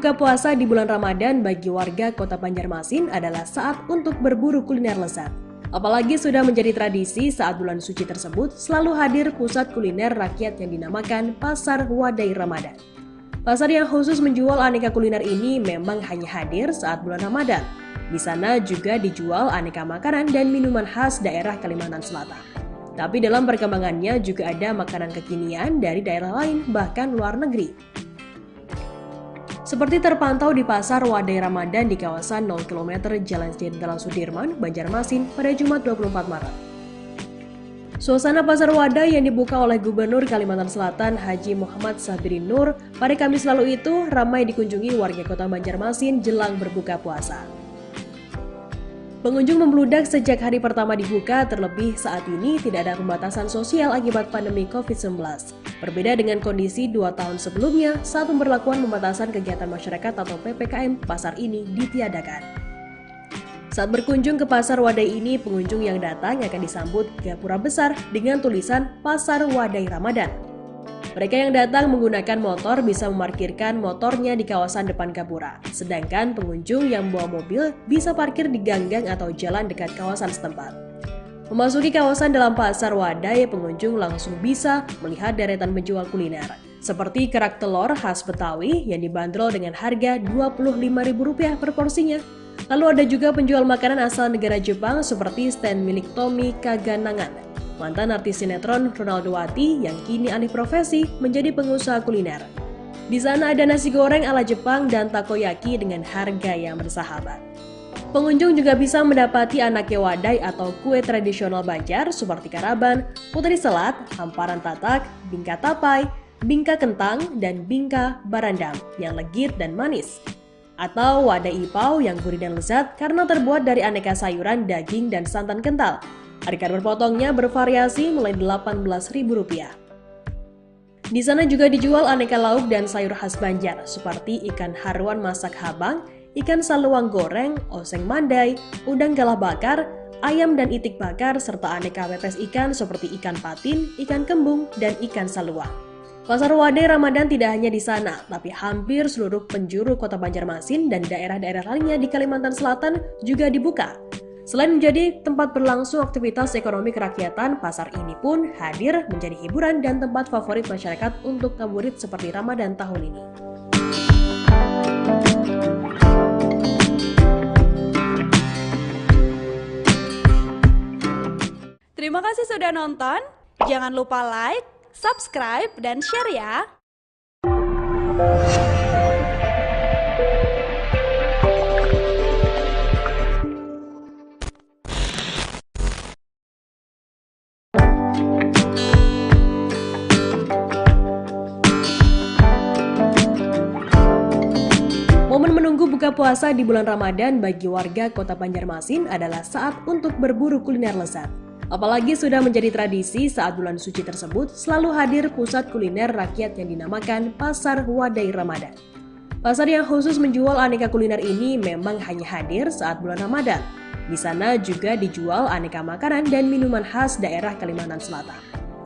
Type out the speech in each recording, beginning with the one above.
buka puasa di bulan Ramadan bagi warga Kota Banjarmasin adalah saat untuk berburu kuliner lezat. Apalagi sudah menjadi tradisi saat bulan suci tersebut selalu hadir pusat kuliner rakyat yang dinamakan Pasar Wadai Ramadan. Pasar yang khusus menjual aneka kuliner ini memang hanya hadir saat bulan Ramadan. Di sana juga dijual aneka makanan dan minuman khas daerah Kalimantan Selatan. Tapi dalam perkembangannya juga ada makanan kekinian dari daerah lain bahkan luar negeri. Seperti terpantau di Pasar Wadai Ramadan di kawasan 0 km Jalan Jenderal Sudirman, Banjarmasin pada Jumat 24 Maret. Suasana Pasar Wadai yang dibuka oleh Gubernur Kalimantan Selatan Haji Muhammad Sabirin Nur pada Kamis lalu itu ramai dikunjungi warga Kota Banjarmasin jelang berbuka puasa. Pengunjung membludak sejak hari pertama dibuka, terlebih saat ini tidak ada pembatasan sosial akibat pandemi COVID-19. Berbeda dengan kondisi 2 tahun sebelumnya saat pemberlakuan pembatasan kegiatan masyarakat atau PPKM, pasar ini ditiadakan. Saat berkunjung ke Pasar Wadai ini, pengunjung yang datang akan disambut gapura besar dengan tulisan Pasar Wadai Ramadan. Mereka yang datang menggunakan motor bisa memarkirkan motornya di kawasan depan gapura, sedangkan pengunjung yang membawa mobil bisa parkir di ganggang atau jalan dekat kawasan setempat. Memasuki kawasan dalam Pasar Wadai, pengunjung langsung bisa melihat deretan penjual kuliner, seperti kerak telur khas Betawi yang dibanderol dengan harga Rp25.000 per porsinya. Lalu ada juga penjual makanan asal negara Jepang seperti stand milik Tommy Kaganangan, mantan artis sinetron Ronaldowati yang kini alih profesi menjadi pengusaha kuliner. Di sana ada nasi goreng ala Jepang dan takoyaki dengan harga yang bersahabat. Pengunjung juga bisa mendapati aneka wadai atau kue tradisional Banjar seperti karaban, putri selat, hamparan tatak, bingka tapai, bingka kentang, dan bingka barandam yang legit dan manis. Atau wadai ipau yang gurih dan lezat karena terbuat dari aneka sayuran, daging, dan santan kental. Harga berpotongnya bervariasi mulai Rp18.000. Di sana juga dijual aneka lauk dan sayur khas Banjar seperti ikan haruan masak habang, ikan saluang goreng, oseng mandai, udang galah bakar, ayam dan itik bakar, serta aneka pepes ikan seperti ikan patin, ikan kembung, dan ikan saluang. Pasar Wadai Ramadan tidak hanya di sana, tapi hampir seluruh penjuru Kota Banjarmasin dan daerah-daerah lainnya di Kalimantan Selatan juga dibuka. Selain menjadi tempat berlangsung aktivitas ekonomi kerakyatan, pasar ini pun hadir menjadi hiburan dan tempat favorit masyarakat untuk ngabuburit seperti Ramadan tahun ini. Terima kasih sudah nonton. Jangan lupa like, subscribe, dan share ya. Momen menunggu buka puasa di bulan Ramadan bagi warga Kota Banjarmasin adalah saat untuk berburu kuliner lezat. Apalagi sudah menjadi tradisi saat bulan suci tersebut selalu hadir pusat kuliner rakyat yang dinamakan Pasar Wadai Ramadan. Pasar yang khusus menjual aneka kuliner ini memang hanya hadir saat bulan Ramadan. Di sana juga dijual aneka makanan dan minuman khas daerah Kalimantan Selatan.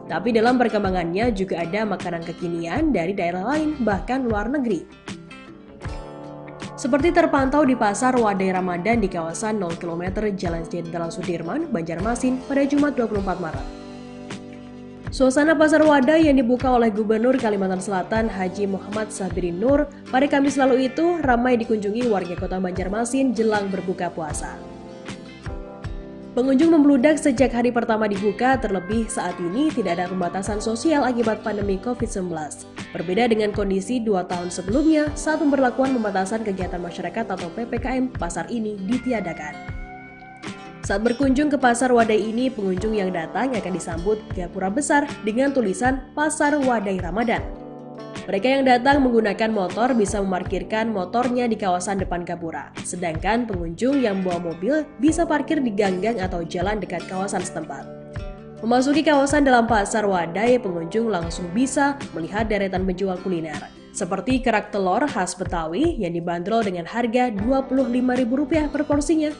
Tapi dalam perkembangannya juga ada makanan kekinian dari daerah lain bahkan luar negeri. Seperti terpantau di Pasar Wadai Ramadan di kawasan 0 km Jalan Jenderal Sudirman, Banjarmasin pada Jumat 24 Maret. Suasana Pasar Wadai yang dibuka oleh Gubernur Kalimantan Selatan Haji Muhammad Sabirin Nur pada Kamis lalu itu ramai dikunjungi warga Kota Banjarmasin jelang berbuka puasa. Pengunjung membludak sejak hari pertama dibuka, terlebih saat ini tidak ada pembatasan sosial akibat pandemi COVID-19. Berbeda dengan kondisi 2 tahun sebelumnya saat pemberlakuan pembatasan kegiatan masyarakat atau PPKM, pasar ini ditiadakan. Saat berkunjung ke Pasar Wadai ini, pengunjung yang datang akan disambut gapura besar dengan tulisan Pasar Wadai Ramadan. Mereka yang datang menggunakan motor bisa memarkirkan motornya di kawasan depan gapura, sedangkan pengunjung yang membawa mobil bisa parkir di ganggang atau jalan dekat kawasan setempat. Memasuki kawasan dalam Pasar Wadai, pengunjung langsung bisa melihat deretan penjual kuliner, seperti kerak telur khas Betawi yang dibanderol dengan harga Rp25.000 per porsinya.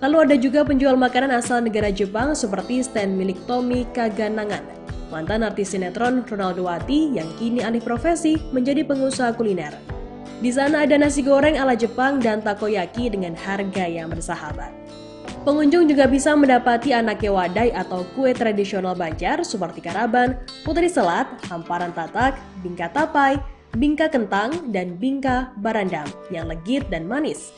Lalu ada juga penjual makanan asal negara Jepang seperti stand milik Tommy Kaganangan, mantan artis sinetron Ronaldowati yang kini alih profesi menjadi pengusaha kuliner. Di sana ada nasi goreng ala Jepang dan takoyaki dengan harga yang bersahabat. Pengunjung juga bisa mendapati aneke wadai atau kue tradisional Banjar seperti karaban, putri selat, hamparan tatak, bingka tapai, bingka kentang, dan bingka barandam yang legit dan manis.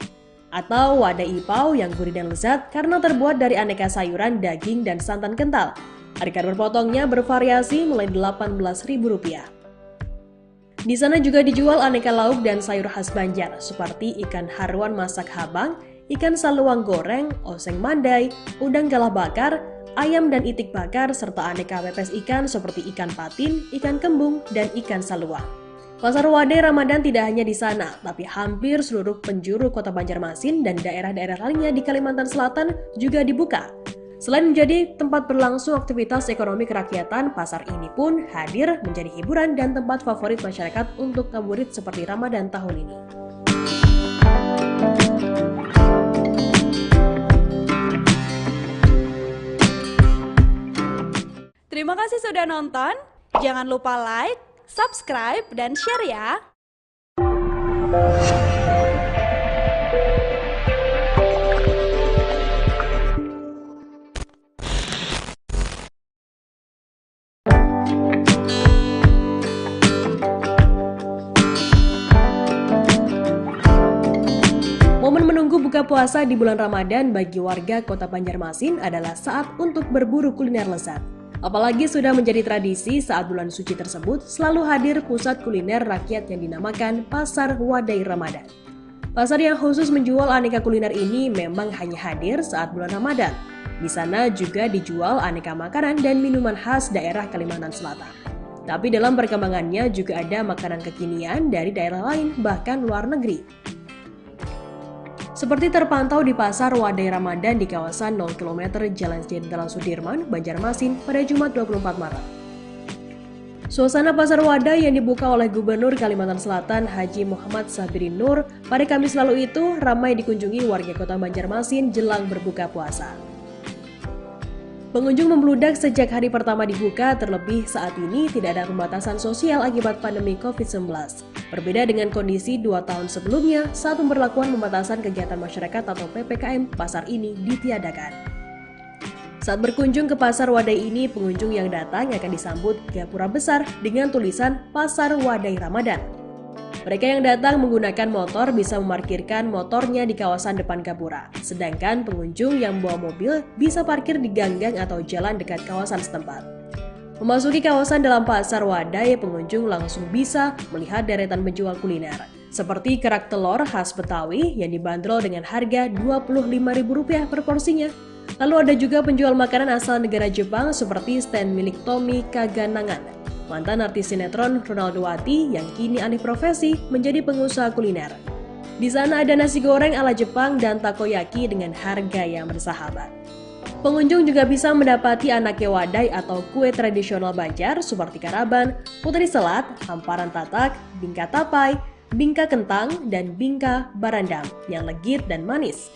Atau wadai ipau yang gurih dan lezat karena terbuat dari aneka sayuran, daging, dan santan kental. Harga berpotongnya bervariasi mulai Rp18.000. Di sana juga dijual aneka lauk dan sayur khas Banjar seperti ikan haruan masak habang, ikan saluang goreng, oseng mandai, udang galah bakar, ayam dan itik bakar, serta aneka pepes ikan seperti ikan patin, ikan kembung, dan ikan saluang. Pasar Wadai Ramadan tidak hanya di sana, tapi hampir seluruh penjuru kota Banjarmasin dan daerah-daerah lainnya di Kalimantan Selatan juga dibuka. Selain menjadi tempat berlangsung aktivitas ekonomi kerakyatan, pasar ini pun hadir menjadi hiburan dan tempat favorit masyarakat untuk ngabuburit seperti Ramadan tahun ini. Terima kasih sudah nonton. Jangan lupa like, subscribe, dan share ya. Momen menunggu buka puasa di bulan Ramadan bagi warga kota Banjarmasin adalah saat untuk berburu kuliner lezat. Apalagi sudah menjadi tradisi saat bulan suci tersebut selalu hadir pusat kuliner rakyat yang dinamakan Pasar Wadai Ramadan. Pasar yang khusus menjual aneka kuliner ini memang hanya hadir saat bulan Ramadan. Di sana juga dijual aneka makanan dan minuman khas daerah Kalimantan Selatan. Tapi dalam perkembangannya juga ada makanan kekinian dari daerah lain bahkan luar negeri. Seperti terpantau di Pasar Wadai Ramadan di kawasan 0 km Jalan Jenderal Sudirman, Banjarmasin pada Jumat 24 Maret. Suasana Pasar Wadai yang dibuka oleh Gubernur Kalimantan Selatan Haji Muhammad Sabirin Nur pada Kamis lalu itu ramai dikunjungi warga kota Banjarmasin jelang berbuka puasa. Pengunjung membludak sejak hari pertama dibuka, terlebih saat ini tidak ada pembatasan sosial akibat pandemi COVID-19. Berbeda dengan kondisi 2 tahun sebelumnya saat pemberlakuan pembatasan kegiatan masyarakat atau PPKM, pasar ini ditiadakan. Saat berkunjung ke Pasar Wadai ini, pengunjung yang datang akan disambut gapura besar dengan tulisan Pasar Wadai Ramadan. Mereka yang datang menggunakan motor bisa memarkirkan motornya di kawasan depan gapura, sedangkan pengunjung yang membawa mobil bisa parkir di ganggang atau jalan dekat kawasan setempat. Memasuki kawasan dalam Pasar Wadai, pengunjung langsung bisa melihat deretan penjual kuliner, seperti kerak telur khas Betawi yang dibanderol dengan harga Rp25.000 per porsinya. Lalu ada juga penjual makanan asal negara Jepang seperti stand milik Tommy Kaganangan, mantan artis sinetron Ronaldowati yang kini alih profesi menjadi pengusaha kuliner. Di sana ada nasi goreng ala Jepang dan takoyaki dengan harga yang bersahabat. Pengunjung juga bisa mendapati aneke wadai atau kue tradisional Banjar seperti karaban, putri selat, hamparan tatak, bingka tapai, bingka kentang, dan bingka barandam yang legit dan manis.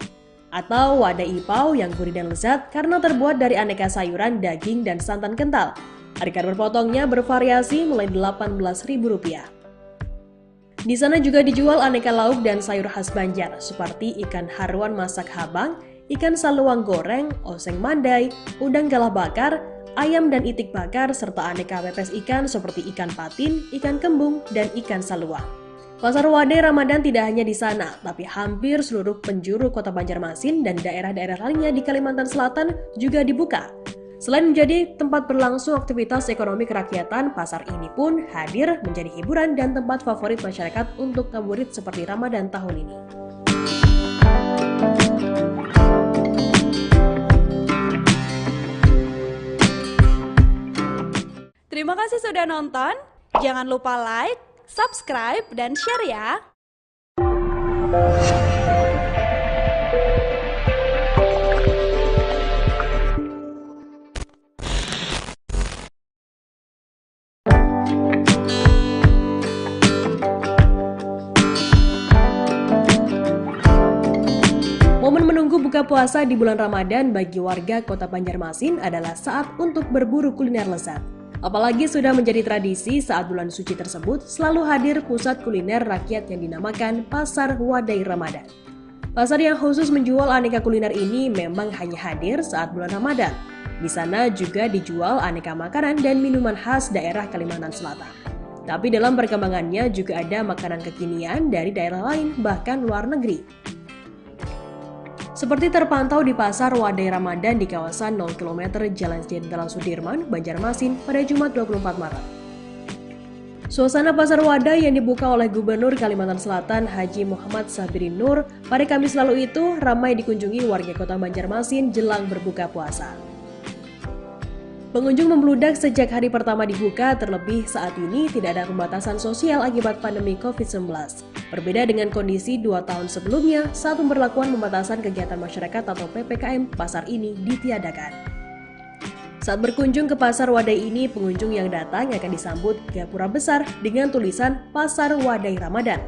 Atau wadai ipau yang gurih dan lezat karena terbuat dari aneka sayuran, daging, dan santan kental. Harga berpotongnya bervariasi mulai Rp18.000. Di sana juga dijual aneka lauk dan sayur khas Banjar seperti ikan haruan masak habang, ikan saluang goreng, oseng mandai, udang galah bakar, ayam dan itik bakar, serta aneka pepes ikan seperti ikan patin, ikan kembung, dan ikan saluang. Pasar Wadai Ramadan tidak hanya di sana, tapi hampir seluruh penjuru kota Banjarmasin dan daerah-daerah lainnya di Kalimantan Selatan juga dibuka. Selain menjadi tempat berlangsung aktivitas ekonomi kerakyatan, pasar ini pun hadir menjadi hiburan dan tempat favorit masyarakat untuk ngabuburit seperti Ramadan tahun ini. Terima kasih sudah nonton. Jangan lupa like, subscribe, dan share ya. Momen menunggu buka puasa di bulan Ramadan bagi warga kota Banjarmasin adalah saat untuk berburu kuliner lezat. Apalagi sudah menjadi tradisi saat bulan suci tersebut selalu hadir pusat kuliner rakyat yang dinamakan Pasar Wadai Ramadan. Pasar yang khusus menjual aneka kuliner ini memang hanya hadir saat bulan Ramadan. Di sana juga dijual aneka makanan dan minuman khas daerah Kalimantan Selatan. Tapi dalam perkembangannya juga ada makanan kekinian dari daerah lain bahkan luar negeri. Seperti terpantau di Pasar Wadai Ramadan di kawasan 0 km Jalan Jenderal Sudirman, Banjarmasin pada Jumat 24 Maret. Suasana Pasar Wadai yang dibuka oleh Gubernur Kalimantan Selatan Haji Muhammad Sabirin Nur pada Kamis lalu itu ramai dikunjungi warga kota Banjarmasin jelang berbuka puasa. Pengunjung membludak sejak hari pertama dibuka, terlebih saat ini tidak ada pembatasan sosial akibat pandemi COVID-19. Berbeda dengan kondisi 2 tahun sebelumnya, saat pemberlakuan pembatasan kegiatan masyarakat atau PPKM, pasar ini ditiadakan. Saat berkunjung ke Pasar Wadai ini, pengunjung yang datang akan disambut gapura besar dengan tulisan Pasar Wadai Ramadan.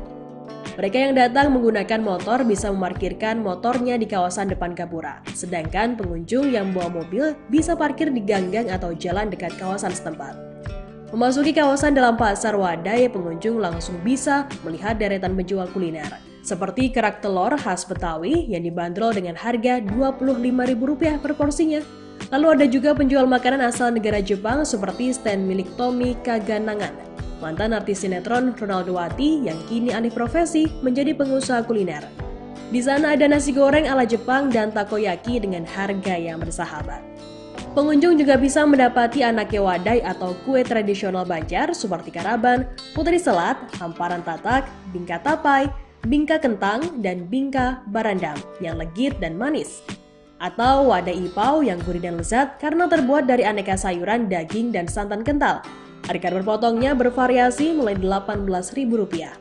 Mereka yang datang menggunakan motor bisa memarkirkan motornya di kawasan depan gapura, sedangkan pengunjung yang bawa mobil bisa parkir di ganggang atau jalan dekat kawasan setempat. Memasuki kawasan dalam Pasar Wadai, pengunjung langsung bisa melihat deretan penjual kuliner, seperti kerak telur khas Betawi yang dibanderol dengan harga Rp25.000 per porsinya. Lalu ada juga penjual makanan asal negara Jepang seperti stand milik Tommy Kaganangan, mantan artis sinetron Ronaldowati yang kini alih profesi menjadi pengusaha kuliner. Di sana ada nasi goreng ala Jepang dan takoyaki dengan harga yang bersahabat. Pengunjung juga bisa mendapati anake wadai atau kue tradisional Banjar seperti karaban, putri selat, hamparan tatak, bingka tapai, bingka kentang, dan bingka barandam yang legit dan manis. Atau wadai ipau yang gurih dan lezat karena terbuat dari aneka sayuran, daging, dan santan kental. Harga berpotongnya bervariasi mulai Rp18.000.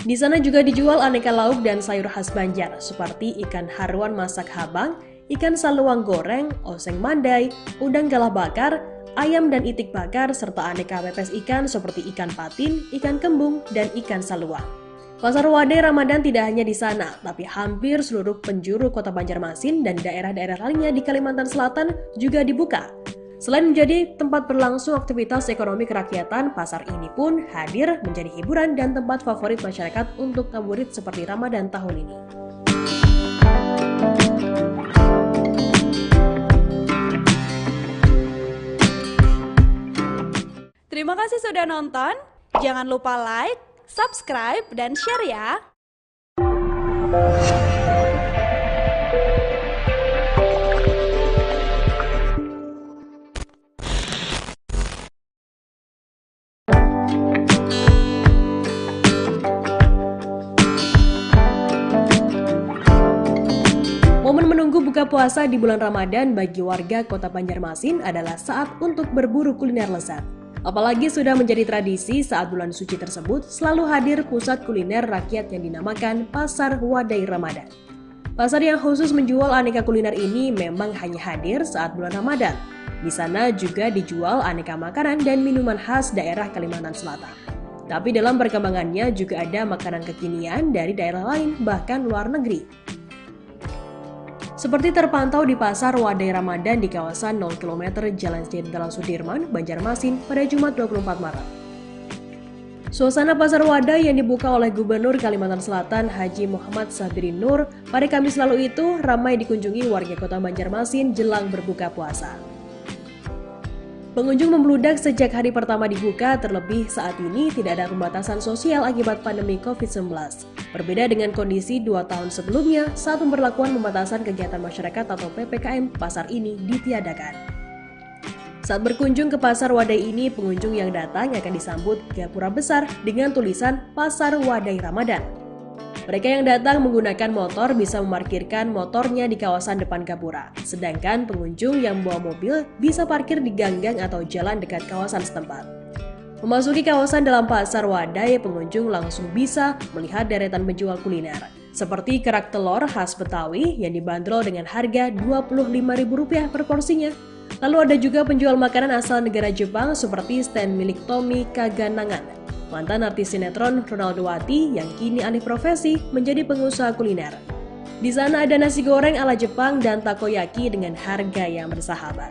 Di sana juga dijual aneka lauk dan sayur khas Banjar seperti ikan haruan masak habang, ikan saluang goreng, oseng mandai, udang galah bakar, ayam dan itik bakar, serta aneka pepes ikan seperti ikan patin, ikan kembung, dan ikan saluang. Pasar Wadai Ramadan tidak hanya di sana, tapi hampir seluruh penjuru kota Banjarmasin dan daerah-daerah lainnya di Kalimantan Selatan juga dibuka. Selain menjadi tempat berlangsung aktivitas ekonomi kerakyatan, pasar ini pun hadir menjadi hiburan dan tempat favorit masyarakat untuk ngabuburit seperti Ramadan tahun ini. Terima kasih sudah nonton. Jangan lupa like, subscribe, dan share ya. Momen menunggu buka puasa di bulan Ramadan bagi warga kota Banjarmasin adalah saat untuk berburu kuliner lezat. Apalagi sudah menjadi tradisi saat bulan suci tersebut selalu hadir pusat kuliner rakyat yang dinamakan Pasar Wadai Ramadan. Pasar yang khusus menjual aneka kuliner ini memang hanya hadir saat bulan Ramadan. Di sana juga dijual aneka makanan dan minuman khas daerah Kalimantan Selatan. Tapi dalam perkembangannya juga ada makanan kekinian dari daerah lain bahkan luar negeri. Seperti terpantau di Pasar Wadai Ramadan di kawasan 0 km Jalan Jenderal Sudirman, Banjarmasin pada Jumat 24 Maret. Suasana Pasar Wadai yang dibuka oleh Gubernur Kalimantan Selatan Haji Muhammad Sabirin Nur pada Kamis lalu itu ramai dikunjungi warga kota Banjarmasin jelang berbuka puasa. Pengunjung membludak sejak hari pertama dibuka, terlebih saat ini tidak ada pembatasan sosial akibat pandemi COVID-19. Berbeda dengan kondisi 2 tahun sebelumnya saat pemberlakuan pembatasan kegiatan masyarakat atau PPKM, pasar ini ditiadakan. Saat berkunjung ke Pasar Wadai ini, pengunjung yang datang akan disambut gapura besar dengan tulisan Pasar Wadai Ramadan. Mereka yang datang menggunakan motor bisa memarkirkan motornya di kawasan depan gapura, sedangkan pengunjung yang bawa mobil bisa parkir di ganggang atau jalan dekat kawasan setempat. Memasuki kawasan dalam Pasar Wadai, pengunjung langsung bisa melihat deretan penjual kuliner, seperti kerak telur khas Betawi yang dibanderol dengan harga Rp25.000 per porsinya. Lalu ada juga penjual makanan asal negara Jepang seperti stand milik Tommy Kaganangan, mantan artis sinetron Ronaldowati yang kini alih profesi menjadi pengusaha kuliner. Di sana ada nasi goreng ala Jepang dan takoyaki dengan harga yang bersahabat.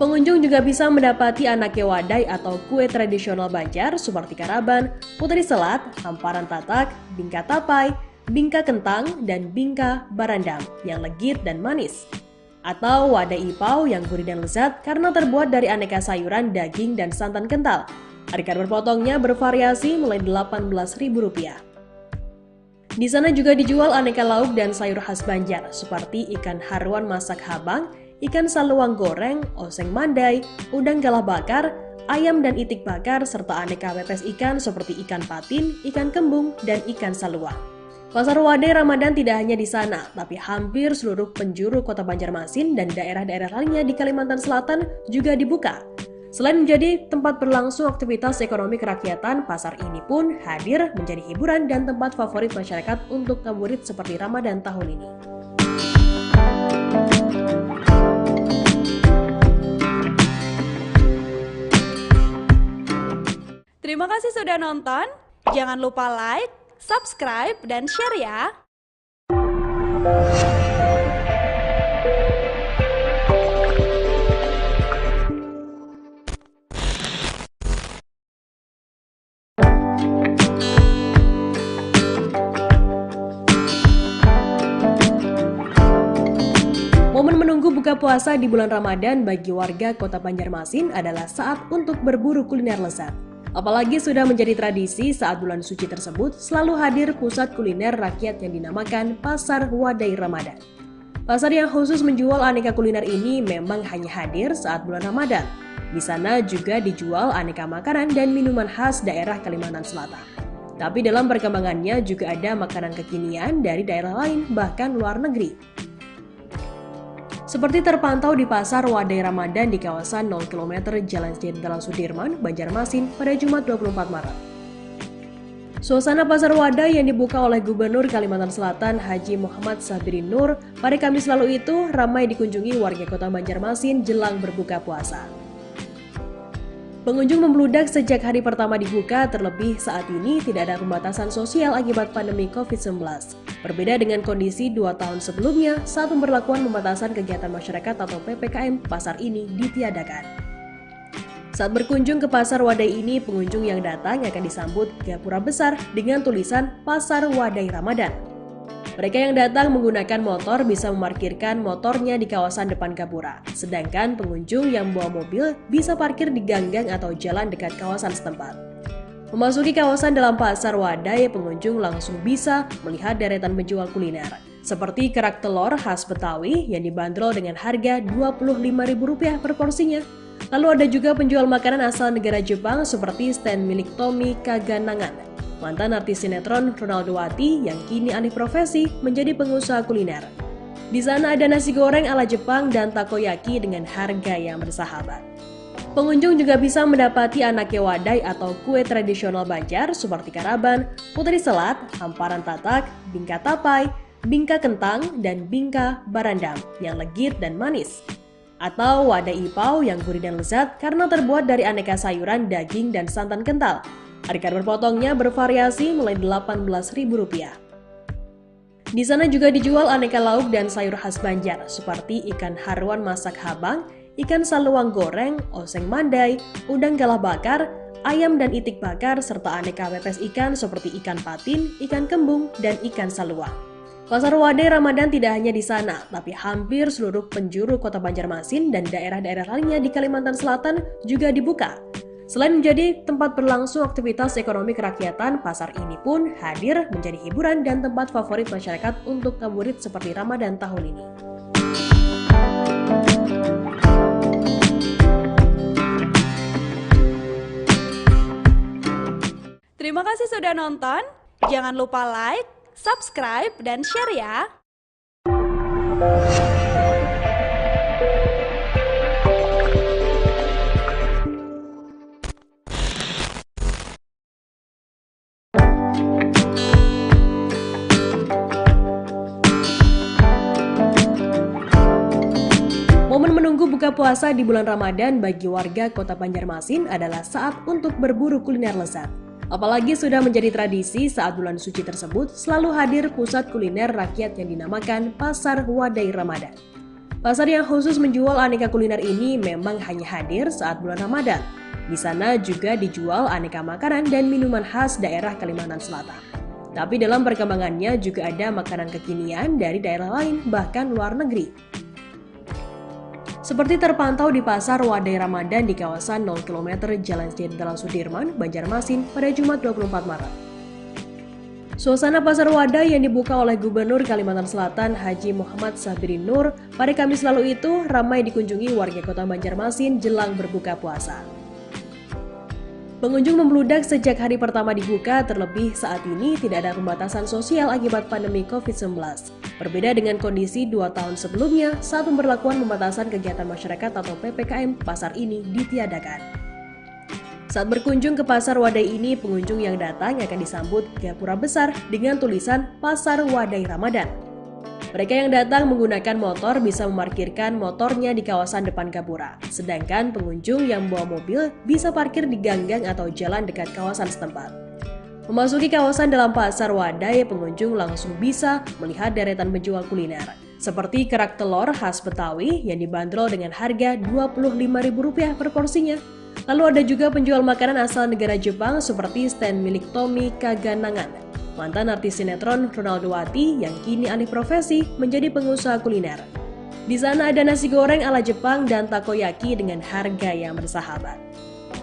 Pengunjung juga bisa mendapati aneka wadai atau kue tradisional Banjar seperti karaban, putri selat, hamparan tatak, bingka tapai, bingka kentang, dan bingka barandam yang legit dan manis. Atau wadai ipau yang gurih dan lezat karena terbuat dari aneka sayuran, daging, dan santan kental. Harga berpotongnya bervariasi mulai Rp18.000. Di sana juga dijual aneka lauk dan sayur khas Banjar seperti ikan haruan masak habang, ikan saluang goreng, oseng mandai, udang galah bakar, ayam dan itik bakar, serta aneka pepes ikan seperti ikan patin, ikan kembung, dan ikan saluang. Pasar Wadai Ramadan tidak hanya di sana, tapi hampir seluruh penjuru kota Banjarmasin dan daerah-daerah lainnya di Kalimantan Selatan juga dibuka. Selain menjadi tempat berlangsung aktivitas ekonomi kerakyatan, pasar ini pun hadir menjadi hiburan dan tempat favorit masyarakat untuk ngabuburit seperti Ramadan tahun ini. Terima kasih sudah nonton. Jangan lupa like, subscribe, dan share ya. Momen menunggu buka puasa di bulan Ramadan bagi warga kota Banjarmasin adalah saat untuk berburu kuliner lezat. Apalagi sudah menjadi tradisi saat bulan suci tersebut selalu hadir pusat kuliner rakyat yang dinamakan Pasar Wadai Ramadan. Pasar yang khusus menjual aneka kuliner ini memang hanya hadir saat bulan Ramadan. Di sana juga dijual aneka makanan dan minuman khas daerah Kalimantan Selatan. Tapi dalam perkembangannya juga ada makanan kekinian dari daerah lain bahkan luar negeri. Seperti terpantau di Pasar Wadai Ramadan di kawasan 0 km Jalan Jenderal Sudirman, Banjarmasin pada Jumat 24 Maret. Suasana Pasar Wadai yang dibuka oleh Gubernur Kalimantan Selatan Haji Muhammad Sabirin Nur pada Kamis lalu itu ramai dikunjungi warga kota Banjarmasin jelang berbuka puasa. Pengunjung membludak sejak hari pertama dibuka, terlebih saat ini tidak ada pembatasan sosial akibat pandemi COVID-19. Berbeda dengan kondisi 2 tahun sebelumnya saat pemberlakuan pembatasan kegiatan masyarakat atau PPKM, pasar ini ditiadakan. Saat berkunjung ke Pasar Wadai ini, pengunjung yang datang akan disambut gapura besar dengan tulisan Pasar Wadai Ramadan. Mereka yang datang menggunakan motor bisa memarkirkan motornya di kawasan depan gapura, sedangkan pengunjung yang membawa mobil bisa parkir di ganggang atau jalan dekat kawasan setempat. Memasuki kawasan dalam Pasar Wadai, pengunjung langsung bisa melihat deretan penjual kuliner, seperti kerak telur khas Betawi yang dibanderol dengan harga Rp25.000 per porsinya. Lalu ada juga penjual makanan asal negara Jepang seperti stand milik Tommy Kaganangan, mantan artis sinetron Ronaldo Wati yang kini alih profesi menjadi pengusaha kuliner. Di sana ada nasi goreng ala Jepang dan takoyaki dengan harga yang bersahabat. Pengunjung juga bisa mendapati aneka wadai atau kue tradisional Banjar seperti karaban, putri selat, hamparan tatak, bingka tapai, bingka kentang, dan bingka barandam yang legit dan manis. Atau wadai ipau yang gurih dan lezat karena terbuat dari aneka sayuran, daging, dan santan kental. Harga berpotongnya bervariasi mulai Rp18.000. Di sana juga dijual aneka lauk dan sayur khas Banjar seperti ikan haruan masak habang, ikan saluang goreng, oseng mandai, udang galah bakar, ayam dan itik bakar, serta aneka pepes ikan seperti ikan patin, ikan kembung, dan ikan saluang. Pasar Wadai Ramadan tidak hanya di sana, tapi hampir seluruh penjuru kota Banjarmasin dan daerah-daerah lainnya di Kalimantan Selatan juga dibuka. Selain menjadi tempat berlangsung aktivitas ekonomi kerakyatan, pasar ini pun hadir menjadi hiburan dan tempat favorit masyarakat untuk ngabuburit seperti Ramadan tahun ini. Terima kasih sudah nonton. Jangan lupa like, subscribe, dan share ya. Momen menunggu buka puasa di bulan Ramadan bagi warga kota Banjarmasin adalah saat untuk berburu kuliner lezat. Apalagi sudah menjadi tradisi saat bulan suci tersebut selalu hadir pusat kuliner rakyat yang dinamakan Pasar Wadai Ramadan. Pasar yang khusus menjual aneka kuliner ini memang hanya hadir saat bulan Ramadan. Di sana juga dijual aneka makanan dan minuman khas daerah Kalimantan Selatan. Tapi dalam perkembangannya juga ada makanan kekinian dari daerah lain, bahkan luar negeri. Seperti terpantau di Pasar Wadai Ramadan di kawasan 0 km Jalan Jenderal Sudirman, Banjarmasin pada Jumat 24 Maret. Suasana Pasar Wadai yang dibuka oleh Gubernur Kalimantan Selatan Haji Muhammad Sabirin Nur pada Kamis lalu itu ramai dikunjungi warga kota Banjarmasin jelang berbuka puasa. Pengunjung membludak sejak hari pertama dibuka, terlebih saat ini tidak ada pembatasan sosial akibat pandemi COVID-19. Berbeda dengan kondisi 2 tahun sebelumnya saat pemberlakuan pembatasan kegiatan masyarakat atau PPKM, pasar ini ditiadakan. Saat berkunjung ke Pasar Wadai ini, pengunjung yang datang akan disambut gapura besar dengan tulisan Pasar Wadai Ramadan. Mereka yang datang menggunakan motor bisa memarkirkan motornya di kawasan depan gapura, sedangkan pengunjung yang membawa mobil bisa parkir di ganggang atau jalan dekat kawasan setempat. Memasuki kawasan dalam Pasar Wadai, pengunjung langsung bisa melihat deretan penjual kuliner, seperti kerak telur khas Betawi yang dibanderol dengan harga Rp25.000 per porsinya. Lalu ada juga penjual makanan asal negara Jepang seperti stand milik Tommy Kaganangan, mantan artis sinetron Ronaldowati yang kini alih profesi menjadi pengusaha kuliner. Di sana ada nasi goreng ala Jepang dan takoyaki dengan harga yang bersahabat.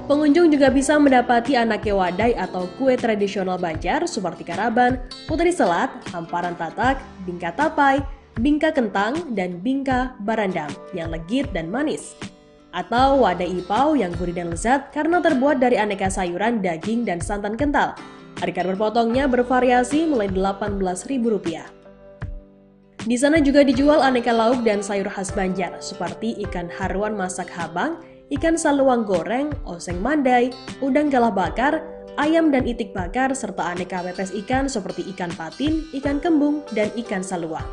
Pengunjung juga bisa mendapati anake wadai atau kue tradisional Banjar seperti karaban, putri selat, hamparan tatak, bingka tapai, bingka kentang, dan bingka barandam yang legit dan manis. Atau wadai ipau yang gurih dan lezat karena terbuat dari aneka sayuran, daging, dan santan kental. Harga berpotongnya bervariasi mulai Rp18.000. Di sana juga dijual aneka lauk dan sayur khas Banjar seperti ikan haruan masak habang, ikan saluang goreng, oseng mandai, udang galah bakar, ayam dan itik bakar, serta aneka pepes ikan seperti ikan patin, ikan kembung, dan ikan saluang.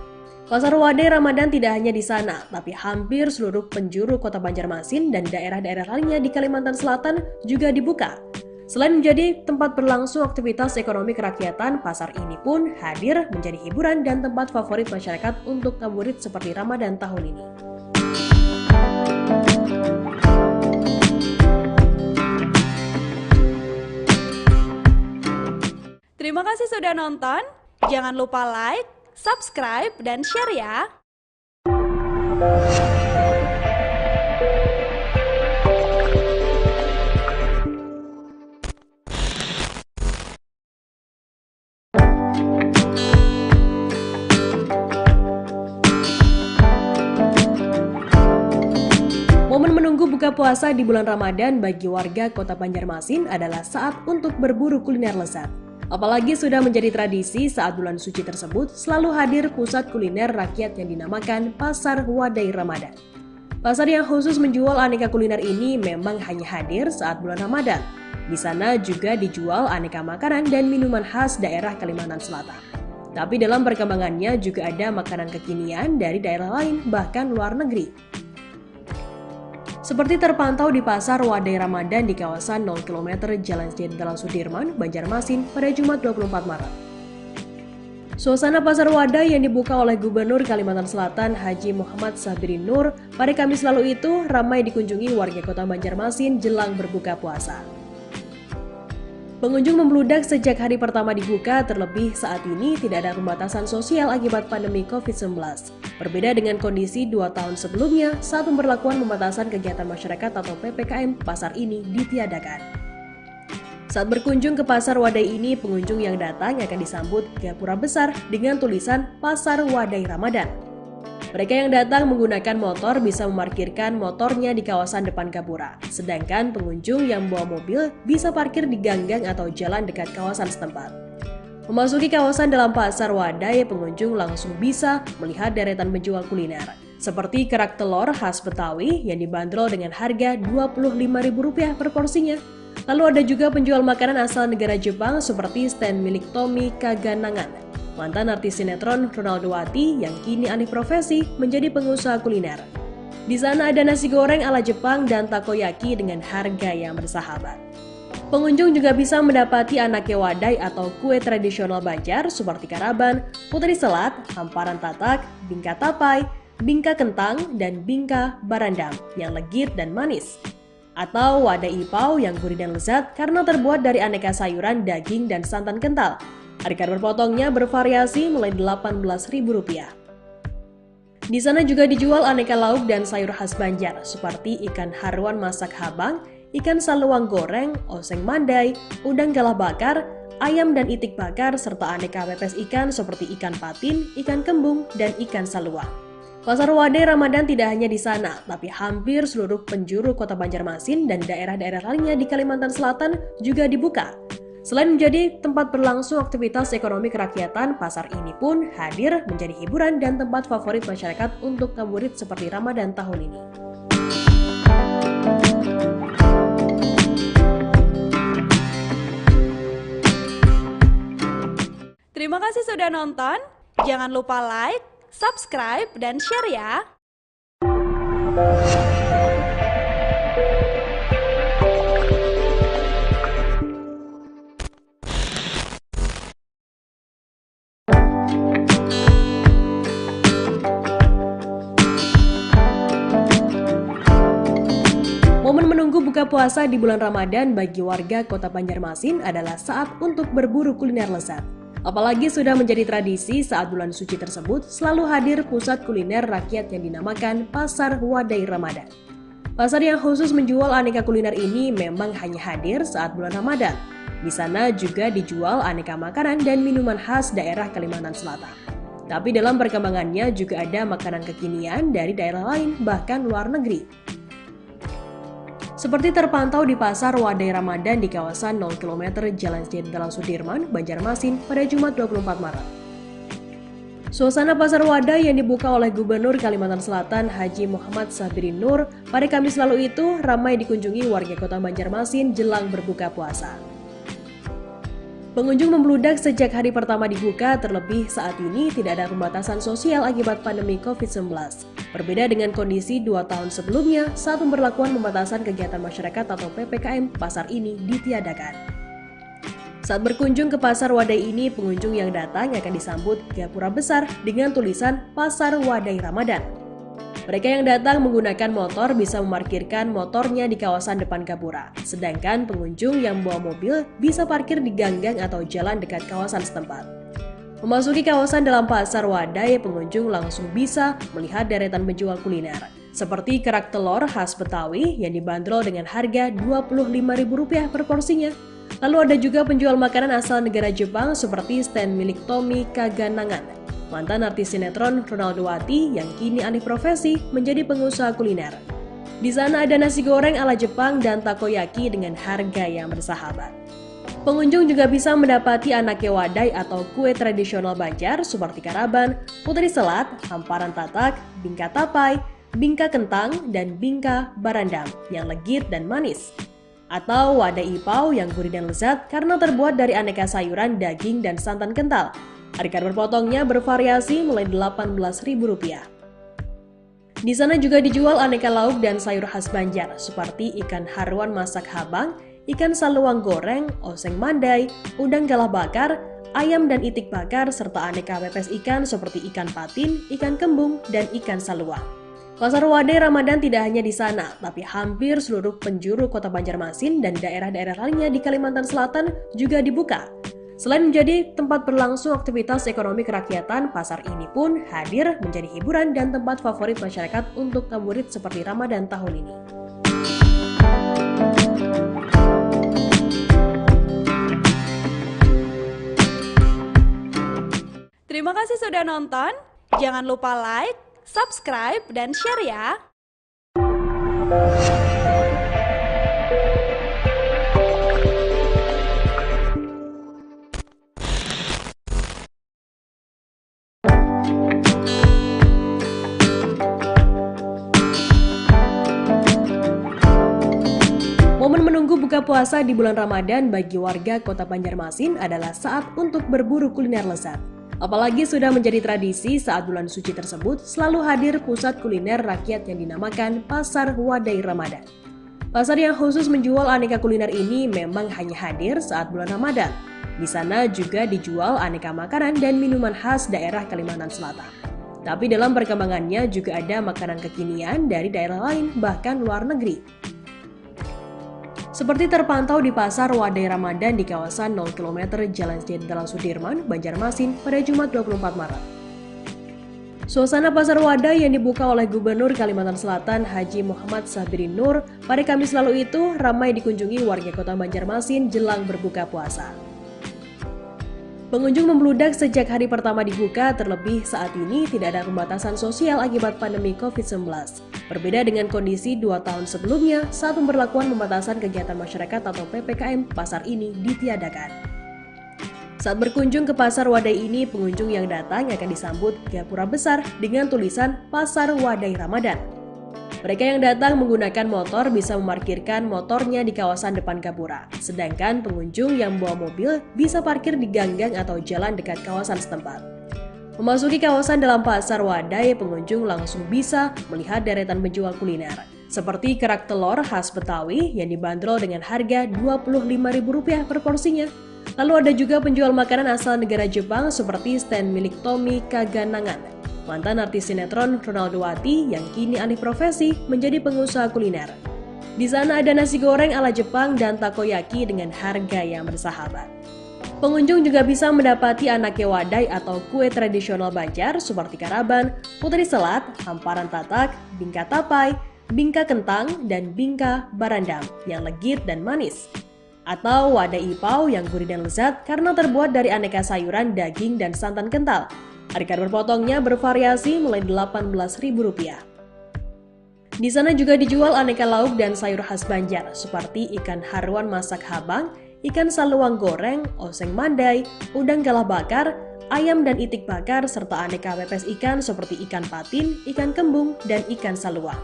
Pasar Wadai Ramadan tidak hanya di sana, tapi hampir seluruh penjuru kota Banjarmasin dan daerah-daerah lainnya di Kalimantan Selatan juga dibuka. Selain menjadi tempat berlangsung aktivitas ekonomi kerakyatan, pasar ini pun hadir menjadi hiburan dan tempat favorit masyarakat untuk ngabuburit seperti Ramadan tahun ini. Terima kasih sudah nonton. Jangan lupa like, subscribe, dan share ya! Momen menunggu buka puasa di bulan Ramadan bagi warga kota Banjarmasin adalah saat untuk berburu kuliner lezat. Apalagi sudah menjadi tradisi saat bulan suci tersebut selalu hadir pusat kuliner rakyat yang dinamakan Pasar Wadai Ramadan. Pasar yang khusus menjual aneka kuliner ini memang hanya hadir saat bulan Ramadan. Di sana juga dijual aneka makanan dan minuman khas daerah Kalimantan Selatan. Tapi dalam perkembangannya juga ada makanan kekinian dari daerah lain, bahkan luar negeri. Seperti terpantau di Pasar Wadai Ramadan di kawasan 0 km Jalan Jenderal Sudirman, Banjarmasin pada Jumat 24 Maret. Suasana Pasar Wadai yang dibuka oleh Gubernur Kalimantan Selatan Haji Muhammad Sabirin Nur pada Kamis lalu itu ramai dikunjungi warga kota Banjarmasin jelang berbuka puasa. Pengunjung membludak sejak hari pertama dibuka, terlebih saat ini tidak ada pembatasan sosial akibat pandemi COVID-19. Berbeda dengan kondisi 2 tahun sebelumnya saat pemberlakuan pembatasan kegiatan masyarakat atau PPKM, pasar ini ditiadakan. Saat berkunjung ke Pasar Wadai ini, pengunjung yang datang akan disambut gapura besar dengan tulisan Pasar Wadai Ramadan. Mereka yang datang menggunakan motor bisa memarkirkan motornya di kawasan depan gapura, sedangkan pengunjung yang membawa mobil bisa parkir di ganggang atau jalan dekat kawasan setempat. Memasuki kawasan dalam Pasar Wadai, pengunjung langsung bisa melihat deretan penjual kuliner, seperti kerak telur khas Betawi yang dibanderol dengan harga Rp25.000 per porsinya. Lalu ada juga penjual makanan asal negara Jepang seperti stand milik Tommy Kaganangan, mantan artis sinetron Ronaldowati yang kini alih profesi menjadi pengusaha kuliner. Di sana ada nasi goreng ala Jepang dan takoyaki dengan harga yang bersahabat. Pengunjung juga bisa mendapati anake wadai atau kue tradisional Banjar seperti karaban, putri selat, hamparan tatak, bingka tapai, bingka kentang, dan bingka barandam yang legit dan manis. Atau wadah ipau yang gurih dan lezat karena terbuat dari aneka sayuran, daging, dan santan kental. Harga berpotongnya bervariasi mulai Rp18.000. Di sana juga dijual aneka lauk dan sayur khas Banjar seperti ikan haruan masak habang, ikan saluang goreng, oseng mandai, udang galah bakar, ayam dan itik bakar, serta aneka pepes ikan seperti ikan patin, ikan kembung, dan ikan saluang. Pasar Wadai Ramadan tidak hanya di sana, tapi hampir seluruh penjuru kota Banjarmasin dan daerah-daerah lainnya di Kalimantan Selatan juga dibuka. Selain menjadi tempat berlangsung aktivitas ekonomi kerakyatan, pasar ini pun hadir menjadi hiburan dan tempat favorit masyarakat untuk ngabuburit seperti Ramadan tahun ini. Terima kasih sudah nonton. Jangan lupa like, subscribe, dan share ya. Momen menunggu buka puasa di bulan Ramadan bagi warga kota Banjarmasin adalah saat untuk berburu kuliner lezat. Apalagi sudah menjadi tradisi saat bulan suci tersebut selalu hadir pusat kuliner rakyat yang dinamakan Pasar Wadai Ramadan. Pasar yang khusus menjual aneka kuliner ini memang hanya hadir saat bulan Ramadan. Di sana juga dijual aneka makanan dan minuman khas daerah Kalimantan Selatan. Tapi dalam perkembangannya juga ada makanan kekinian dari daerah lain bahkan luar negeri. Seperti terpantau di Pasar Wadai Ramadan di kawasan 0 km Jalan Jenderal Sudirman, Banjarmasin pada Jumat 24 Maret. Suasana Pasar Wadai yang dibuka oleh Gubernur Kalimantan Selatan Haji Muhammad Sabirin Nur pada Kamis lalu itu ramai dikunjungi warga kota Banjarmasin jelang berbuka puasa. Pengunjung membludak sejak hari pertama dibuka, terlebih saat ini tidak ada pembatasan sosial akibat pandemi COVID-19. Berbeda dengan kondisi 2 tahun sebelumnya saat pemberlakuan pembatasan kegiatan masyarakat atau PPKM, pasar ini ditiadakan. Saat berkunjung ke Pasar Wadai ini, pengunjung yang datang akan disambut gapura besar dengan tulisan Pasar Wadai Ramadan. Mereka yang datang menggunakan motor bisa memarkirkan motornya di kawasan depan gapura, sedangkan pengunjung yang membawa mobil bisa parkir di ganggang atau jalan dekat kawasan setempat. Memasuki kawasan dalam Pasar Wadai, pengunjung langsung bisa melihat deretan penjual kuliner, seperti kerak telur khas Betawi yang dibanderol dengan harga Rp25.000 per porsinya. Lalu ada juga penjual makanan asal negara Jepang seperti stand milik Tommy Kaganangan, mantan artis sinetron Ronaldowati yang kini alih profesi menjadi pengusaha kuliner. Di sana ada nasi goreng ala Jepang dan takoyaki dengan harga yang bersahabat. Pengunjung juga bisa mendapati anake wadai atau kue tradisional Banjar seperti karaban, putri selat, hamparan tatak, bingka tapai, bingka kentang, dan bingka barandam yang legit dan manis. Atau wadah ipau yang gurih dan lezat karena terbuat dari aneka sayuran, daging, dan santan kental. Harga berpotongnya bervariasi mulai Rp18.000. Di sana juga dijual aneka lauk dan sayur khas Banjar seperti ikan haruan masak habang, ikan saluang goreng, oseng mandai, udang galah bakar, ayam dan itik bakar, serta aneka pepes ikan seperti ikan patin, ikan kembung, dan ikan saluang. Pasar Wadai Ramadan tidak hanya di sana, tapi hampir seluruh penjuru kota Banjarmasin dan daerah-daerah lainnya di Kalimantan Selatan juga dibuka. Selain menjadi tempat berlangsung aktivitas ekonomi kerakyatan, pasar ini pun hadir menjadi hiburan dan tempat favorit masyarakat untuk ngabuburit seperti Ramadan tahun ini. Terima kasih sudah nonton. Jangan lupa like, subscribe, dan share ya. Momen menunggu buka puasa di bulan Ramadan bagi warga kota Banjarmasin adalah saat untuk berburu kuliner lezat. Apalagi sudah menjadi tradisi saat bulan suci tersebut selalu hadir pusat kuliner rakyat yang dinamakan Pasar Wadai Ramadan. Pasar yang khusus menjual aneka kuliner ini memang hanya hadir saat bulan Ramadan. Di sana juga dijual aneka makanan dan minuman khas daerah Kalimantan Selatan. Tapi dalam perkembangannya juga ada makanan kekinian dari daerah lain, bahkan luar negeri. Seperti terpantau di Pasar Wadai Ramadan di kawasan 0 km Jalan Jenderal Sudirman, Banjarmasin pada Jumat 24 Maret. Suasana Pasar Wadai yang dibuka oleh Gubernur Kalimantan Selatan Haji Muhammad Sabirin Nur pada Kamis lalu itu ramai dikunjungi warga kota Banjarmasin jelang berbuka puasa. Pengunjung membludak sejak hari pertama dibuka, terlebih saat ini tidak ada pembatasan sosial akibat pandemi COVID-19. Berbeda dengan kondisi 2 tahun sebelumnya saat pemberlakuan pembatasan kegiatan masyarakat atau PPKM, pasar ini ditiadakan. Saat berkunjung ke Pasar Wadai ini, pengunjung yang datang akan disambut gapura besar dengan tulisan Pasar Wadai Ramadan. Mereka yang datang menggunakan motor bisa memarkirkan motornya di kawasan depan gapura, sedangkan pengunjung yang membawa mobil bisa parkir di ganggang atau jalan dekat kawasan setempat. Memasuki kawasan dalam Pasar Wadai, pengunjung langsung bisa melihat deretan penjual kuliner, seperti kerak telur khas Betawi yang dibanderol dengan harga Rp25.000 per porsinya. Lalu ada juga penjual makanan asal negara Jepang seperti stand milik Tommy Kaganangan, mantan artis sinetron Ronaldo Wati yang kini alih profesi menjadi pengusaha kuliner. Di sana ada nasi goreng ala Jepang dan takoyaki dengan harga yang bersahabat. Pengunjung juga bisa mendapati anake wadai atau kue tradisional Banjar seperti karaban, putri selat, hamparan tatak, bingka tapai, bingka kentang, dan bingka barandam yang legit dan manis. Atau wadai ipau yang gurih dan lezat karena terbuat dari aneka sayuran, daging, dan santan kental. Harga berpotongnya bervariasi mulai Rp18.000. Di sana juga dijual aneka lauk dan sayur khas Banjar seperti ikan haruan masak habang, ikan saluang goreng, oseng mandai, udang galah bakar, ayam dan itik bakar, serta aneka pepes ikan seperti ikan patin, ikan kembung, dan ikan saluang.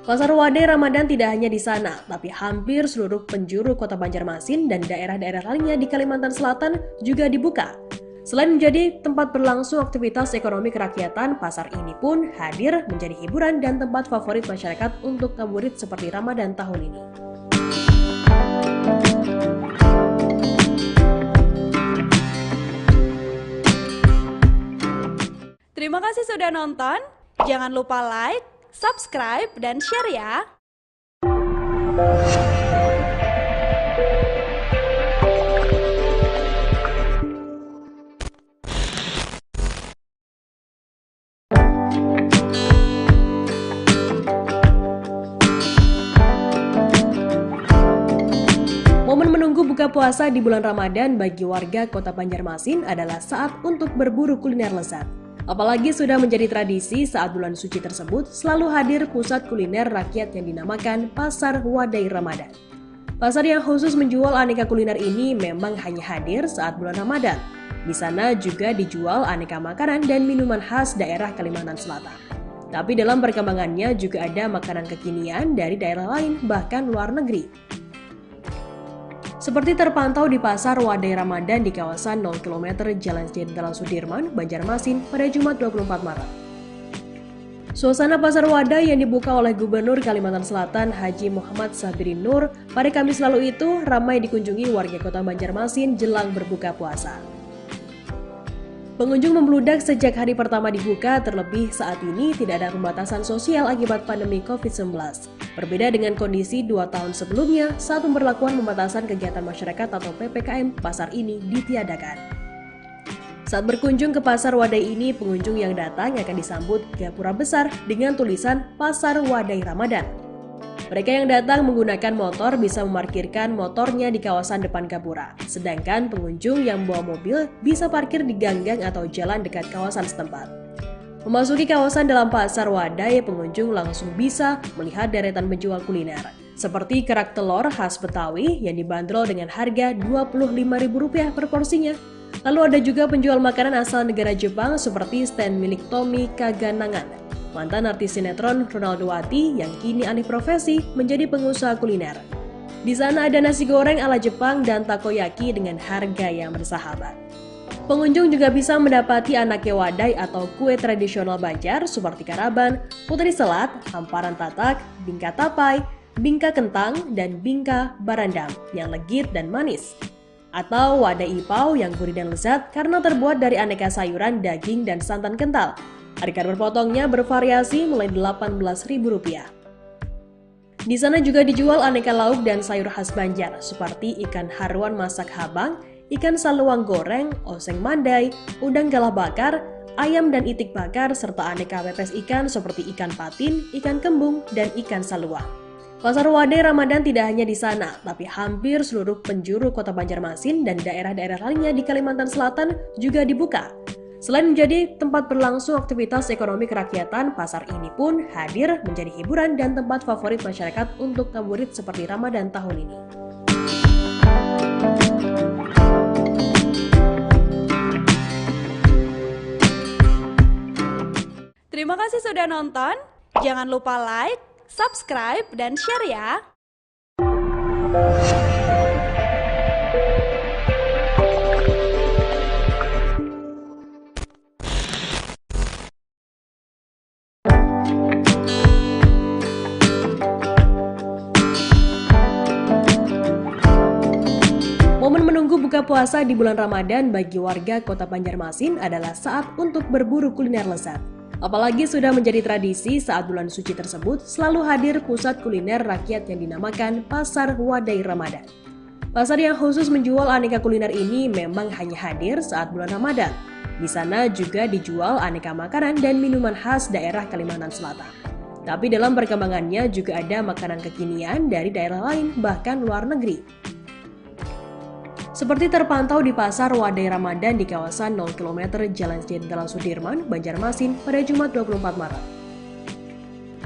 Pasar Wadai Ramadan tidak hanya di sana, tapi hampir seluruh penjuru kota Banjarmasin dan daerah-daerah lainnya di Kalimantan Selatan juga dibuka. Selain menjadi tempat berlangsung aktivitas ekonomi kerakyatan, pasar ini pun hadir menjadi hiburan dan tempat favorit masyarakat untuk ngabuburit seperti Ramadan tahun ini. Terima kasih sudah nonton. Jangan lupa like, subscribe, dan share ya. Momen menunggu buka puasa di bulan Ramadan bagi warga kota Banjarmasin adalah saat untuk berburu kuliner lezat. Apalagi sudah menjadi tradisi saat bulan suci tersebut selalu hadir pusat kuliner rakyat yang dinamakan Pasar Wadai Ramadan. Pasar yang khusus menjual aneka kuliner ini memang hanya hadir saat bulan Ramadan. Di sana juga dijual aneka makanan dan minuman khas daerah Kalimantan Selatan. Tapi dalam perkembangannya juga ada makanan kekinian dari daerah lain, bahkan luar negeri. Seperti terpantau di Pasar Wadai Ramadan di kawasan 0 km Jalan Jenderal Sudirman, Banjarmasin pada Jumat 24 Maret. Suasana Pasar Wadai yang dibuka oleh Gubernur Kalimantan Selatan Haji Muhammad Sabirin Nur pada Kamis lalu itu ramai dikunjungi warga kota Banjarmasin jelang berbuka puasa. Pengunjung membludak sejak hari pertama dibuka, terlebih saat ini tidak ada pembatasan sosial akibat pandemi COVID-19. Berbeda dengan kondisi 2 tahun sebelumnya saat pemberlakuan pembatasan kegiatan masyarakat atau PPKM, pasar ini ditiadakan. Saat berkunjung ke Pasar Wadai ini, pengunjung yang datang akan disambut gapura besar dengan tulisan Pasar Wadai Ramadan. Mereka yang datang menggunakan motor bisa memarkirkan motornya di kawasan depan gapura, sedangkan pengunjung yang membawa mobil bisa parkir di ganggang atau jalan dekat kawasan setempat. Memasuki kawasan dalam Pasar Wadai, pengunjung langsung bisa melihat deretan penjual kuliner, seperti kerak telur khas Betawi yang dibanderol dengan harga Rp25.000 per porsinya. Lalu ada juga penjual makanan asal negara Jepang seperti stand milik Tommy Kaganangan, mantan artis sinetron Ronaldo Wati yang kini alih profesi menjadi pengusaha kuliner. Di sana ada nasi goreng ala Jepang dan takoyaki dengan harga yang bersahabat. Pengunjung juga bisa mendapati anake wadai atau kue tradisional Banjar seperti karaban, putri selat, hamparan tatak, bingka tapai, bingka kentang, dan bingka barandam yang legit dan manis. Atau wadai ipau yang gurih dan lezat karena terbuat dari aneka sayuran, daging, dan santan kental. Harga berpotongnya bervariasi mulai Rp18.000. Di sana juga dijual aneka lauk dan sayur khas Banjar seperti ikan haruan masak habang, ikan saluang goreng, oseng mandai, udang galah bakar, ayam dan itik bakar, serta aneka pepes ikan seperti ikan patin, ikan kembung, dan ikan saluang. Pasar Wadai Ramadan tidak hanya di sana, tapi hampir seluruh penjuru kota Banjarmasin dan daerah-daerah lainnya di Kalimantan Selatan juga dibuka. Selain menjadi tempat berlangsung aktivitas ekonomi kerakyatan, pasar ini pun hadir menjadi hiburan dan tempat favorit masyarakat untuk ngabuburit seperti Ramadan tahun ini. Terima kasih sudah nonton. Jangan lupa like, subscribe, dan share ya. Momen menunggu buka puasa di bulan Ramadan bagi warga kota Banjarmasin adalah saat untuk berburu kuliner lezat. Apalagi sudah menjadi tradisi saat bulan suci tersebut selalu hadir pusat kuliner rakyat yang dinamakan Pasar Wadai Ramadan. Pasar yang khusus menjual aneka kuliner ini memang hanya hadir saat bulan Ramadan. Di sana juga dijual aneka makanan dan minuman khas daerah Kalimantan Selatan. Tapi dalam perkembangannya juga ada makanan kekinian dari daerah lain bahkan luar negeri. Seperti terpantau di Pasar Wadai Ramadan di kawasan 0 km Jalan Jenderal Sudirman, Banjarmasin pada Jumat 24 Maret.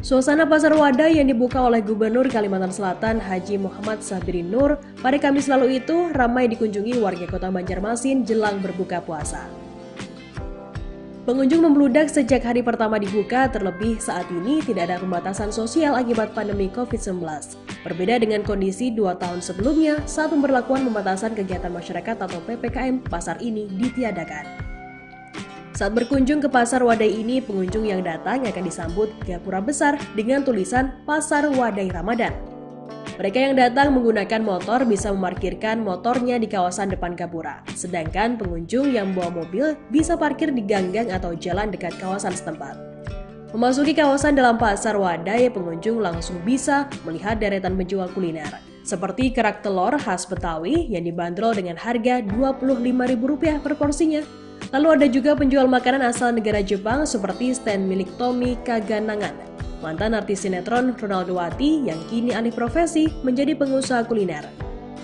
Suasana Pasar Wadai yang dibuka oleh Gubernur Kalimantan Selatan Haji Muhammad Sabirin Nur pada Kamis lalu itu ramai dikunjungi warga kota Banjarmasin jelang berbuka puasa. Pengunjung membludak sejak hari pertama dibuka, terlebih saat ini tidak ada pembatasan sosial akibat pandemi COVID-19. Berbeda dengan kondisi 2 tahun sebelumnya saat pemberlakuan pembatasan kegiatan masyarakat atau PPKM, pasar ini ditiadakan. Saat berkunjung ke Pasar Wadai ini, pengunjung yang datang akan disambut gapura besar dengan tulisan Pasar Wadai Ramadan. Mereka yang datang menggunakan motor bisa memarkirkan motornya di kawasan depan gapura, sedangkan pengunjung yang membawa mobil bisa parkir di ganggang atau jalan dekat kawasan setempat. Memasuki kawasan dalam Pasar Wadai, pengunjung langsung bisa melihat deretan penjual kuliner, seperti kerak telur khas Betawi yang dibanderol dengan harga Rp25.000 per porsinya. Lalu ada juga penjual makanan asal negara Jepang seperti stand milik Tommy Kaganangan, mantan artis sinetron Ronaldo Wati yang kini alih profesi menjadi pengusaha kuliner.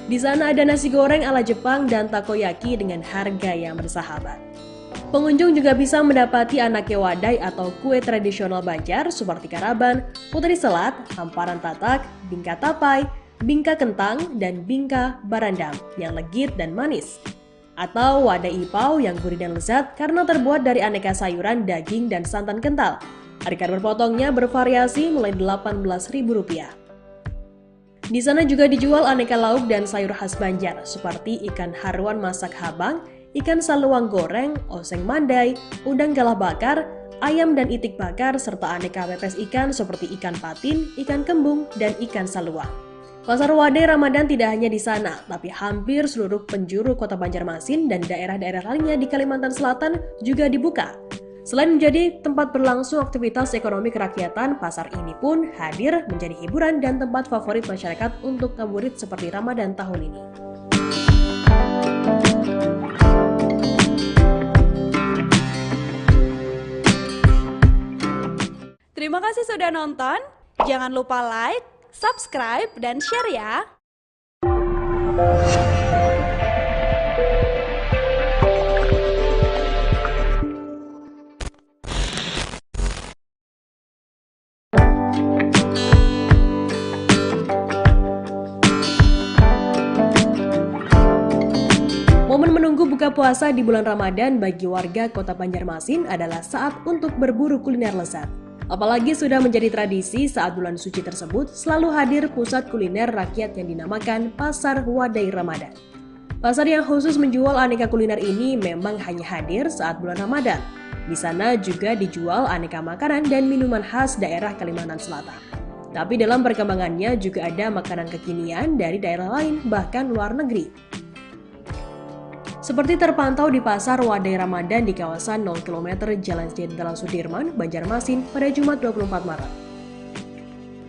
Di sana ada nasi goreng ala Jepang dan takoyaki dengan harga yang bersahabat. Pengunjung juga bisa mendapati anake wadai atau kue tradisional Banjar seperti karaban, putri selat, hamparan tatak, bingka tapai, bingka kentang, dan bingka barandam yang legit dan manis. Atau wadai ipau yang gurih dan lezat karena terbuat dari aneka sayuran, daging, dan santan kental. Harga berpotongnya bervariasi mulai Rp18.000. Di sana juga dijual aneka lauk dan sayur khas Banjar seperti ikan haruan masak habang, ikan saluang goreng, oseng mandai, udang galah bakar, ayam dan itik bakar, serta aneka pepes ikan seperti ikan patin, ikan kembung, dan ikan saluang. Pasar Wadai Ramadan tidak hanya di sana, tapi hampir seluruh penjuru kota Banjarmasin dan daerah-daerah lainnya di Kalimantan Selatan juga dibuka. Selain menjadi tempat berlangsung aktivitas ekonomi kerakyatan, pasar ini pun hadir menjadi hiburan dan tempat favorit masyarakat untuk ngabuburit seperti Ramadan tahun ini. Terima kasih sudah nonton. Jangan lupa like, subscribe, dan share ya. Momen menunggu buka puasa di bulan Ramadan bagi warga kota Banjarmasin adalah saat untuk berburu kuliner lezat. Apalagi sudah menjadi tradisi saat bulan suci tersebut selalu hadir pusat kuliner rakyat yang dinamakan Pasar Wadai Ramadan. Pasar yang khusus menjual aneka kuliner ini memang hanya hadir saat bulan Ramadan. Di sana juga dijual aneka makanan dan minuman khas daerah Kalimantan Selatan. Tapi dalam perkembangannya juga ada makanan kekinian dari daerah lain bahkan luar negeri. Seperti terpantau di Pasar Wadai Ramadan di kawasan 0 km Jalan Jenderal Sudirman, Banjarmasin pada Jumat 24 Maret.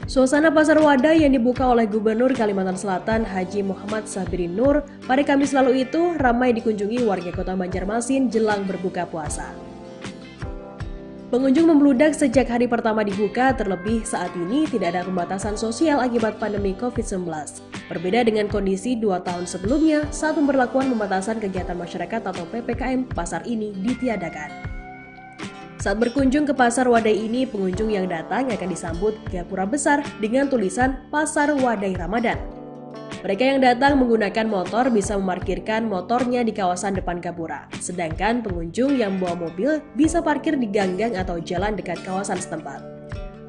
Suasana Pasar Wadai yang dibuka oleh Gubernur Kalimantan Selatan Haji Muhammad Sabirin Nur pada Kamis lalu itu ramai dikunjungi warga kota Banjarmasin jelang berbuka puasa. Pengunjung membludak sejak hari pertama dibuka, terlebih saat ini tidak ada pembatasan sosial akibat pandemi COVID-19. Berbeda dengan kondisi 2 tahun sebelumnya saat pemberlakuan pembatasan kegiatan masyarakat atau PPKM, pasar ini ditiadakan. Saat berkunjung ke Pasar Wadai ini, pengunjung yang datang akan disambut gapura besar dengan tulisan Pasar Wadai Ramadan. Mereka yang datang menggunakan motor bisa memarkirkan motornya di kawasan depan gapura, sedangkan pengunjung yang membawa mobil bisa parkir di ganggang atau jalan dekat kawasan setempat.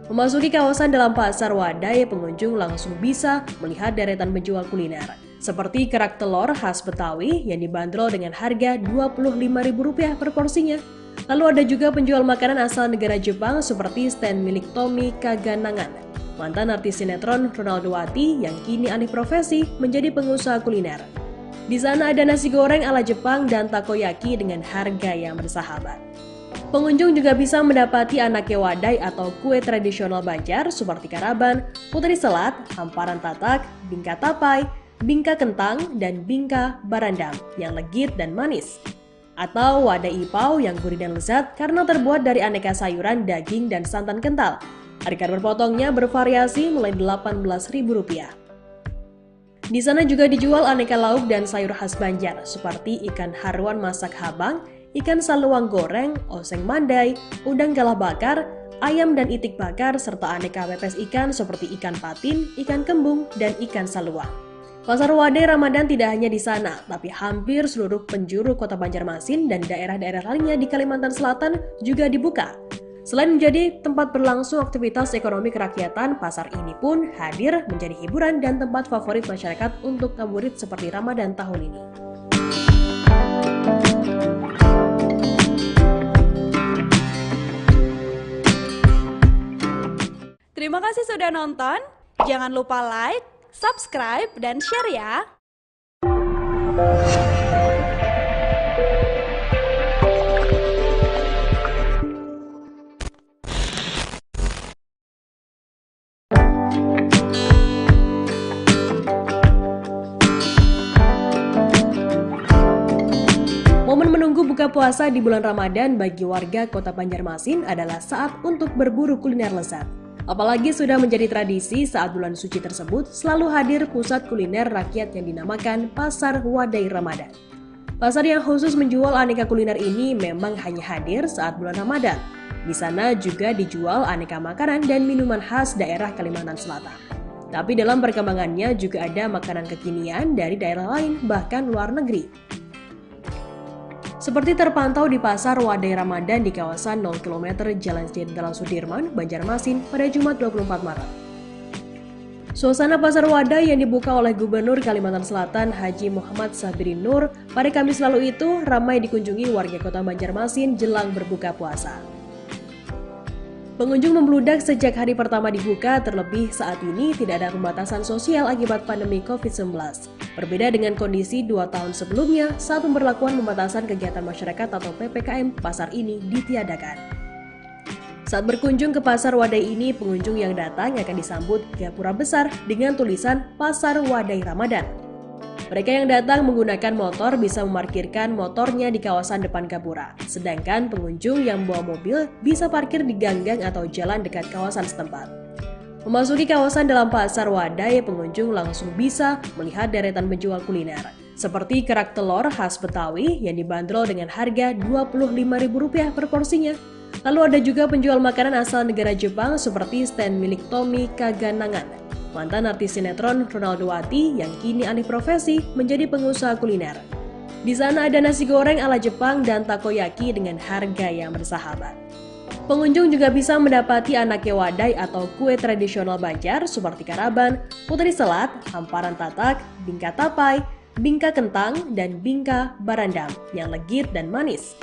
Memasuki kawasan dalam Pasar Wadai, pengunjung langsung bisa melihat deretan penjual kuliner, seperti kerak telur khas Betawi yang dibanderol dengan harga Rp25.000 per porsinya. Lalu ada juga penjual makanan asal negara Jepang seperti stand milik Tommy Kaganangan, mantan artis sinetron Ronaldowati yang kini alih profesi menjadi pengusaha kuliner. Di sana ada nasi goreng ala Jepang dan takoyaki dengan harga yang bersahabat. Pengunjung juga bisa mendapati anake wadai atau kue tradisional Banjar seperti karaban, putri selat, hamparan tatak, bingka tapai, bingka kentang, dan bingka barandam yang legit dan manis. Atau wadai ipau yang gurih dan lezat karena terbuat dari aneka sayuran, daging, dan santan kental. Harga berpotongnya bervariasi mulai Rp18.000. Di sana juga dijual aneka lauk dan sayur khas Banjar seperti ikan haruan masak habang, ikan saluang goreng, oseng mandai, udang galah bakar, ayam dan itik bakar, serta aneka pepes ikan seperti ikan patin, ikan kembung, dan ikan saluang. Pasar Wadai Ramadan tidak hanya di sana, tapi hampir seluruh penjuru kota Banjarmasin dan daerah-daerah lainnya di Kalimantan Selatan juga dibuka. Selain menjadi tempat berlangsung aktivitas ekonomi kerakyatan, pasar ini pun hadir menjadi hiburan dan tempat favorit masyarakat untuk ngabuburit seperti Ramadan tahun ini. Terima kasih sudah nonton. Jangan lupa like, subscribe, dan share ya! Momen menunggu buka puasa di bulan Ramadan bagi warga kota Banjarmasin adalah saat untuk berburu kuliner lezat. Apalagi sudah menjadi tradisi saat bulan suci tersebut selalu hadir pusat kuliner rakyat yang dinamakan Pasar Wadai Ramadan. Pasar yang khusus menjual aneka kuliner ini memang hanya hadir saat bulan Ramadan. Di sana juga dijual aneka makanan dan minuman khas daerah Kalimantan Selatan. Tapi dalam perkembangannya juga ada makanan kekinian dari daerah lain bahkan luar negeri. Seperti terpantau di Pasar Wadai Ramadan di kawasan 0 km Jalan Jenderal Sudirman, Banjarmasin pada Jumat 24 Maret. Suasana Pasar Wadai yang dibuka oleh Gubernur Kalimantan Selatan Haji Muhammad Sabirin Nur pada Kamis lalu itu ramai dikunjungi warga kota Banjarmasin jelang berbuka puasa. Pengunjung membludak sejak hari pertama dibuka, terlebih saat ini tidak ada pembatasan sosial akibat pandemi COVID-19. Berbeda dengan kondisi 2 tahun sebelumnya saat pemberlakuan pembatasan kegiatan masyarakat atau PPKM, pasar ini ditiadakan. Saat berkunjung ke Pasar Wadai ini, pengunjung yang datang akan disambut gapura besar dengan tulisan Pasar Wadai Ramadan. Mereka yang datang menggunakan motor bisa memarkirkan motornya di kawasan depan gapura, sedangkan pengunjung yang membawa mobil bisa parkir di ganggang atau jalan dekat kawasan setempat. Memasuki kawasan dalam Pasar Wadai, pengunjung langsung bisa melihat deretan penjual kuliner, seperti kerak telur khas Betawi yang dibanderol dengan harga Rp25.000 per porsinya. Lalu ada juga penjual makanan asal negara Jepang seperti stand milik Tommy Kaganangan, mantan artis sinetron Ronaldowati yang kini alih profesi menjadi pengusaha kuliner. Di sana ada nasi goreng ala Jepang dan takoyaki dengan harga yang bersahabat. Pengunjung juga bisa mendapati anake wadai atau kue tradisional Banjar seperti karaban, putri selat, hamparan tatak, bingka tapai, bingka kentang, dan bingka barandam yang legit dan manis.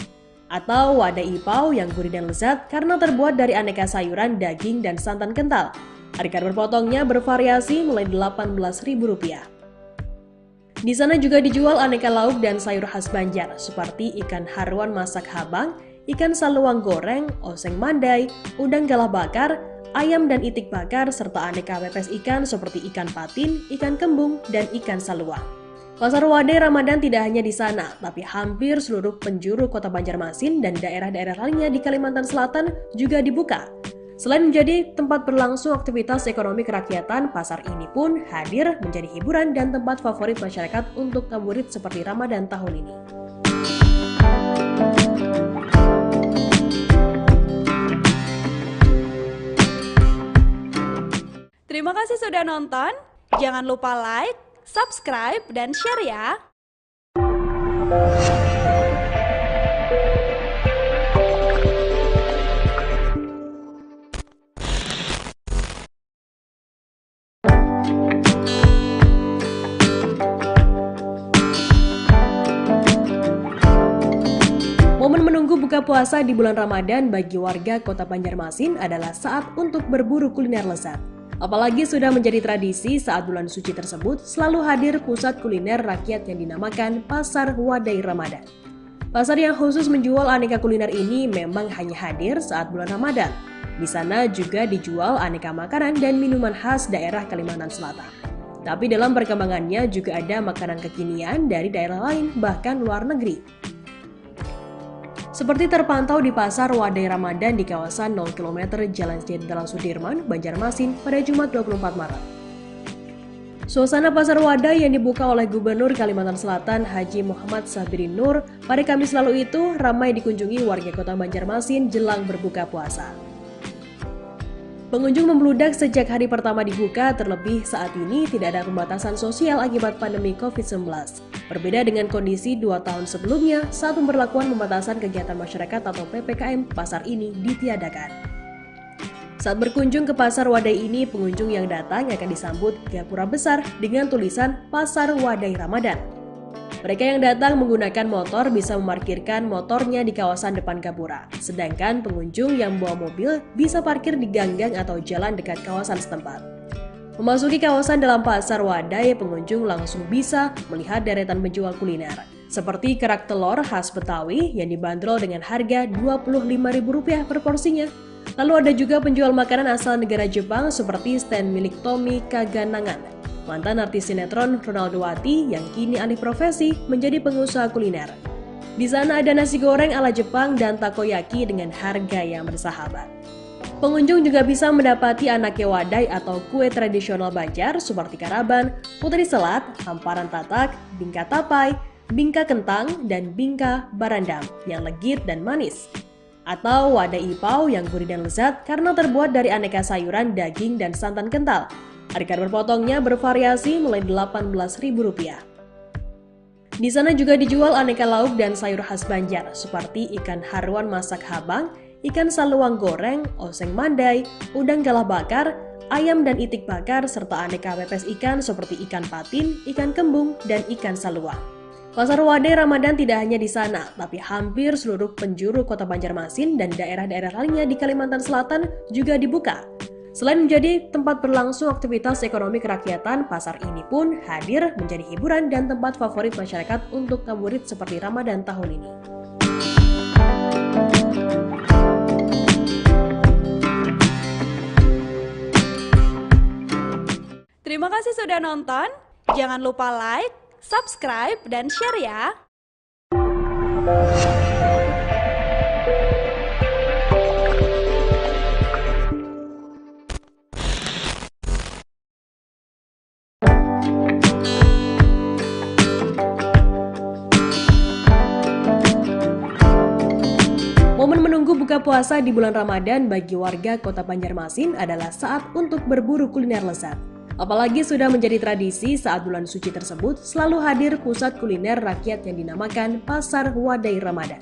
Atau wadai ipau yang gurih dan lezat karena terbuat dari aneka sayuran, daging, dan santan kental. Harga berpotongnya bervariasi mulai Rp18.000. Di sana juga dijual aneka lauk dan sayur khas Banjar seperti ikan haruan masak habang, ikan saluang goreng, oseng mandai, udang galah bakar, ayam dan itik bakar, serta aneka pepes ikan seperti ikan patin, ikan kembung, dan ikan saluang. Pasar Wadai Ramadan tidak hanya di sana, tapi hampir seluruh penjuru kota Banjarmasin dan daerah-daerah lainnya di Kalimantan Selatan juga dibuka. Selain menjadi tempat berlangsung aktivitas ekonomi kerakyatan, pasar ini pun hadir menjadi hiburan dan tempat favorit masyarakat untuk ngabuburit seperti Ramadan tahun ini. Terima kasih sudah nonton. Jangan lupa like, subscribe, dan share ya. Momen menunggu buka puasa di bulan Ramadan bagi warga kota Banjarmasin adalah saat untuk berburu kuliner lezat. Apalagi sudah menjadi tradisi saat bulan suci tersebut selalu hadir pusat kuliner rakyat yang dinamakan Pasar Wadai Ramadan. Pasar yang khusus menjual aneka kuliner ini memang hanya hadir saat bulan Ramadan. Di sana juga dijual aneka makanan dan minuman khas daerah Kalimantan Selatan. Tapi dalam perkembangannya juga ada makanan kekinian dari daerah lain bahkan luar negeri. Seperti terpantau di Pasar Wadai Ramadan di kawasan 0 km Jalan Jenderal Sudirman, Banjarmasin pada Jumat 24 Maret. Suasana Pasar Wadai yang dibuka oleh Gubernur Kalimantan Selatan Haji Muhammad Sabirin Nur pada Kamis lalu itu ramai dikunjungi warga kota Banjarmasin jelang berbuka puasa. Pengunjung membludak sejak hari pertama dibuka, terlebih saat ini tidak ada pembatasan sosial akibat pandemi COVID-19. Berbeda dengan kondisi 2 tahun sebelumnya saat pemberlakuan pembatasan kegiatan masyarakat atau PPKM, pasar ini ditiadakan. Saat berkunjung ke Pasar Wadai ini, pengunjung yang datang akan disambut gapura besar dengan tulisan Pasar Wadai Ramadan. Mereka yang datang menggunakan motor bisa memarkirkan motornya di kawasan depan gapura, sedangkan pengunjung yang membawa mobil bisa parkir di ganggang atau jalan dekat kawasan setempat. Memasuki kawasan dalam Pasar Wadai, pengunjung langsung bisa melihat deretan penjual kuliner, seperti kerak telur khas Betawi yang dibanderol dengan harga Rp25.000 per porsinya. Lalu ada juga penjual makanan asal negara Jepang seperti stand milik Tommy Kaganangan, mantan artis sinetron Ronaldo Wati yang kini alih profesi menjadi pengusaha kuliner. Di sana ada nasi goreng ala Jepang dan takoyaki dengan harga yang bersahabat. Pengunjung juga bisa mendapati anake wadai atau kue tradisional Banjar seperti karaban, putri selat, hamparan tatak, bingka tapai, bingka kentang, dan bingka barandam yang legit dan manis. Atau wadai ipau yang gurih dan lezat karena terbuat dari aneka sayuran, daging, dan santan kental. Harga berpotongnya bervariasi mulai Rp18.000. Di sana juga dijual aneka lauk dan sayur khas Banjar seperti ikan haruan masak habang, ikan saluang goreng, oseng mandai, udang galah bakar, ayam dan itik bakar, serta aneka pepes ikan seperti ikan patin, ikan kembung, dan ikan saluang. Pasar Wadai Ramadan tidak hanya di sana, tapi hampir seluruh penjuru kota Banjarmasin dan daerah-daerah lainnya di Kalimantan Selatan juga dibuka. Selain menjadi tempat berlangsung aktivitas ekonomi kerakyatan, pasar ini pun hadir menjadi hiburan dan tempat favorit masyarakat untuk ngabuburit seperti Ramadan tahun ini. Terima kasih sudah nonton. Jangan lupa like, subscribe, dan share ya. Momen menunggu buka puasa di bulan Ramadan bagi warga kota Banjarmasin adalah saat untuk berburu kuliner lezat. Apalagi sudah menjadi tradisi saat bulan suci tersebut selalu hadir pusat kuliner rakyat yang dinamakan Pasar Wadai Ramadan.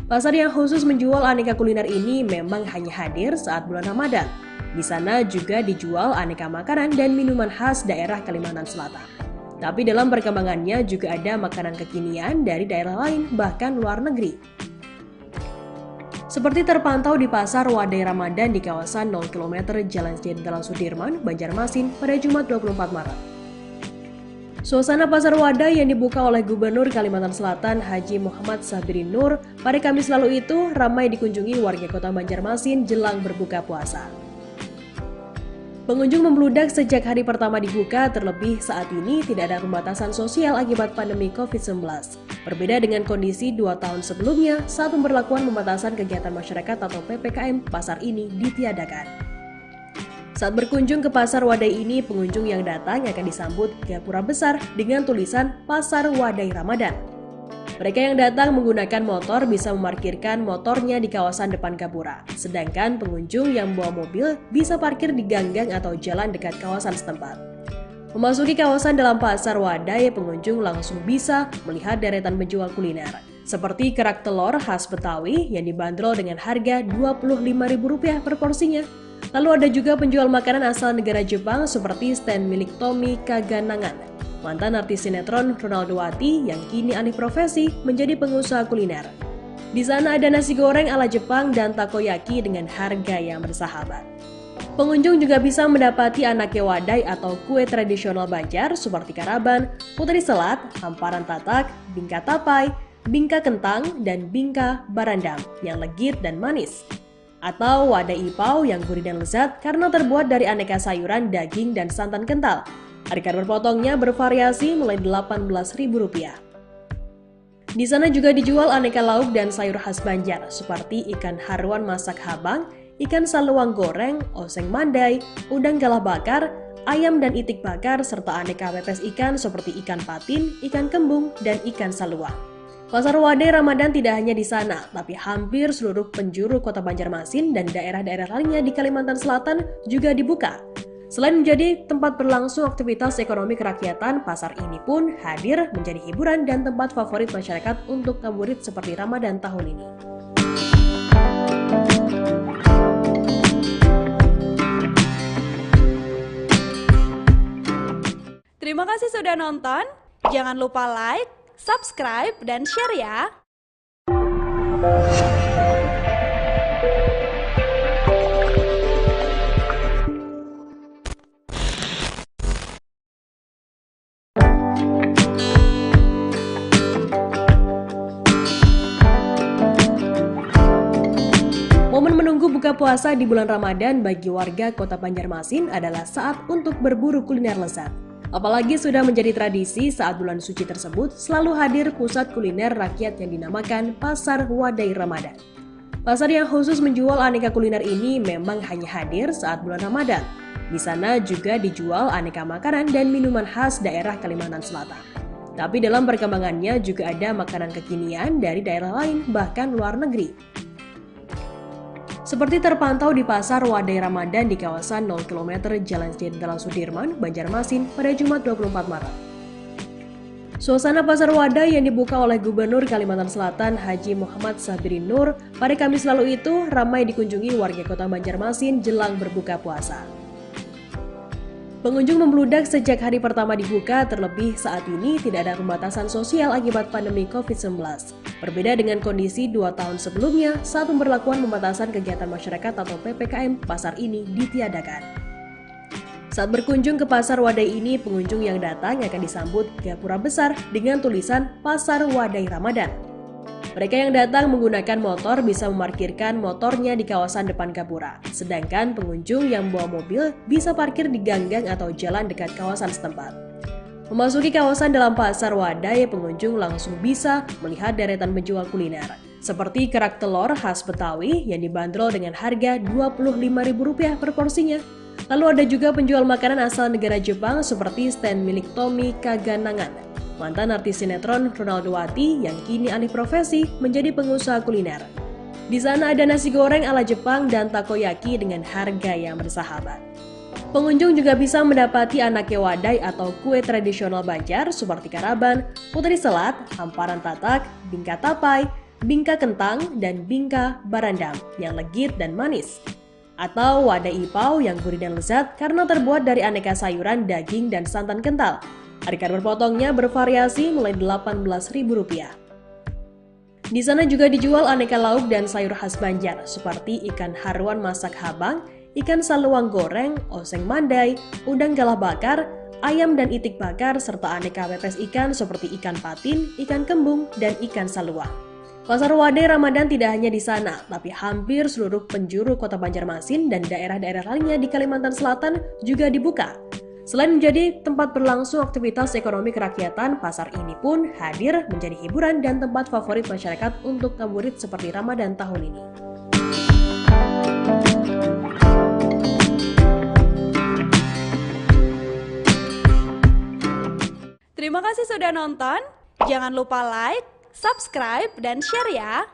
Pasar yang khusus menjual aneka kuliner ini memang hanya hadir saat bulan Ramadan. Di sana juga dijual aneka makanan dan minuman khas daerah Kalimantan Selatan. Tapi dalam perkembangannya juga ada makanan kekinian dari daerah lain bahkan luar negeri. Seperti terpantau di Pasar Wadai Ramadan di kawasan 0 km Jalan Jenderal Sudirman, Banjarmasin pada Jumat 24 Maret. Suasana pasar Wadai yang dibuka oleh Gubernur Kalimantan Selatan Haji Muhammad Sabirin Nur pada Kamis lalu itu ramai dikunjungi warga kota Banjarmasin jelang berbuka puasa. Pengunjung membludak sejak hari pertama dibuka, terlebih saat ini tidak ada pembatasan sosial akibat pandemi COVID-19. Berbeda dengan kondisi 2 tahun sebelumnya saat pemberlakuan pembatasan kegiatan masyarakat atau PPKM, pasar ini ditiadakan. Saat berkunjung ke pasar Wadai ini, pengunjung yang datang akan disambut gapura besar dengan tulisan Pasar Wadai Ramadan. Mereka yang datang menggunakan motor bisa memarkirkan motornya di kawasan depan gapura, sedangkan pengunjung yang membawa mobil bisa parkir di ganggang atau jalan dekat kawasan setempat. Memasuki kawasan dalam pasar Wadai, pengunjung langsung bisa melihat deretan penjual kuliner, seperti kerak telur khas Betawi yang dibanderol dengan harga Rp25.000 per porsinya. Lalu ada juga penjual makanan asal negara Jepang seperti stand milik Tommy Kaganangan, mantan artis sinetron Ronaldowati yang kini alih profesi menjadi pengusaha kuliner. Di sana ada nasi goreng ala Jepang dan takoyaki dengan harga yang bersahabat. Pengunjung juga bisa mendapati anake wadai atau kue tradisional Banjar seperti karaban, putri selat, hamparan tatak, bingka tapai, bingka kentang, dan bingka barandam yang legit dan manis. Atau wadai ipau yang gurih dan lezat karena terbuat dari aneka sayuran, daging, dan santan kental. Harga berpotongnya bervariasi mulai Rp18.000. Di sana juga dijual aneka lauk dan sayur khas Banjar seperti ikan haruan masak habang, ikan saluang goreng, oseng mandai, udang galah bakar, ayam dan itik bakar, serta aneka pepes ikan seperti ikan patin, ikan kembung, dan ikan saluang. Pasar Wadai Ramadan tidak hanya di sana, tapi hampir seluruh penjuru kota Banjarmasin dan daerah-daerah lainnya di Kalimantan Selatan juga dibuka. Selain menjadi tempat berlangsung aktivitas ekonomi kerakyatan, pasar ini pun hadir menjadi hiburan dan tempat favorit masyarakat untuk ngabuburit seperti Ramadan tahun ini. Terima kasih sudah nonton. Jangan lupa like, subscribe, dan share ya! Momen menunggu buka puasa di bulan Ramadan bagi warga kota Banjarmasin adalah saat untuk berburu kuliner lezat. Apalagi sudah menjadi tradisi saat bulan suci tersebut selalu hadir pusat kuliner rakyat yang dinamakan Pasar Wadai Ramadan. Pasar yang khusus menjual aneka kuliner ini memang hanya hadir saat bulan Ramadan. Di sana juga dijual aneka makanan dan minuman khas daerah Kalimantan Selatan. Tapi dalam perkembangannya juga ada makanan kekinian dari daerah lain bahkan luar negeri. Seperti terpantau di Pasar Wadai Ramadan di kawasan 0 km Jalan Jenderal Sudirman, Banjarmasin pada Jumat 24 Maret. Suasana Pasar Wadai yang dibuka oleh Gubernur Kalimantan Selatan Haji Muhammad Sabirin Nur pada Kamis lalu itu ramai dikunjungi warga kota Banjarmasin jelang berbuka puasa. Pengunjung membludak sejak hari pertama dibuka, terlebih saat ini tidak ada pembatasan sosial akibat pandemi COVID-19. Berbeda dengan kondisi 2 tahun sebelumnya saat pemberlakuan pembatasan kegiatan masyarakat atau PPKM, pasar ini ditiadakan. Saat berkunjung ke pasar Wadai ini, pengunjung yang datang akan disambut gapura besar dengan tulisan Pasar Wadai Ramadan. Mereka yang datang menggunakan motor bisa memarkirkan motornya di kawasan depan gapura, sedangkan pengunjung yang membawa mobil bisa parkir di ganggang atau jalan dekat kawasan setempat. Memasuki kawasan dalam pasar Wadai, pengunjung langsung bisa melihat deretan penjual kuliner, seperti kerak telur khas Betawi yang dibanderol dengan harga Rp25.000 per porsinya. Lalu ada juga penjual makanan asal negara Jepang seperti stand milik Tommy Kaganangan, mantan artis sinetron Ronaldowati yang kini alih profesi menjadi pengusaha kuliner. Di sana ada nasi goreng ala Jepang dan takoyaki dengan harga yang bersahabat. Pengunjung juga bisa mendapati anake wadai atau kue tradisional Banjar seperti karaban, putri selat, hamparan tatak, bingka tapai, bingka kentang, dan bingka barandam yang legit dan manis. Atau wadai ipau yang gurih dan lezat karena terbuat dari aneka sayuran, daging, dan santan kental. Harga berpotongnya bervariasi mulai Rp18.000. Di sana juga dijual aneka lauk dan sayur khas Banjar seperti ikan haruan masak habang, ikan saluang goreng, oseng mandai, udang galah bakar, ayam dan itik bakar, serta aneka pepes ikan seperti ikan patin, ikan kembung, dan ikan saluang. Pasar Wadai Ramadan tidak hanya di sana, tapi hampir seluruh penjuru kota Banjarmasin dan daerah-daerah lainnya di Kalimantan Selatan juga dibuka. Selain menjadi tempat berlangsung aktivitas ekonomi kerakyatan, pasar ini pun hadir menjadi hiburan dan tempat favorit masyarakat untuk ngabuburit seperti Ramadan tahun ini. Terima kasih sudah nonton. Jangan lupa like, subscribe, dan share ya.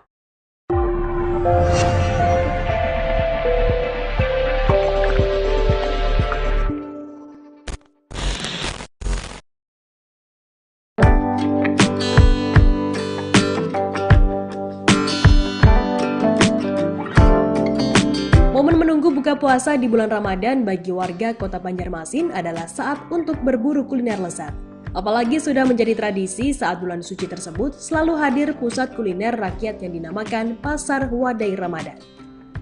Momen menunggu buka puasa di bulan Ramadan bagi warga kota Banjarmasin adalah saat untuk berburu kuliner lezat. Apalagi sudah menjadi tradisi saat bulan suci tersebut selalu hadir pusat kuliner rakyat yang dinamakan Pasar Wadai Ramadan.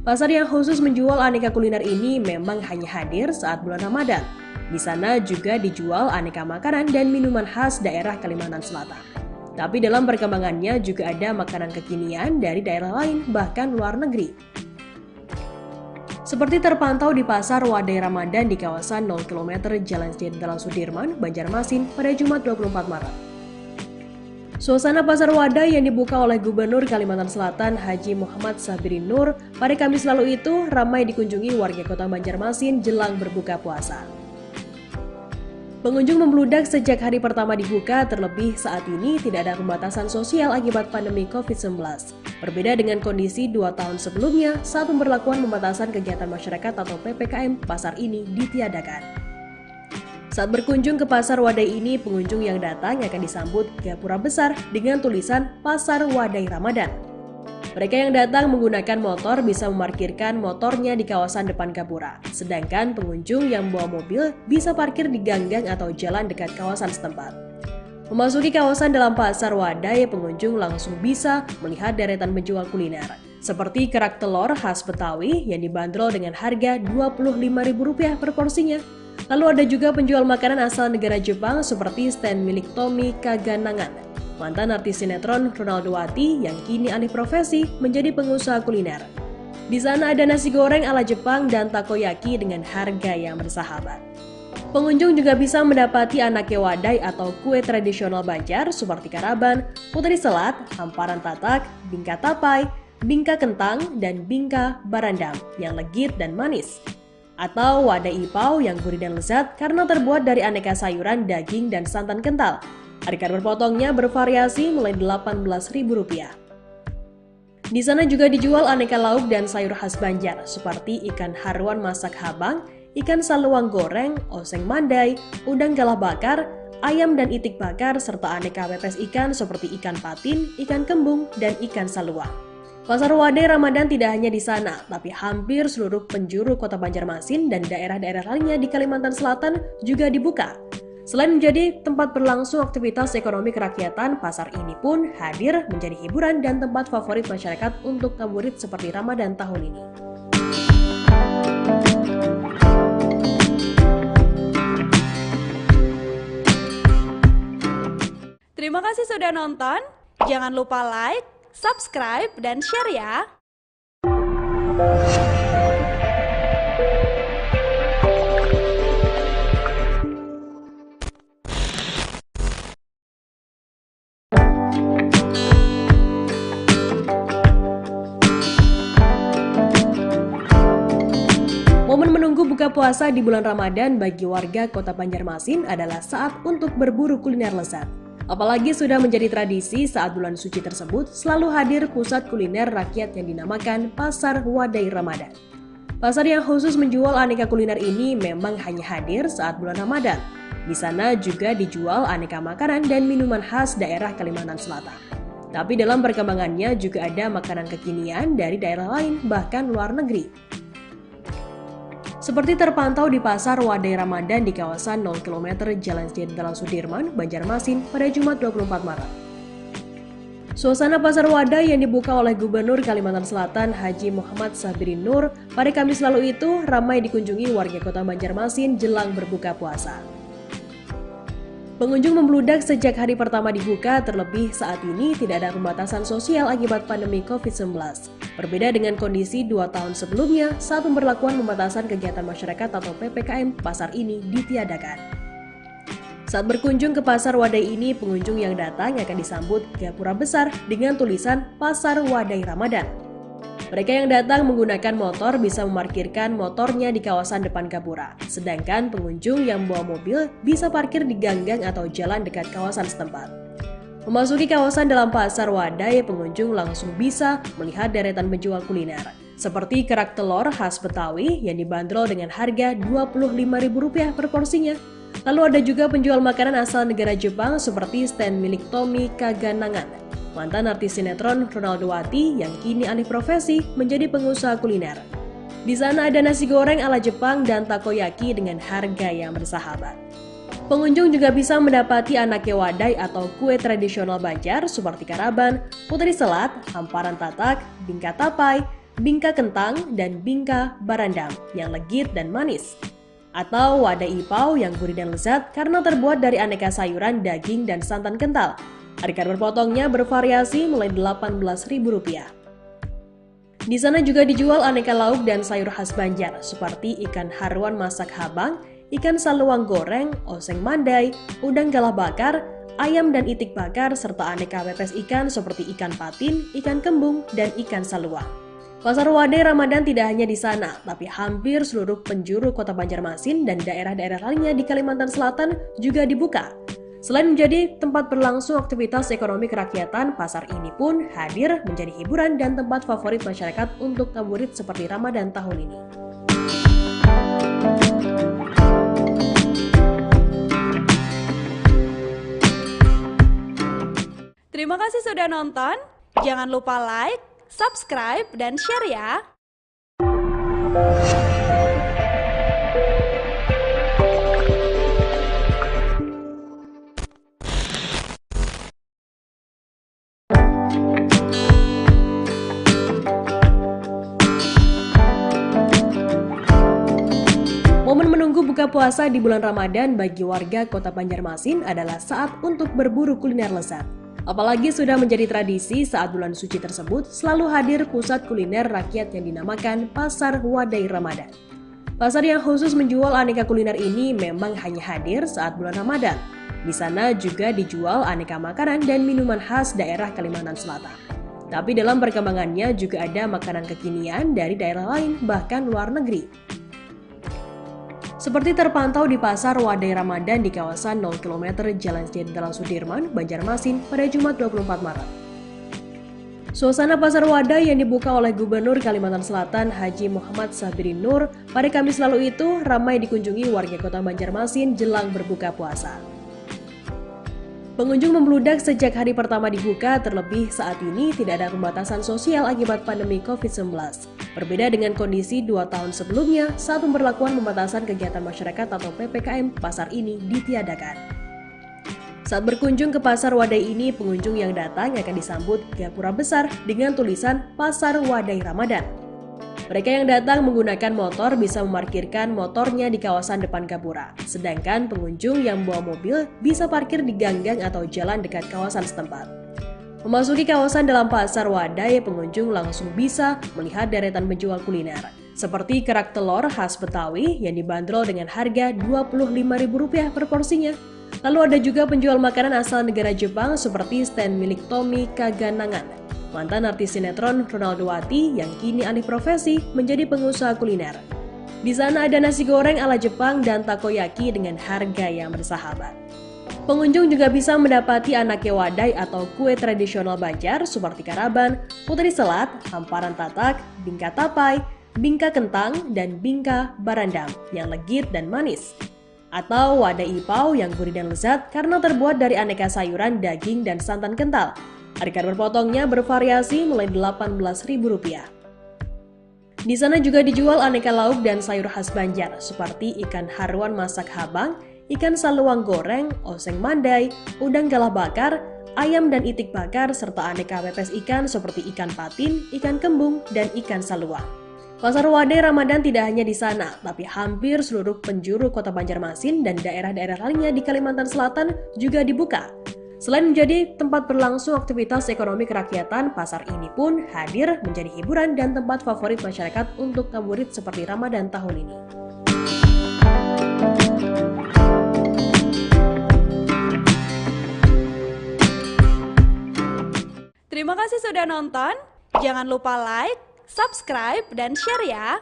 Pasar yang khusus menjual aneka kuliner ini memang hanya hadir saat bulan Ramadan. Di sana juga dijual aneka makanan dan minuman khas daerah Kalimantan Selatan. Tapi dalam perkembangannya juga ada makanan kekinian dari daerah lain bahkan luar negeri. Seperti terpantau di Pasar Wadai Ramadan di kawasan 0 km Jalan Jenderal Sudirman, Banjarmasin pada Jumat 24 Maret. Suasana Pasar Wadai yang dibuka oleh Gubernur Kalimantan Selatan Haji Muhammad Sabirin Nur pada Kamis lalu itu ramai dikunjungi warga kota Banjarmasin jelang berbuka puasa. Pengunjung membludak sejak hari pertama dibuka, terlebih saat ini tidak ada pembatasan sosial akibat pandemi COVID-19. Berbeda dengan kondisi 2 tahun sebelumnya saat pemberlakuan pembatasan kegiatan masyarakat atau PPKM, pasar ini ditiadakan. Saat berkunjung ke Pasar Wadai ini, pengunjung yang datang akan disambut gapura besar dengan tulisan Pasar Wadai Ramadan. Mereka yang datang menggunakan motor bisa memarkirkan motornya di kawasan depan gapura, sedangkan pengunjung yang membawa mobil bisa parkir di ganggang atau jalan dekat kawasan setempat. Memasuki kawasan dalam Pasar Wadai, pengunjung langsung bisa melihat deretan penjual kuliner, seperti kerak telur khas Betawi yang dibanderol dengan harga Rp25.000 per porsinya. Lalu ada juga penjual makanan asal negara Jepang seperti stand milik Tommy Kaganangan, mantan artis sinetron Ronaldo Wati yang kini alih profesi menjadi pengusaha kuliner. Di sana ada nasi goreng ala Jepang dan takoyaki dengan harga yang bersahabat. Pengunjung juga bisa mendapati anake wadai atau kue tradisional Banjar seperti karaban, putri selat, hamparan tatak, bingka tapai, bingka kentang, dan bingka barandam yang legit dan manis. Atau wadai ipau yang gurih dan lezat karena terbuat dari aneka sayuran, daging, dan santan kental. Harga berpotongnya bervariasi mulai Rp18.000. Di sana juga dijual aneka lauk dan sayur khas Banjar seperti ikan haruan masak habang, ikan saluang goreng, oseng mandai, udang galah bakar, ayam dan itik bakar, serta aneka pepes ikan seperti ikan patin, ikan kembung, dan ikan saluang. Pasar Wadai Ramadan tidak hanya di sana, tapi hampir seluruh penjuru kota Banjarmasin dan daerah-daerah lainnya di Kalimantan Selatan juga dibuka. Selain menjadi tempat berlangsung aktivitas ekonomi kerakyatan, pasar ini pun hadir menjadi hiburan dan tempat favorit masyarakat untuk ngabuburit seperti Ramadan tahun ini. Terima kasih sudah nonton. Jangan lupa like, subscribe, dan share ya. Momen menunggu buka puasa di bulan Ramadan bagi warga kota Banjarmasin adalah saat untuk berburu kuliner lezat. Apalagi sudah menjadi tradisi saat bulan suci tersebut selalu hadir pusat kuliner rakyat yang dinamakan Pasar Wadai Ramadan. Pasar yang khusus menjual aneka kuliner ini memang hanya hadir saat bulan Ramadan. Di sana juga dijual aneka makanan dan minuman khas daerah Kalimantan Selatan. Tapi dalam perkembangannya juga ada makanan kekinian dari daerah lain bahkan luar negeri. Seperti terpantau di Pasar Wadai Ramadan di kawasan 0 km Jalan Jenderal Sudirman, Banjarmasin pada Jumat 24 Maret. Suasana Pasar Wadai yang dibuka oleh Gubernur Kalimantan Selatan Haji Muhammad Sabirin Nur pada Kamis lalu itu ramai dikunjungi warga kota Banjarmasin jelang berbuka puasa. Pengunjung membludak sejak hari pertama dibuka, terlebih saat ini tidak ada pembatasan sosial akibat pandemi COVID-19. Berbeda dengan kondisi 2 tahun sebelumnya saat pemberlakuan pembatasan kegiatan masyarakat atau PPKM, pasar ini ditiadakan. Saat berkunjung ke Pasar Wadai ini, pengunjung yang datang akan disambut gapura besar dengan tulisan Pasar Wadai Ramadan. Mereka yang datang menggunakan motor bisa memarkirkan motornya di kawasan depan gapura, sedangkan pengunjung yang membawa mobil bisa parkir di ganggang atau jalan dekat kawasan setempat. Memasuki kawasan dalam Pasar Wadai, pengunjung langsung bisa melihat deretan penjual kuliner, seperti kerak telur khas Betawi yang dibanderol dengan harga Rp25.000 per porsinya. Lalu ada juga penjual makanan asal negara Jepang seperti stand milik Tommy Kaganangan, mantan artis sinetron Ronaldowati yang kini alih profesi menjadi pengusaha kuliner. Di sana ada nasi goreng ala Jepang dan takoyaki dengan harga yang bersahabat. Pengunjung juga bisa mendapati anake wadai atau kue tradisional Banjar seperti karaban, putri selat, hamparan tatak, bingka tapai, bingka kentang, dan bingka barandam yang legit dan manis. Atau wadai ipau yang gurih dan lezat karena terbuat dari aneka sayuran, daging, dan santan kental. Harga berpotongnya bervariasi mulai Rp18.000. Di sana juga dijual aneka lauk dan sayur khas Banjar seperti ikan haruan masak habang, ikan saluang goreng, oseng mandai, udang galah bakar, ayam dan itik bakar, serta aneka pepes ikan seperti ikan patin, ikan kembung, dan ikan saluang. Pasar Wadai Ramadan tidak hanya di sana, tapi hampir seluruh penjuru kota Banjarmasin dan daerah-daerah lainnya di Kalimantan Selatan juga dibuka. Selain menjadi tempat berlangsung aktivitas ekonomi kerakyatan, pasar ini pun hadir menjadi hiburan dan tempat favorit masyarakat untuk ngabuburit seperti Ramadan tahun ini. Terima kasih sudah nonton. Jangan lupa like, subscribe, dan share ya. Momen menunggu buka puasa di bulan Ramadan bagi warga kota Banjarmasin adalah saat untuk berburu kuliner lezat. Apalagi sudah menjadi tradisi saat bulan suci tersebut selalu hadir pusat kuliner rakyat yang dinamakan Pasar Wadai Ramadan. Pasar yang khusus menjual aneka kuliner ini memang hanya hadir saat bulan Ramadan. Di sana juga dijual aneka makanan dan minuman khas daerah Kalimantan Selatan. Tapi dalam perkembangannya juga ada makanan kekinian dari daerah lain bahkan luar negeri. Seperti terpantau di Pasar Wadai Ramadan di kawasan 0 km Jalan Jenderal Sudirman, Banjarmasin pada Jumat 24 Maret. Suasana Pasar Wadai yang dibuka oleh Gubernur Kalimantan Selatan Haji Muhammad Sabirin Nur pada Kamis lalu itu ramai dikunjungi warga kota Banjarmasin jelang berbuka puasa. Pengunjung membludak sejak hari pertama dibuka, terlebih saat ini tidak ada pembatasan sosial akibat pandemi COVID-19. Berbeda dengan kondisi 2 tahun sebelumnya saat pemberlakuan pembatasan kegiatan masyarakat atau PPKM, pasar ini ditiadakan. Saat berkunjung ke Pasar Wadai ini, pengunjung yang datang akan disambut gapura besar dengan tulisan Pasar Wadai Ramadan. Mereka yang datang menggunakan motor bisa memarkirkan motornya di kawasan depan gapura, sedangkan pengunjung yang membawa mobil bisa parkir di ganggang atau jalan dekat kawasan setempat. Memasuki kawasan dalam Pasar Wadai, pengunjung langsung bisa melihat deretan penjual kuliner, seperti kerak telur khas Betawi yang dibanderol dengan harga Rp25.000 per porsinya. Lalu ada juga penjual makanan asal negara Jepang seperti stand milik Tommy Kaganangan, mantan artis sinetron Ronaldowati yang kini alih profesi menjadi pengusaha kuliner. Di sana ada nasi goreng ala Jepang dan takoyaki dengan harga yang bersahabat. Pengunjung juga bisa mendapati anake wadai atau kue tradisional Banjar seperti karaban, putri selat, hamparan tatak, bingka tapai, bingka kentang, dan bingka barandam yang legit dan manis. Atau wadai ipau yang gurih dan lezat karena terbuat dari aneka sayuran, daging, dan santan kental. Harga berpotongnya bervariasi mulai Rp18.000. Di sana juga dijual aneka lauk dan sayur khas Banjar seperti ikan haruan masak habang, ikan saluang goreng, oseng mandai, udang galah bakar, ayam dan itik bakar, serta aneka pepes ikan seperti ikan patin, ikan kembung, dan ikan saluang. Pasar Wadai Ramadan tidak hanya di sana, tapi hampir seluruh penjuru kota Banjarmasin dan daerah-daerah lainnya di Kalimantan Selatan juga dibuka. Selain menjadi tempat berlangsung aktivitas ekonomi kerakyatan, pasar ini pun hadir menjadi hiburan dan tempat favorit masyarakat untuk ngabuburit seperti Ramadan tahun ini. Terima kasih sudah nonton. Jangan lupa like, subscribe, dan share ya.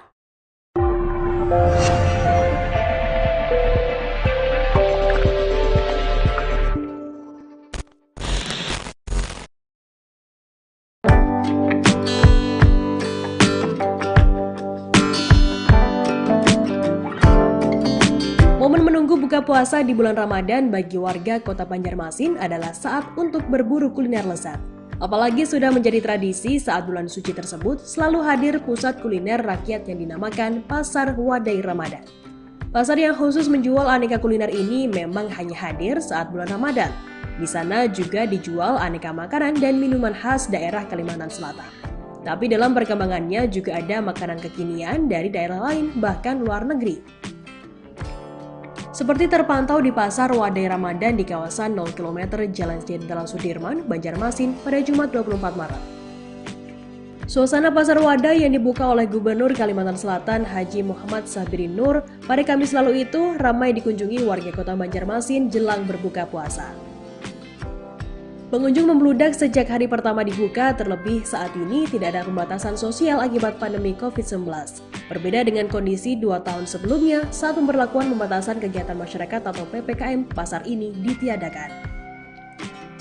Momen menunggu buka puasa di bulan Ramadan bagi warga kota Banjarmasin adalah saat untuk berburu kuliner lezat. Apalagi sudah menjadi tradisi saat bulan suci tersebut selalu hadir pusat kuliner rakyat yang dinamakan Pasar Wadai Ramadan. Pasar yang khusus menjual aneka kuliner ini memang hanya hadir saat bulan Ramadan. Di sana juga dijual aneka makanan dan minuman khas daerah Kalimantan Selatan. Tapi dalam perkembangannya juga ada makanan kekinian dari daerah lain bahkan luar negeri. Seperti terpantau di Pasar Wadai Ramadan di kawasan 0 km Jalan Jenderal Sudirman, Banjarmasin pada Jumat 24 Maret. Suasana Pasar Wadai yang dibuka oleh Gubernur Kalimantan Selatan Haji Muhammad Sabirin Nur pada Kamis lalu itu ramai dikunjungi warga kota Banjarmasin jelang berbuka puasa. Pengunjung membludak sejak hari pertama dibuka, terlebih saat ini tidak ada pembatasan sosial akibat pandemi COVID-19. Berbeda dengan kondisi 2 tahun sebelumnya saat pemberlakuan pembatasan kegiatan masyarakat atau PPKM, pasar ini ditiadakan.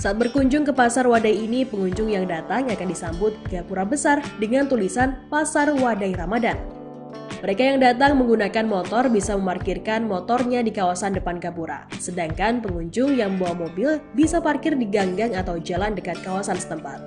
Saat berkunjung ke Pasar Wadai ini, pengunjung yang datang akan disambut gapura besar dengan tulisan Pasar Wadai Ramadan. Mereka yang datang menggunakan motor bisa memarkirkan motornya di kawasan depan gapura, sedangkan pengunjung yang membawa mobil bisa parkir di ganggang atau jalan dekat kawasan setempat.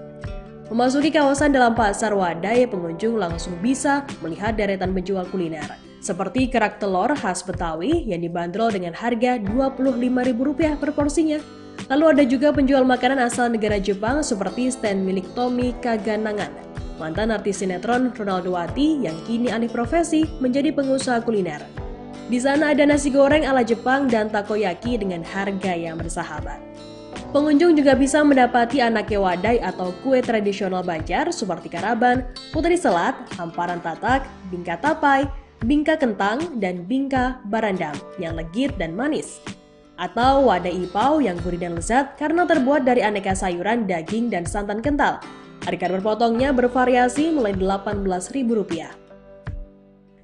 Memasuki kawasan dalam Pasar Wadai, pengunjung langsung bisa melihat deretan penjual kuliner, seperti kerak telur khas Betawi yang dibanderol dengan harga Rp25.000 per porsinya. Lalu ada juga penjual makanan asal negara Jepang seperti stand milik Tommy Kaganangan, mantan artis sinetron Ronaldo Wati yang kini alih profesi menjadi pengusaha kuliner. Di sana ada nasi goreng ala Jepang dan takoyaki dengan harga yang bersahabat. Pengunjung juga bisa mendapati aneka wadai atau kue tradisional Banjar seperti karaban, putri selat, hamparan tatak, bingka tapai, bingka kentang, dan bingka barandam yang legit dan manis. Atau wadai ipau yang gurih dan lezat karena terbuat dari aneka sayuran, daging, dan santan kental. Harga berpotongnya bervariasi mulai Rp18.000.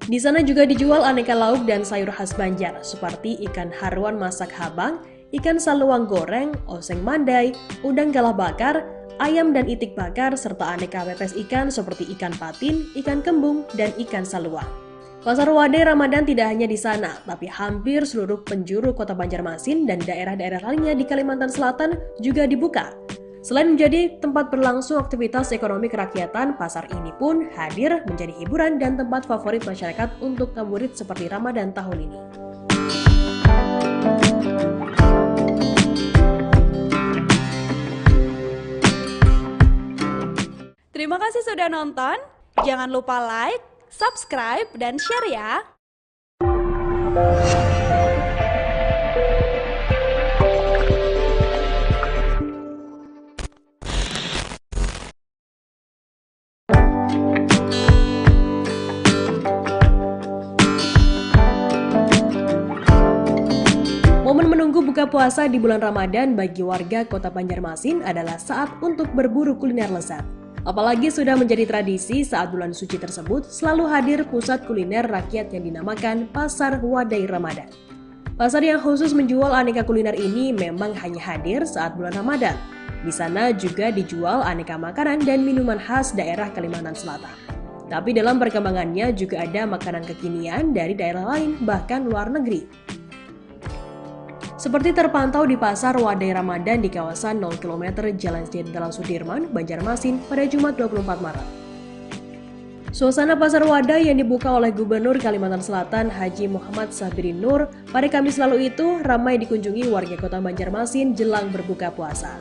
Di sana juga dijual aneka lauk dan sayur khas Banjar seperti ikan haruan masak habang, ikan saluang goreng, oseng mandai, udang galah bakar, ayam dan itik bakar, serta aneka pepes ikan seperti ikan patin, ikan kembung, dan ikan saluang. Pasar Wadai Ramadan tidak hanya di sana, tapi hampir seluruh penjuru kota Banjarmasin dan daerah-daerah lainnya di Kalimantan Selatan juga dibuka. Selain menjadi tempat berlangsung aktivitas ekonomi kerakyatan, pasar ini pun hadir menjadi hiburan dan tempat favorit masyarakat untuk ngabuburit seperti Ramadan tahun ini. Terima kasih sudah nonton. Jangan lupa like, subscribe, dan share ya. Momen menunggu buka puasa di bulan Ramadan bagi warga kota Banjarmasin adalah saat untuk berburu kuliner lezat. Apalagi sudah menjadi tradisi saat bulan suci tersebut selalu hadir pusat kuliner rakyat yang dinamakan Pasar Wadai Ramadan. Pasar yang khusus menjual aneka kuliner ini memang hanya hadir saat bulan Ramadan. Di sana juga dijual aneka makanan dan minuman khas daerah Kalimantan Selatan. Tapi dalam perkembangannya juga ada makanan kekinian dari daerah lain bahkan luar negeri. Seperti terpantau di Pasar Wadai Ramadan di kawasan 0 km Jalan Jenderal Sudirman, Banjarmasin pada Jumat 24 Maret. Suasana Pasar Wadai yang dibuka oleh Gubernur Kalimantan Selatan Haji Muhammad Sabirin Nur pada Kamis lalu itu ramai dikunjungi warga kota Banjarmasin jelang berbuka puasa.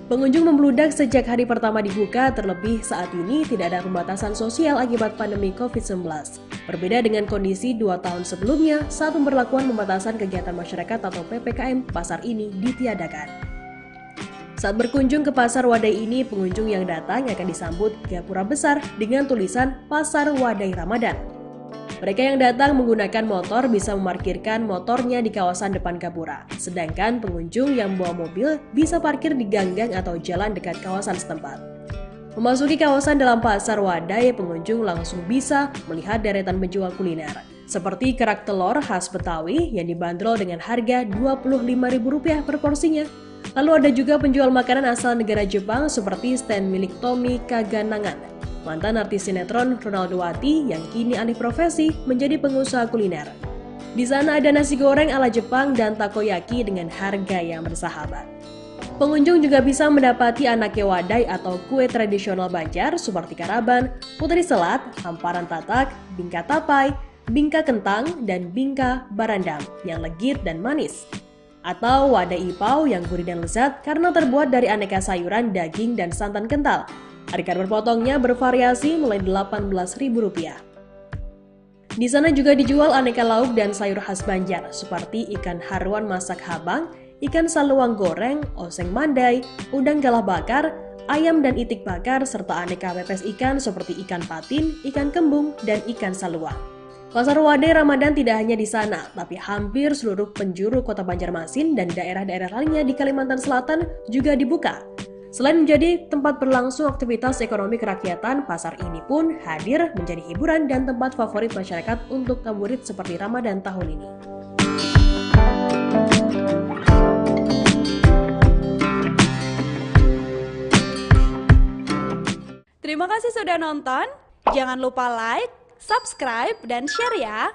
Pengunjung membludak sejak hari pertama dibuka, terlebih saat ini tidak ada pembatasan sosial akibat pandemi COVID-19. Berbeda dengan kondisi 2 tahun sebelumnya saat pemberlakuan pembatasan kegiatan masyarakat atau PPKM, pasar ini ditiadakan. Saat berkunjung ke Pasar Wadai ini, pengunjung yang datang akan disambut gapura besar dengan tulisan Pasar Wadai Ramadan. Mereka yang datang menggunakan motor bisa memarkirkan motornya di kawasan depan gapura, sedangkan pengunjung yang membawa mobil bisa parkir di ganggang atau jalan dekat kawasan setempat. Memasuki kawasan dalam Pasar Wadai, pengunjung langsung bisa melihat deretan penjual kuliner, seperti kerak telur khas Betawi yang dibanderol dengan harga Rp25.000 per porsinya. Lalu ada juga penjual makanan asal negara Jepang seperti stand milik Tommy Kaganangan, mantan artis sinetron Ronaldowati yang kini alih profesi menjadi pengusaha kuliner. Di sana ada nasi goreng ala Jepang dan takoyaki dengan harga yang bersahabat. Pengunjung juga bisa mendapati anake wadai atau kue tradisional Banjar seperti karaban, putri selat, hamparan tatak, bingka tapai, bingka kentang, dan bingka barandam yang legit dan manis. Atau wadai ipau yang gurih dan lezat karena terbuat dari aneka sayuran, daging, dan santan kental. Harga berpotongnya bervariasi mulai Rp18.000. Di sana juga dijual aneka lauk dan sayur khas Banjar seperti ikan haruan masak habang, ikan saluang goreng, oseng mandai, udang galah bakar, ayam dan itik bakar, serta aneka pepes ikan seperti ikan patin, ikan kembung, dan ikan saluang. Pasar Wadai Ramadan tidak hanya di sana, tapi hampir seluruh penjuru kota Banjarmasin dan daerah-daerah lainnya di Kalimantan Selatan juga dibuka. Selain menjadi tempat berlangsung aktivitas ekonomi kerakyatan, pasar ini pun hadir menjadi hiburan dan tempat favorit masyarakat untuk ngabuburit seperti Ramadan tahun ini. Terima kasih sudah nonton. Jangan lupa like, subscribe, dan share ya.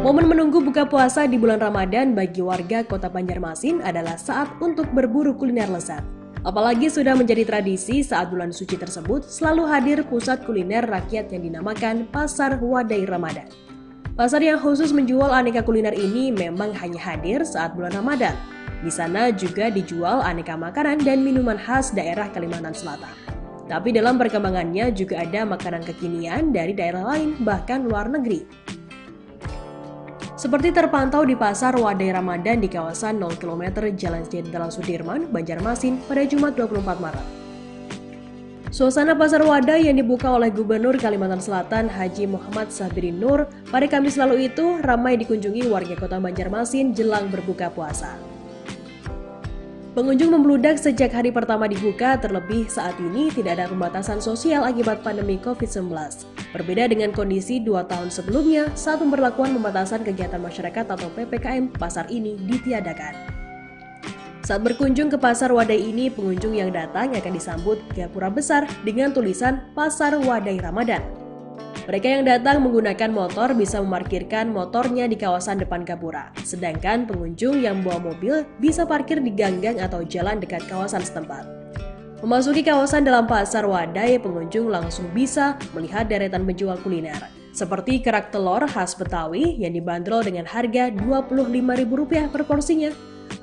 Momen menunggu buka puasa di bulan Ramadan bagi warga kota Banjarmasin adalah saat untuk berburu kuliner lezat. Apalagi sudah menjadi tradisi saat bulan suci tersebut selalu hadir pusat kuliner rakyat yang dinamakan Pasar Wadai Ramadan. Pasar yang khusus menjual aneka kuliner ini memang hanya hadir saat bulan Ramadan. Di sana juga dijual aneka makanan dan minuman khas daerah Kalimantan Selatan. Tapi dalam perkembangannya juga ada makanan kekinian dari daerah lain bahkan luar negeri. Seperti terpantau di Pasar Wadai Ramadan di kawasan 0 km Jalan Jenderal Sudirman, Banjarmasin pada Jumat 24 Maret. Suasana Pasar Wadai yang dibuka oleh Gubernur Kalimantan Selatan Haji Muhammad Sabirin Nur pada Kamis lalu itu ramai dikunjungi warga kota Banjarmasin jelang berbuka puasa. Pengunjung membludak sejak hari pertama dibuka, terlebih saat ini tidak ada pembatasan sosial akibat pandemi COVID-19. Berbeda dengan kondisi 2 tahun sebelumnya saat pemberlakuan pembatasan kegiatan masyarakat atau PPKM, pasar ini ditiadakan. Saat berkunjung ke Pasar Wadai ini, pengunjung yang datang akan disambut gapura besar dengan tulisan Pasar Wadai Ramadan. Mereka yang datang menggunakan motor bisa memarkirkan motornya di kawasan depan gapura, sedangkan pengunjung yang membawa mobil bisa parkir di ganggang atau jalan dekat kawasan setempat. Memasuki kawasan dalam Pasar Wadai, pengunjung langsung bisa melihat deretan penjual kuliner, seperti kerak telur khas Betawi yang dibanderol dengan harga Rp25.000 per porsinya.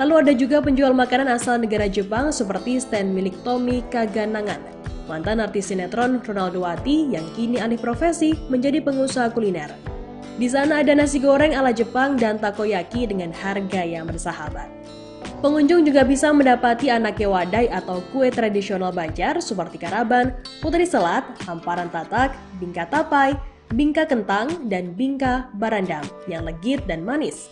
Lalu ada juga penjual makanan asal negara Jepang seperti stand milik Tommy Kaganangan, mantan artis sinetron Ronaldowati yang kini alih profesi menjadi pengusaha kuliner. Di sana ada nasi goreng ala Jepang dan takoyaki dengan harga yang bersahabat. Pengunjung juga bisa mendapati anake wadai atau kue tradisional Banjar seperti karaban, putri selat, hamparan tatak, bingka tapai, bingka kentang, dan bingka barandam yang legit dan manis.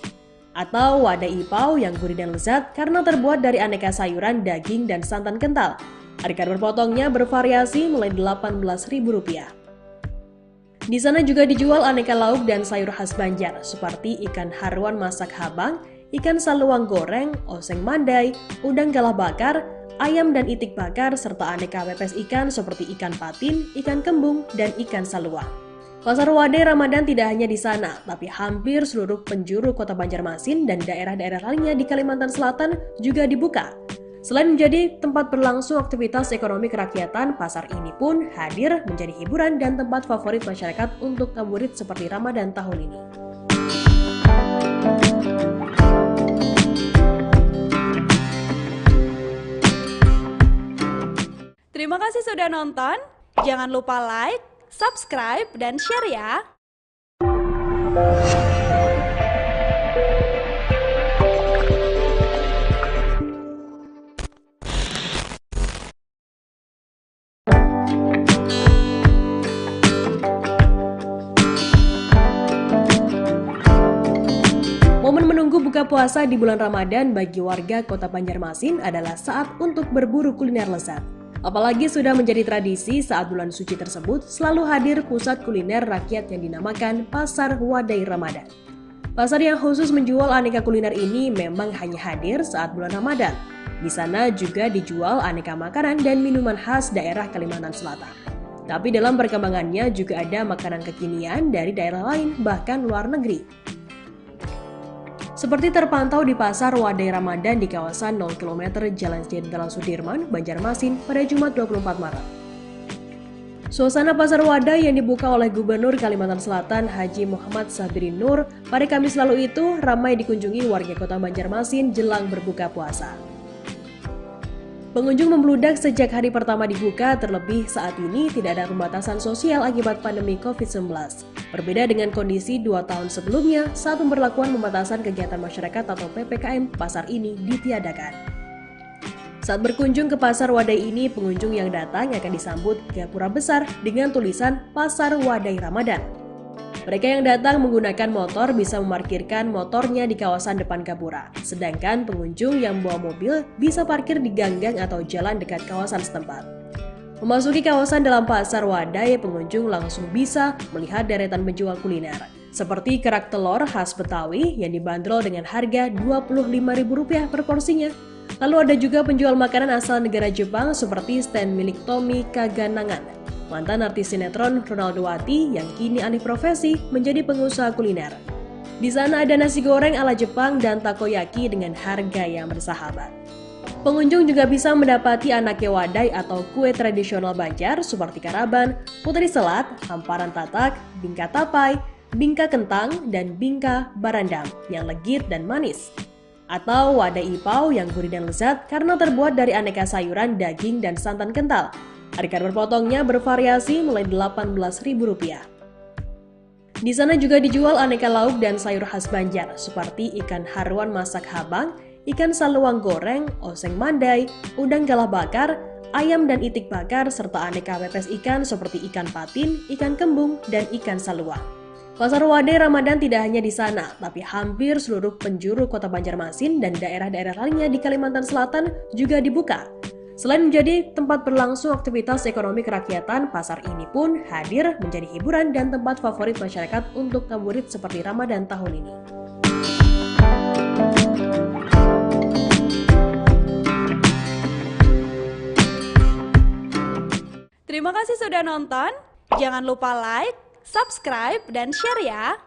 Atau wadai ipau yang gurih dan lezat karena terbuat dari aneka sayuran, daging, dan santan kental. Harga berpotongnya bervariasi mulai Rp18.000. Di sana juga dijual aneka lauk dan sayur khas Banjar seperti ikan haruan masak habang, ikan saluang goreng, oseng mandai, udang galah bakar, ayam dan itik bakar, serta aneka pepes ikan seperti ikan patin, ikan kembung, dan ikan saluang. Pasar Wadai Ramadan tidak hanya di sana, tapi hampir seluruh penjuru kota Banjarmasin dan daerah-daerah lainnya di Kalimantan Selatan juga dibuka. Selain menjadi tempat berlangsung aktivitas ekonomi kerakyatan, pasar ini pun hadir menjadi hiburan dan tempat favorit masyarakat untuk ngabuburit seperti Ramadan tahun ini. Terima kasih sudah nonton. Jangan lupa like, subscribe, dan share ya. Momen menunggu buka puasa di bulan Ramadan bagi warga kota Banjarmasin adalah saat untuk berburu kuliner lezat. Apalagi sudah menjadi tradisi saat bulan suci tersebut selalu hadir pusat kuliner rakyat yang dinamakan Pasar Wadai Ramadan. Pasar yang khusus menjual aneka kuliner ini memang hanya hadir saat bulan Ramadan. Di sana juga dijual aneka makanan dan minuman khas daerah Kalimantan Selatan. Tapi dalam perkembangannya juga ada makanan kekinian dari daerah lain bahkan luar negeri. Seperti terpantau di Pasar Wadai Ramadan di kawasan 0 km Jalan Jenderal Sudirman, Banjarmasin pada Jumat 24 Maret. Suasana Pasar Wadai yang dibuka oleh Gubernur Kalimantan Selatan Haji Muhammad Sabirin Nur pada Kamis lalu itu ramai dikunjungi warga kota Banjarmasin jelang berbuka puasa. Pengunjung membludak sejak hari pertama dibuka, terlebih saat ini tidak ada pembatasan sosial akibat pandemi COVID-19. Berbeda dengan kondisi 2 tahun sebelumnya saat pemberlakuan pembatasan kegiatan masyarakat atau PPKM, pasar ini ditiadakan. Saat berkunjung ke Pasar Wadai ini, pengunjung yang datang akan disambut gapura besar dengan tulisan Pasar Wadai Ramadan. Mereka yang datang menggunakan motor bisa memarkirkan motornya di kawasan depan gapura, sedangkan pengunjung yang membawa mobil bisa parkir di ganggang atau jalan dekat kawasan setempat. Memasuki kawasan dalam Pasar Wadai, pengunjung langsung bisa melihat deretan penjual kuliner, seperti kerak telur khas Betawi yang dibanderol dengan harga Rp25.000 per porsinya. Lalu ada juga penjual makanan asal negara Jepang seperti stand milik Tommy Kaganangan, mantan artis sinetron Ronaldowati yang kini alih profesi menjadi pengusaha kuliner. Di sana ada nasi goreng ala Jepang dan takoyaki dengan harga yang bersahabat. Pengunjung juga bisa mendapati aneka wadai atau kue tradisional Banjar seperti karaban, putri selat, hamparan tatak, bingka tapai, bingka kentang, dan bingka barandam yang legit dan manis. Atau wadai ipau yang gurih dan lezat karena terbuat dari aneka sayuran, daging, dan santan kental. Harga berpotongnya bervariasi mulai Rp18.000. Di sana juga dijual aneka lauk dan sayur khas Banjar seperti ikan haruan masak habang, ikan saluang goreng, oseng mandai, udang galah bakar, ayam dan itik bakar, serta aneka pepes ikan seperti ikan patin, ikan kembung, dan ikan saluang. Pasar Wadai Ramadan tidak hanya di sana, tapi hampir seluruh penjuru kota Banjarmasin dan daerah-daerah lainnya di Kalimantan Selatan juga dibuka. Selain menjadi tempat berlangsung aktivitas ekonomi kerakyatan, pasar ini pun hadir menjadi hiburan dan tempat favorit masyarakat untuk ngabuburit seperti Ramadan tahun ini. Terima kasih sudah nonton. Jangan lupa like, subscribe, dan share ya.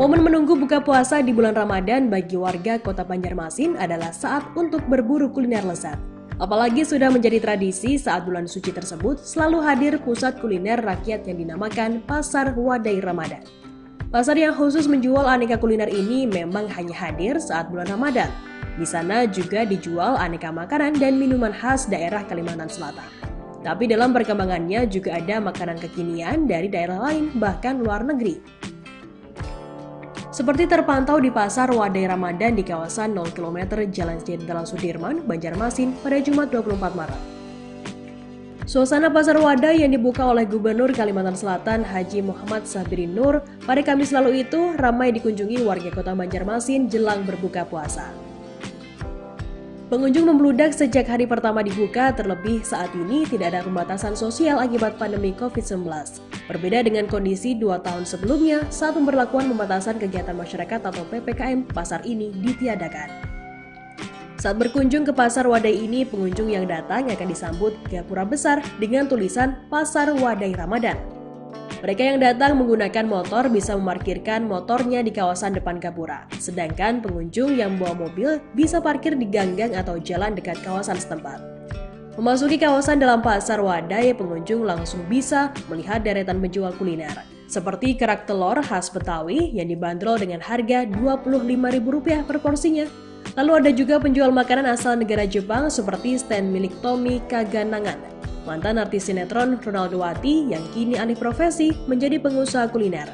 Momen menunggu buka puasa di bulan Ramadan bagi warga kota Banjarmasin adalah saat untuk berburu kuliner lezat. Apalagi sudah menjadi tradisi saat bulan suci tersebut selalu hadir pusat kuliner rakyat yang dinamakan Pasar Wadai Ramadan. Pasar yang khusus menjual aneka kuliner ini memang hanya hadir saat bulan Ramadan. Di sana juga dijual aneka makanan dan minuman khas daerah Kalimantan Selatan. Tapi dalam perkembangannya juga ada makanan kekinian dari daerah lain bahkan luar negeri. Seperti terpantau di Pasar Wadai Ramadan di kawasan 0 km Jalan Jenderal Sudirman, Banjarmasin pada Jumat 24 Maret. Suasana Pasar Wadai yang dibuka oleh Gubernur Kalimantan Selatan Haji Muhammad Sabirin Nur pada Kamis lalu itu ramai dikunjungi warga kota Banjarmasin jelang berbuka puasa. Pengunjung membludak sejak hari pertama dibuka, terlebih saat ini tidak ada pembatasan sosial akibat pandemi COVID-19. Berbeda dengan kondisi 2 tahun sebelumnya saat pemberlakuan pembatasan kegiatan masyarakat atau PPKM, pasar ini ditiadakan. Saat berkunjung ke Pasar Wadai ini, pengunjung yang datang akan disambut gapura besar dengan tulisan Pasar Wadai Ramadan. Mereka yang datang menggunakan motor bisa memarkirkan motornya di kawasan depan gapura, sedangkan pengunjung yang membawa mobil bisa parkir di ganggang atau jalan dekat kawasan setempat. Memasuki kawasan dalam Pasar Wadai, pengunjung langsung bisa melihat deretan penjual kuliner, seperti kerak telur khas Betawi yang dibanderol dengan harga Rp25.000 per porsinya. Lalu ada juga penjual makanan asal negara Jepang seperti stand milik Tommy Kaganangan, mantan artis sinetron Ronaldowati yang kini alih profesi menjadi pengusaha kuliner.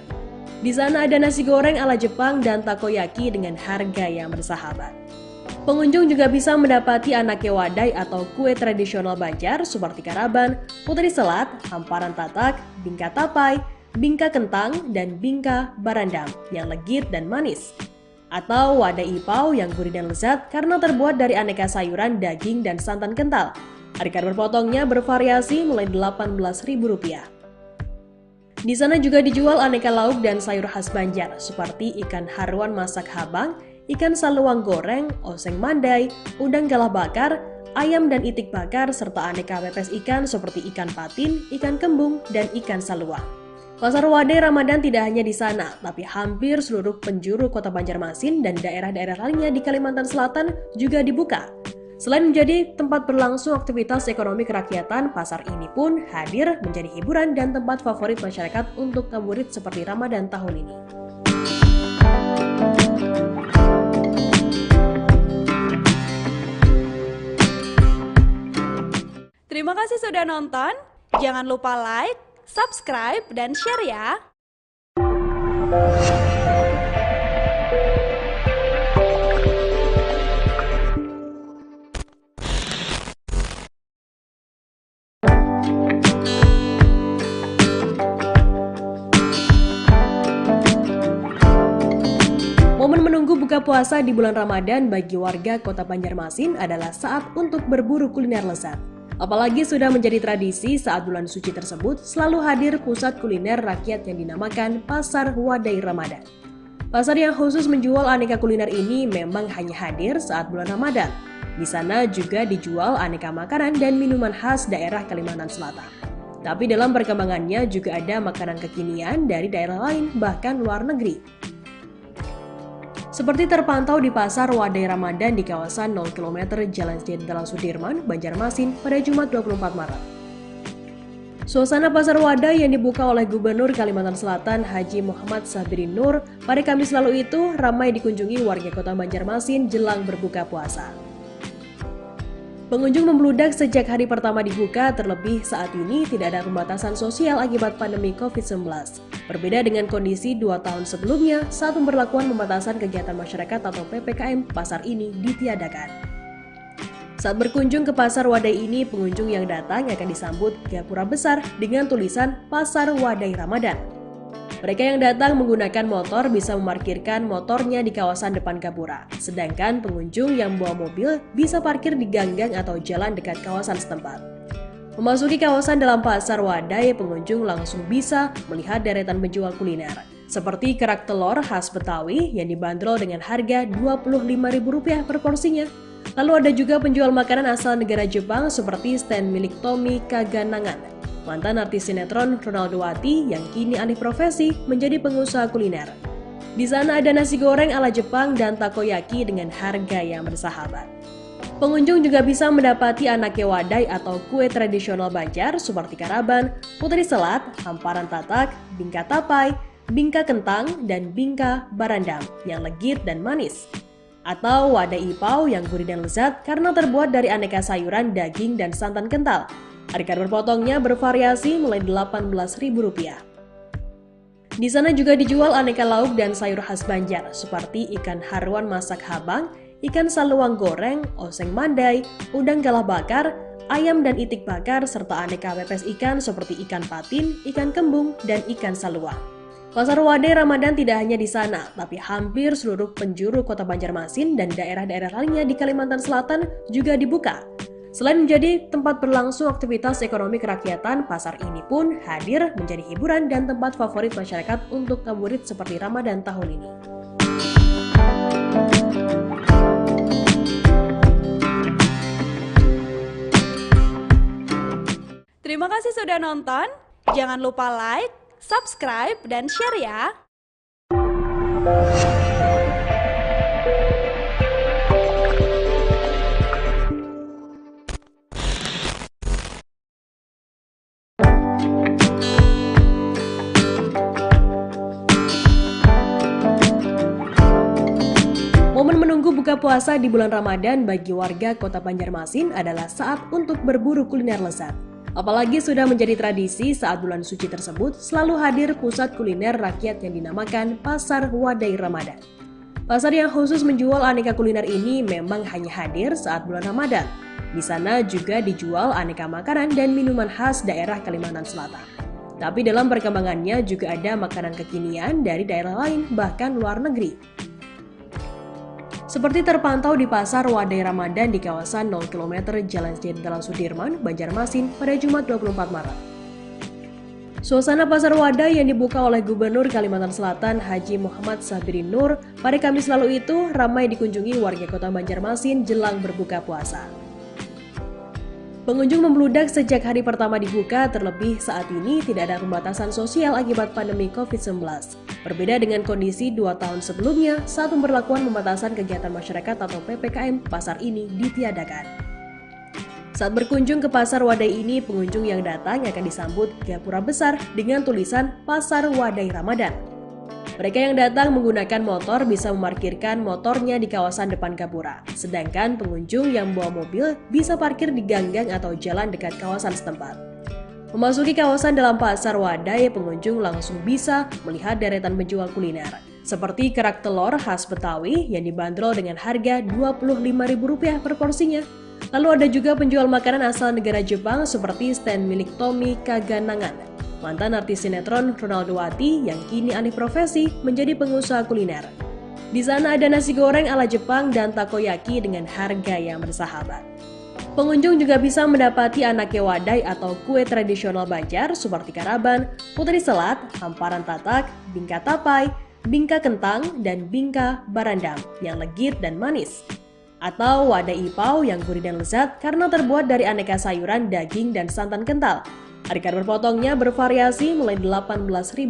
Di sana ada nasi goreng ala Jepang dan takoyaki dengan harga yang bersahabat. Pengunjung juga bisa mendapati anake wadai atau kue tradisional Banjar seperti karaban, putri selat, hamparan tatak, bingka tapai, bingka kentang, dan bingka barandam yang legit dan manis. Atau wadai ipau yang gurih dan lezat karena terbuat dari aneka sayuran, daging, dan santan kental. Harga berpotongnya bervariasi mulai Rp18.000. Di sana juga dijual aneka lauk dan sayur khas Banjar seperti ikan haruan masak habang, ikan saluang goreng, oseng mandai, udang galah bakar, ayam dan itik bakar, serta aneka pepes ikan seperti ikan patin, ikan kembung, dan ikan saluang. Pasar Wadai Ramadan tidak hanya di sana, tapi hampir seluruh penjuru kota Banjarmasin dan daerah-daerah lainnya di Kalimantan Selatan juga dibuka. Selain menjadi tempat berlangsung aktivitas ekonomi kerakyatan, pasar ini pun hadir menjadi hiburan dan tempat favorit masyarakat untuk ngabuburit seperti Ramadan tahun ini. Terima kasih sudah nonton. Jangan lupa like, subscribe, dan share ya! Momen menunggu buka puasa di bulan Ramadan bagi warga kota Banjarmasin adalah saat untuk berburu kuliner lezat. Apalagi sudah menjadi tradisi saat bulan suci tersebut selalu hadir pusat kuliner rakyat yang dinamakan Pasar Wadai Ramadan. Pasar yang khusus menjual aneka kuliner ini memang hanya hadir saat bulan Ramadan. Di sana juga dijual aneka makanan dan minuman khas daerah Kalimantan Selatan. Tapi dalam perkembangannya juga ada makanan kekinian dari daerah lain bahkan luar negeri. Seperti terpantau di Pasar Wadai Ramadan di kawasan 0 km Jalan Jenderal Sudirman, Banjarmasin pada Jumat 24 Maret. Suasana Pasar Wadai yang dibuka oleh Gubernur Kalimantan Selatan Haji Muhammad Sabirin Nur pada Kamis lalu itu ramai dikunjungi warga kota Banjarmasin jelang berbuka puasa. Pengunjung membludak sejak hari pertama dibuka, terlebih saat ini tidak ada pembatasan sosial akibat pandemi COVID-19. Berbeda dengan kondisi 2 tahun sebelumnya saat pemberlakuan pembatasan kegiatan masyarakat atau PPKM, pasar ini ditiadakan. Saat berkunjung ke Pasar Wadai ini, pengunjung yang datang akan disambut gapura besar dengan tulisan Pasar Wadai Ramadan. Mereka yang datang menggunakan motor bisa memarkirkan motornya di kawasan depan gapura, sedangkan pengunjung yang membawa mobil bisa parkir di ganggang atau jalan dekat kawasan setempat. Memasuki kawasan dalam Pasar Wadai, pengunjung langsung bisa melihat deretan penjual kuliner, seperti kerak telur khas Betawi yang dibanderol dengan harga Rp25.000 per porsinya. Lalu ada juga penjual makanan asal negara Jepang seperti stand milik Tommy Kaganangan, mantan artis sinetron Ronaldowati yang kini alih profesi menjadi pengusaha kuliner. Di sana ada nasi goreng ala Jepang dan takoyaki dengan harga yang bersahabat. Pengunjung juga bisa mendapati anake wadai atau kue tradisional Banjar seperti karaban, putri selat, hamparan tatak, bingka tapai, bingka kentang, dan bingka barandam yang legit dan manis. Atau wadai ipau yang gurih dan lezat karena terbuat dari aneka sayuran, daging, dan santan kental. Harga berpotongnya bervariasi mulai Rp18.000. Di sana juga dijual aneka lauk dan sayur khas Banjar seperti ikan haruan masak habang, ikan saluang goreng, oseng mandai, udang galah bakar, ayam dan itik bakar, serta aneka pepes ikan seperti ikan patin, ikan kembung, dan ikan saluang. Pasar Wadai Ramadan tidak hanya di sana, tapi hampir seluruh penjuru kota Banjarmasin dan daerah-daerah lainnya di Kalimantan Selatan juga dibuka. Selain menjadi tempat berlangsung aktivitas ekonomi kerakyatan, pasar ini pun hadir menjadi hiburan dan tempat favorit masyarakat untuk ngabuburit seperti Ramadan tahun ini. Terima kasih sudah nonton. Jangan lupa like, subscribe, dan share ya! Momen menunggu buka puasa di bulan Ramadan bagi warga kota Banjarmasin adalah saat untuk berburu kuliner lezat. Apalagi sudah menjadi tradisi saat bulan suci tersebut selalu hadir pusat kuliner rakyat yang dinamakan Pasar Wadai Ramadan. Pasar yang khusus menjual aneka kuliner ini memang hanya hadir saat bulan Ramadan. Di sana juga dijual aneka makanan dan minuman khas daerah Kalimantan Selatan. Tapi dalam perkembangannya juga ada makanan kekinian dari daerah lain bahkan luar negeri. Seperti terpantau di Pasar Wadai Ramadan di kawasan 0 km Jalan Jenderal Sudirman, Banjarmasin pada Jumat 24 Maret. Suasana Pasar Wadai yang dibuka oleh Gubernur Kalimantan Selatan Haji Muhammad Sabirin Nur pada Kamis lalu itu ramai dikunjungi warga kota Banjarmasin jelang berbuka puasa. Pengunjung membludak sejak hari pertama dibuka, terlebih saat ini tidak ada pembatasan sosial akibat pandemi COVID-19. Berbeda dengan kondisi 2 tahun sebelumnya saat pemberlakuan pembatasan kegiatan masyarakat atau PPKM, pasar ini ditiadakan. Saat berkunjung ke Pasar Wadai ini, pengunjung yang datang akan disambut gapura besar dengan tulisan Pasar Wadai Ramadan. Mereka yang datang menggunakan motor bisa memarkirkan motornya di kawasan depan gapura, sedangkan pengunjung yang bawa mobil bisa parkir di ganggang atau jalan dekat kawasan setempat. Memasuki kawasan dalam Pasar Wadai, pengunjung langsung bisa melihat deretan penjual kuliner, seperti kerak telur khas Betawi yang dibanderol dengan harga Rp25.000 per porsinya. Lalu ada juga penjual makanan asal negara Jepang seperti stand milik Tommy Kaganangan, mantan artis sinetron Ronaldo Wati yang kini alih profesi menjadi pengusaha kuliner. Di sana ada nasi goreng ala Jepang dan takoyaki dengan harga yang bersahabat. Pengunjung juga bisa mendapati aneka wadai atau kue tradisional Banjar seperti karaban, putri selat, hamparan tatak, bingka tapai, bingka kentang, dan bingka barandam yang legit dan manis. Atau wadai ipau yang gurih dan lezat karena terbuat dari aneka sayuran, daging, dan santan kental. Harga berpotongnya bervariasi mulai Rp18.000.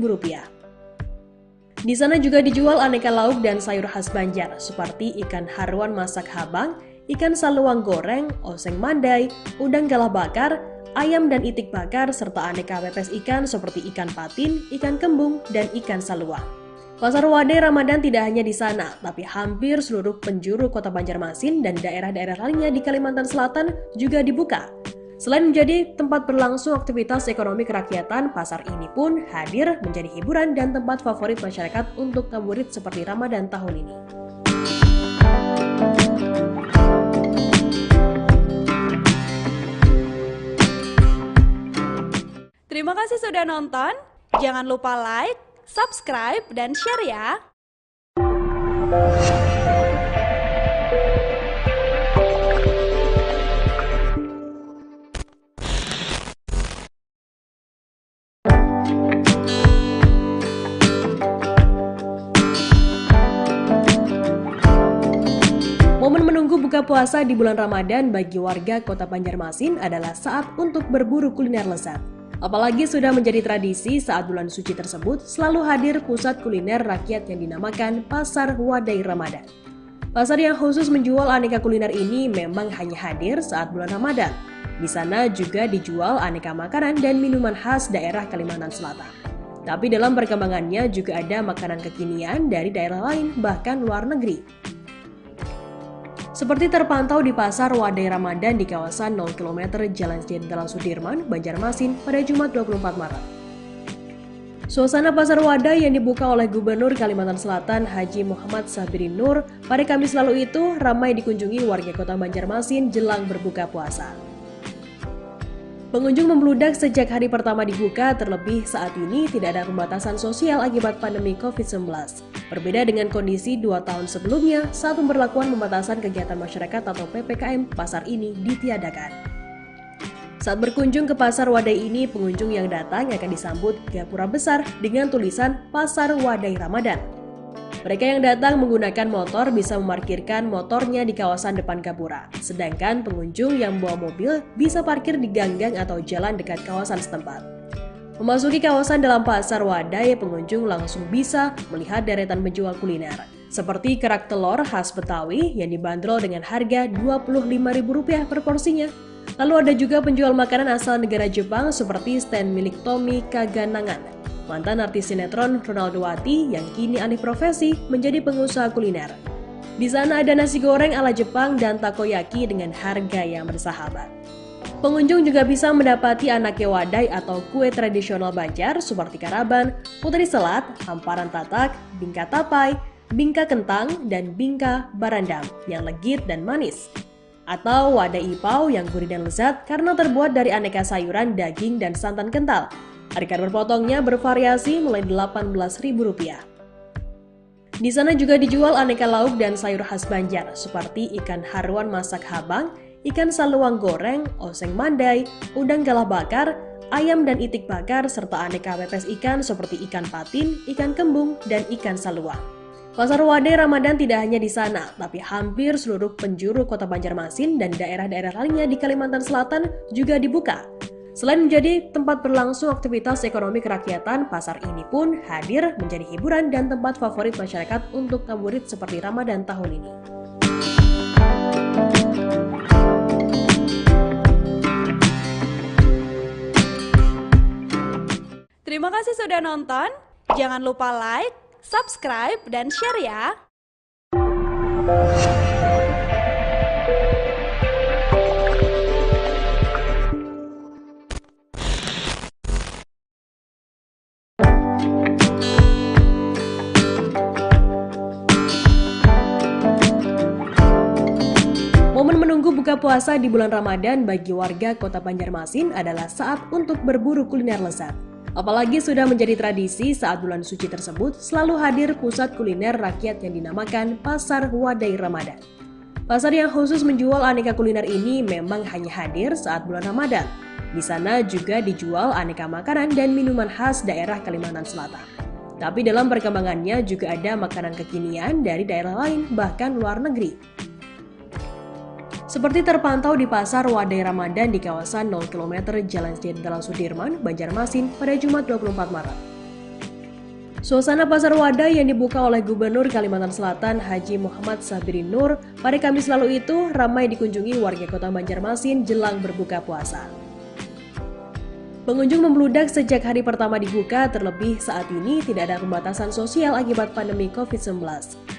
Di sana juga dijual aneka lauk dan sayur khas Banjar seperti ikan haruan masak habang, ikan saluang goreng, oseng mandai, udang galah bakar, ayam dan itik bakar, serta aneka pepes ikan seperti ikan patin, ikan kembung, dan ikan saluang. Pasar Wadai Ramadan tidak hanya di sana, tapi hampir seluruh penjuru kota Banjarmasin dan daerah-daerah lainnya di Kalimantan Selatan juga dibuka. Selain menjadi tempat berlangsung aktivitas ekonomi kerakyatan, pasar ini pun hadir menjadi hiburan dan tempat favorit masyarakat untuk ngabuburit seperti Ramadan tahun ini. Terima kasih sudah nonton. Jangan lupa like, subscribe, dan share ya! Momen menunggu buka puasa di bulan Ramadan bagi warga kota Banjarmasin adalah saat untuk berburu kuliner lezat. Apalagi sudah menjadi tradisi saat bulan suci tersebut selalu hadir pusat kuliner rakyat yang dinamakan Pasar Wadai Ramadan. Pasar yang khusus menjual aneka kuliner ini memang hanya hadir saat bulan Ramadan. Di sana juga dijual aneka makanan dan minuman khas daerah Kalimantan Selatan. Tapi dalam perkembangannya juga ada makanan kekinian dari daerah lain bahkan luar negeri. Seperti terpantau di Pasar Wadai Ramadan di kawasan 0 km Jalan Jenderal Sudirman, Banjarmasin pada Jumat 24 Maret. Suasana Pasar Wadai yang dibuka oleh Gubernur Kalimantan Selatan Haji Muhammad Sabirin Nur pada Kamis lalu itu ramai dikunjungi warga kota Banjarmasin jelang berbuka puasa. Pengunjung membludak sejak hari pertama dibuka, terlebih saat ini tidak ada pembatasan sosial akibat pandemi COVID-19. Berbeda dengan kondisi 2 tahun sebelumnya saat pemberlakuan pembatasan kegiatan masyarakat atau PPKM, pasar ini ditiadakan. Saat berkunjung ke Pasar Wadai ini, pengunjung yang datang akan disambut gapura besar dengan tulisan Pasar Wadai Ramadan. Mereka yang datang menggunakan motor bisa memarkirkan motornya di kawasan depan gapura, sedangkan pengunjung yang membawa mobil bisa parkir di ganggang atau jalan dekat kawasan setempat. Memasuki kawasan dalam Pasar Wadai, pengunjung langsung bisa melihat deretan penjual kuliner, seperti kerak telur khas Betawi yang dibanderol dengan harga Rp25.000 per porsinya. Lalu ada juga penjual makanan asal negara Jepang seperti stand milik Tommy Kaganangan, mantan artis sinetron Ronaldowati yang kini alih profesi menjadi pengusaha kuliner. Di sana ada nasi goreng ala Jepang dan takoyaki dengan harga yang bersahabat. Pengunjung juga bisa mendapati anake wadai atau kue tradisional Banjar seperti karaban, putri selat, hamparan tatak, bingka tapai, bingka kentang, dan bingka barandam yang legit dan manis. Atau wadai ipau yang gurih dan lezat karena terbuat dari aneka sayuran, daging, dan santan kental. Harga berpotongnya bervariasi mulai Rp18.000. Di sana juga dijual aneka lauk dan sayur khas Banjar seperti ikan haruan masak habang, ikan saluang goreng, oseng mandai, udang galah bakar, ayam dan itik bakar, serta aneka pepes ikan seperti ikan patin, ikan kembung, dan ikan saluang. Pasar Wadai Ramadan tidak hanya di sana, tapi hampir seluruh penjuru kota Banjarmasin dan daerah-daerah lainnya di Kalimantan Selatan juga dibuka. Selain menjadi tempat berlangsung aktivitas ekonomi kerakyatan, pasar ini pun hadir menjadi hiburan dan tempat favorit masyarakat untuk ngabuburit seperti Ramadan tahun ini. Terima kasih sudah nonton. Jangan lupa like, subscribe, dan share ya. Momen menunggu buka puasa di bulan Ramadan bagi warga kota Banjarmasin adalah saat untuk berburu kuliner lezat. Apalagi sudah menjadi tradisi saat bulan suci tersebut selalu hadir pusat kuliner rakyat yang dinamakan Pasar Wadai Ramadan. Pasar yang khusus menjual aneka kuliner ini memang hanya hadir saat bulan Ramadan. Di sana juga dijual aneka makanan dan minuman khas daerah Kalimantan Selatan. Tapi dalam perkembangannya juga ada makanan kekinian dari daerah lain bahkan luar negeri. Seperti terpantau di Pasar Wadai Ramadan di kawasan 0 km Jalan Jenderal Sudirman, Banjarmasin pada Jumat 24 Maret. Suasana Pasar Wadai yang dibuka oleh Gubernur Kalimantan Selatan Haji Muhammad Sabirin Nur pada Kamis lalu itu ramai dikunjungi warga kota Banjarmasin jelang berbuka puasa. Pengunjung membludak sejak hari pertama dibuka, terlebih saat ini tidak ada pembatasan sosial akibat pandemi COVID-19.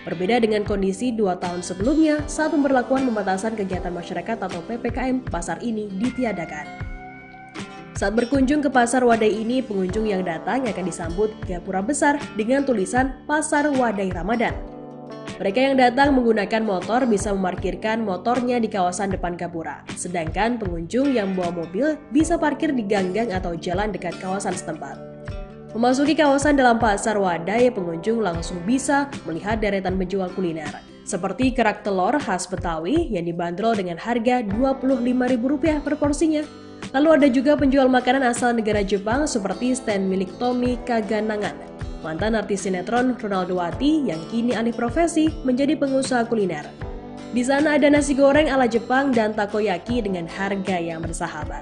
Berbeda dengan kondisi 2 tahun sebelumnya saat pemberlakuan pembatasan kegiatan masyarakat atau PPKM, pasar ini ditiadakan. Saat berkunjung ke Pasar Wadai ini, pengunjung yang datang akan disambut gapura besar dengan tulisan Pasar Wadai Ramadan. Mereka yang datang menggunakan motor bisa memarkirkan motornya di kawasan depan gapura, sedangkan pengunjung yang membawa mobil bisa parkir di ganggang atau jalan dekat kawasan setempat. Memasuki kawasan dalam Pasar Wadai, pengunjung langsung bisa melihat deretan penjual kuliner, seperti kerak telur khas Betawi yang dibanderol dengan harga Rp25.000 per porsinya. Lalu ada juga penjual makanan asal negara Jepang seperti stand milik Tommy Kaganangan, mantan artis sinetron Ronaldowati yang kini alih profesi menjadi pengusaha kuliner. Di sana ada nasi goreng ala Jepang dan takoyaki dengan harga yang bersahabat.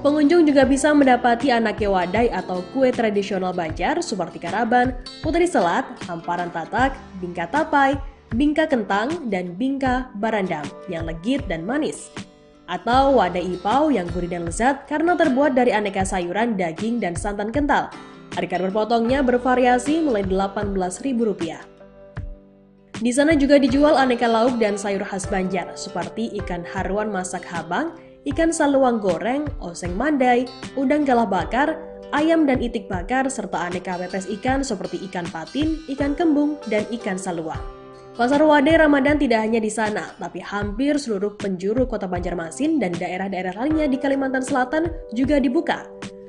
Pengunjung juga bisa mendapati anake wadai atau kue tradisional Banjar seperti karaban, putri selat, hamparan tatak, bingka tapai, bingka kentang, dan bingka barandam yang legit dan manis. Atau wadai ipau yang gurih dan lezat karena terbuat dari aneka sayuran, daging, dan santan kental. Harga berpotongnya bervariasi mulai Rp18.000. Di sana juga dijual aneka lauk dan sayur khas Banjar seperti ikan haruan masak habang, ikan saluang goreng, oseng mandai, udang galah bakar, ayam dan itik bakar, serta aneka pepes ikan seperti ikan patin, ikan kembung, dan ikan saluang. Pasar Wadai Ramadan tidak hanya di sana, tapi hampir seluruh penjuru kota Banjarmasin dan daerah-daerah lainnya di Kalimantan Selatan juga dibuka.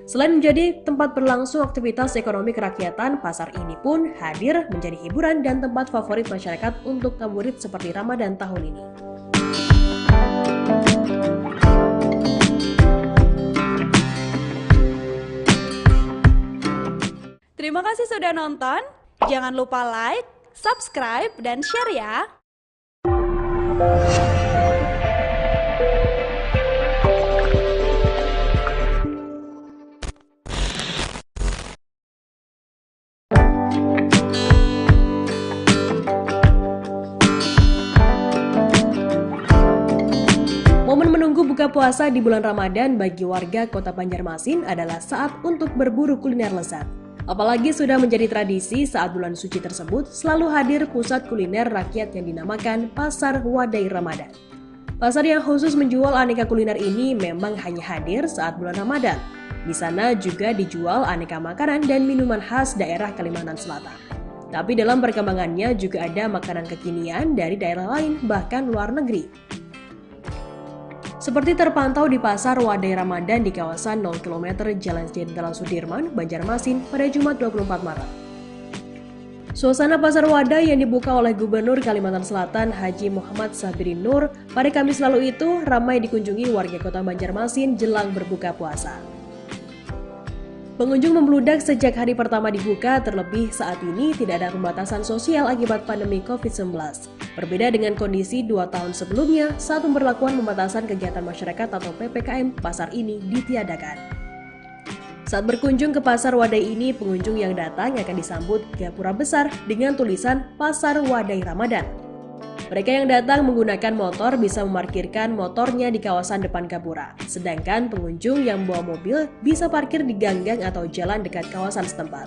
Selain menjadi tempat berlangsung aktivitas ekonomi kerakyatan, pasar ini pun hadir menjadi hiburan dan tempat favorit masyarakat untuk ngabuburit seperti Ramadan tahun ini. Terima kasih sudah nonton. Jangan lupa like, subscribe, dan share ya. Momen menunggu buka puasa di bulan Ramadan bagi warga kota Banjarmasin adalah saat untuk berburu kuliner lezat. Apalagi sudah menjadi tradisi saat bulan suci tersebut selalu hadir pusat kuliner rakyat yang dinamakan Pasar Wadai Ramadan. Pasar yang khusus menjual aneka kuliner ini memang hanya hadir saat bulan Ramadan. Di sana juga dijual aneka makanan dan minuman khas daerah Kalimantan Selatan. Tapi dalam perkembangannya juga ada makanan kekinian dari daerah lain bahkan luar negeri. Seperti terpantau di Pasar Wadai Ramadan di kawasan 0 km Jalan Jenderal Sudirman, Banjarmasin pada Jumat 24 Maret. Suasana Pasar Wadai yang dibuka oleh Gubernur Kalimantan Selatan Haji Muhammad Sabirin Nur pada Kamis lalu itu ramai dikunjungi warga kota Banjarmasin jelang berbuka puasa. Pengunjung membludak sejak hari pertama dibuka, terlebih saat ini tidak ada pembatasan sosial akibat pandemi COVID-19. Berbeda dengan kondisi 2 tahun sebelumnya saat pemberlakuan pembatasan kegiatan masyarakat atau PPKM, pasar ini ditiadakan. Saat berkunjung ke Pasar Wadai ini, pengunjung yang datang akan disambut gapura besar dengan tulisan Pasar Wadai Ramadan. Mereka yang datang menggunakan motor bisa memarkirkan motornya di kawasan depan gapura, sedangkan pengunjung yang membawa mobil bisa parkir di ganggang atau jalan dekat kawasan setempat.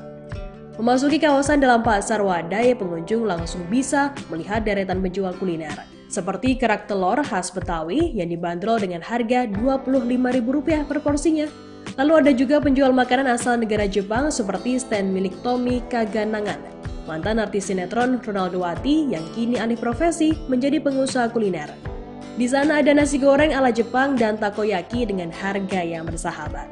Memasuki kawasan dalam Pasar Wadai, pengunjung langsung bisa melihat deretan penjual kuliner, seperti kerak telur khas Betawi yang dibanderol dengan harga Rp25.000 per porsinya. Lalu ada juga penjual makanan asal negara Jepang seperti stand milik Tommy Kaganangan, mantan artis sinetron Ronaldowati yang kini alih profesi menjadi pengusaha kuliner. Di sana ada nasi goreng ala Jepang dan takoyaki dengan harga yang bersahabat.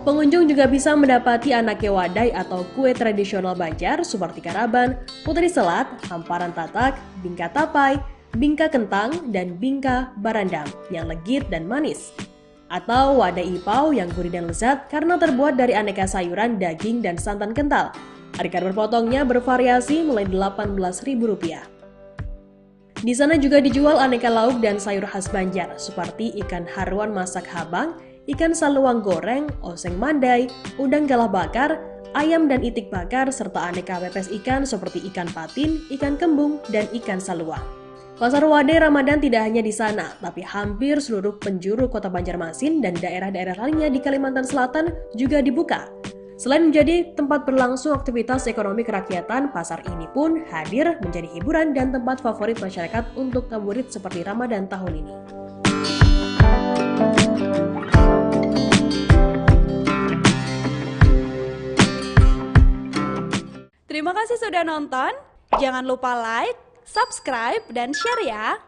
Pengunjung juga bisa mendapati anake wadai atau kue tradisional Banjar seperti karaban, putri selat, hamparan tatak, bingka tapai, bingka kentang, dan bingka barandam yang legit dan manis. Atau wadai ipau yang gurih dan lezat karena terbuat dari aneka sayuran, daging, dan santan kental. Harga berpotongnya bervariasi mulai Rp18.000. Di sana juga dijual aneka lauk dan sayur khas Banjar seperti ikan haruan masak habang, ikan saluang goreng, oseng mandai, udang galah bakar, ayam dan itik bakar, serta aneka pepes ikan seperti ikan patin, ikan kembung, dan ikan saluang. Pasar Wadai Ramadan tidak hanya di sana, tapi hampir seluruh penjuru kota Banjarmasin dan daerah-daerah lainnya di Kalimantan Selatan juga dibuka. Selain menjadi tempat berlangsung aktivitas ekonomi kerakyatan, pasar ini pun hadir menjadi hiburan dan tempat favorit masyarakat untuk ngabuburit seperti Ramadan tahun ini. Terima kasih sudah nonton. Jangan lupa like, subscribe, dan share ya.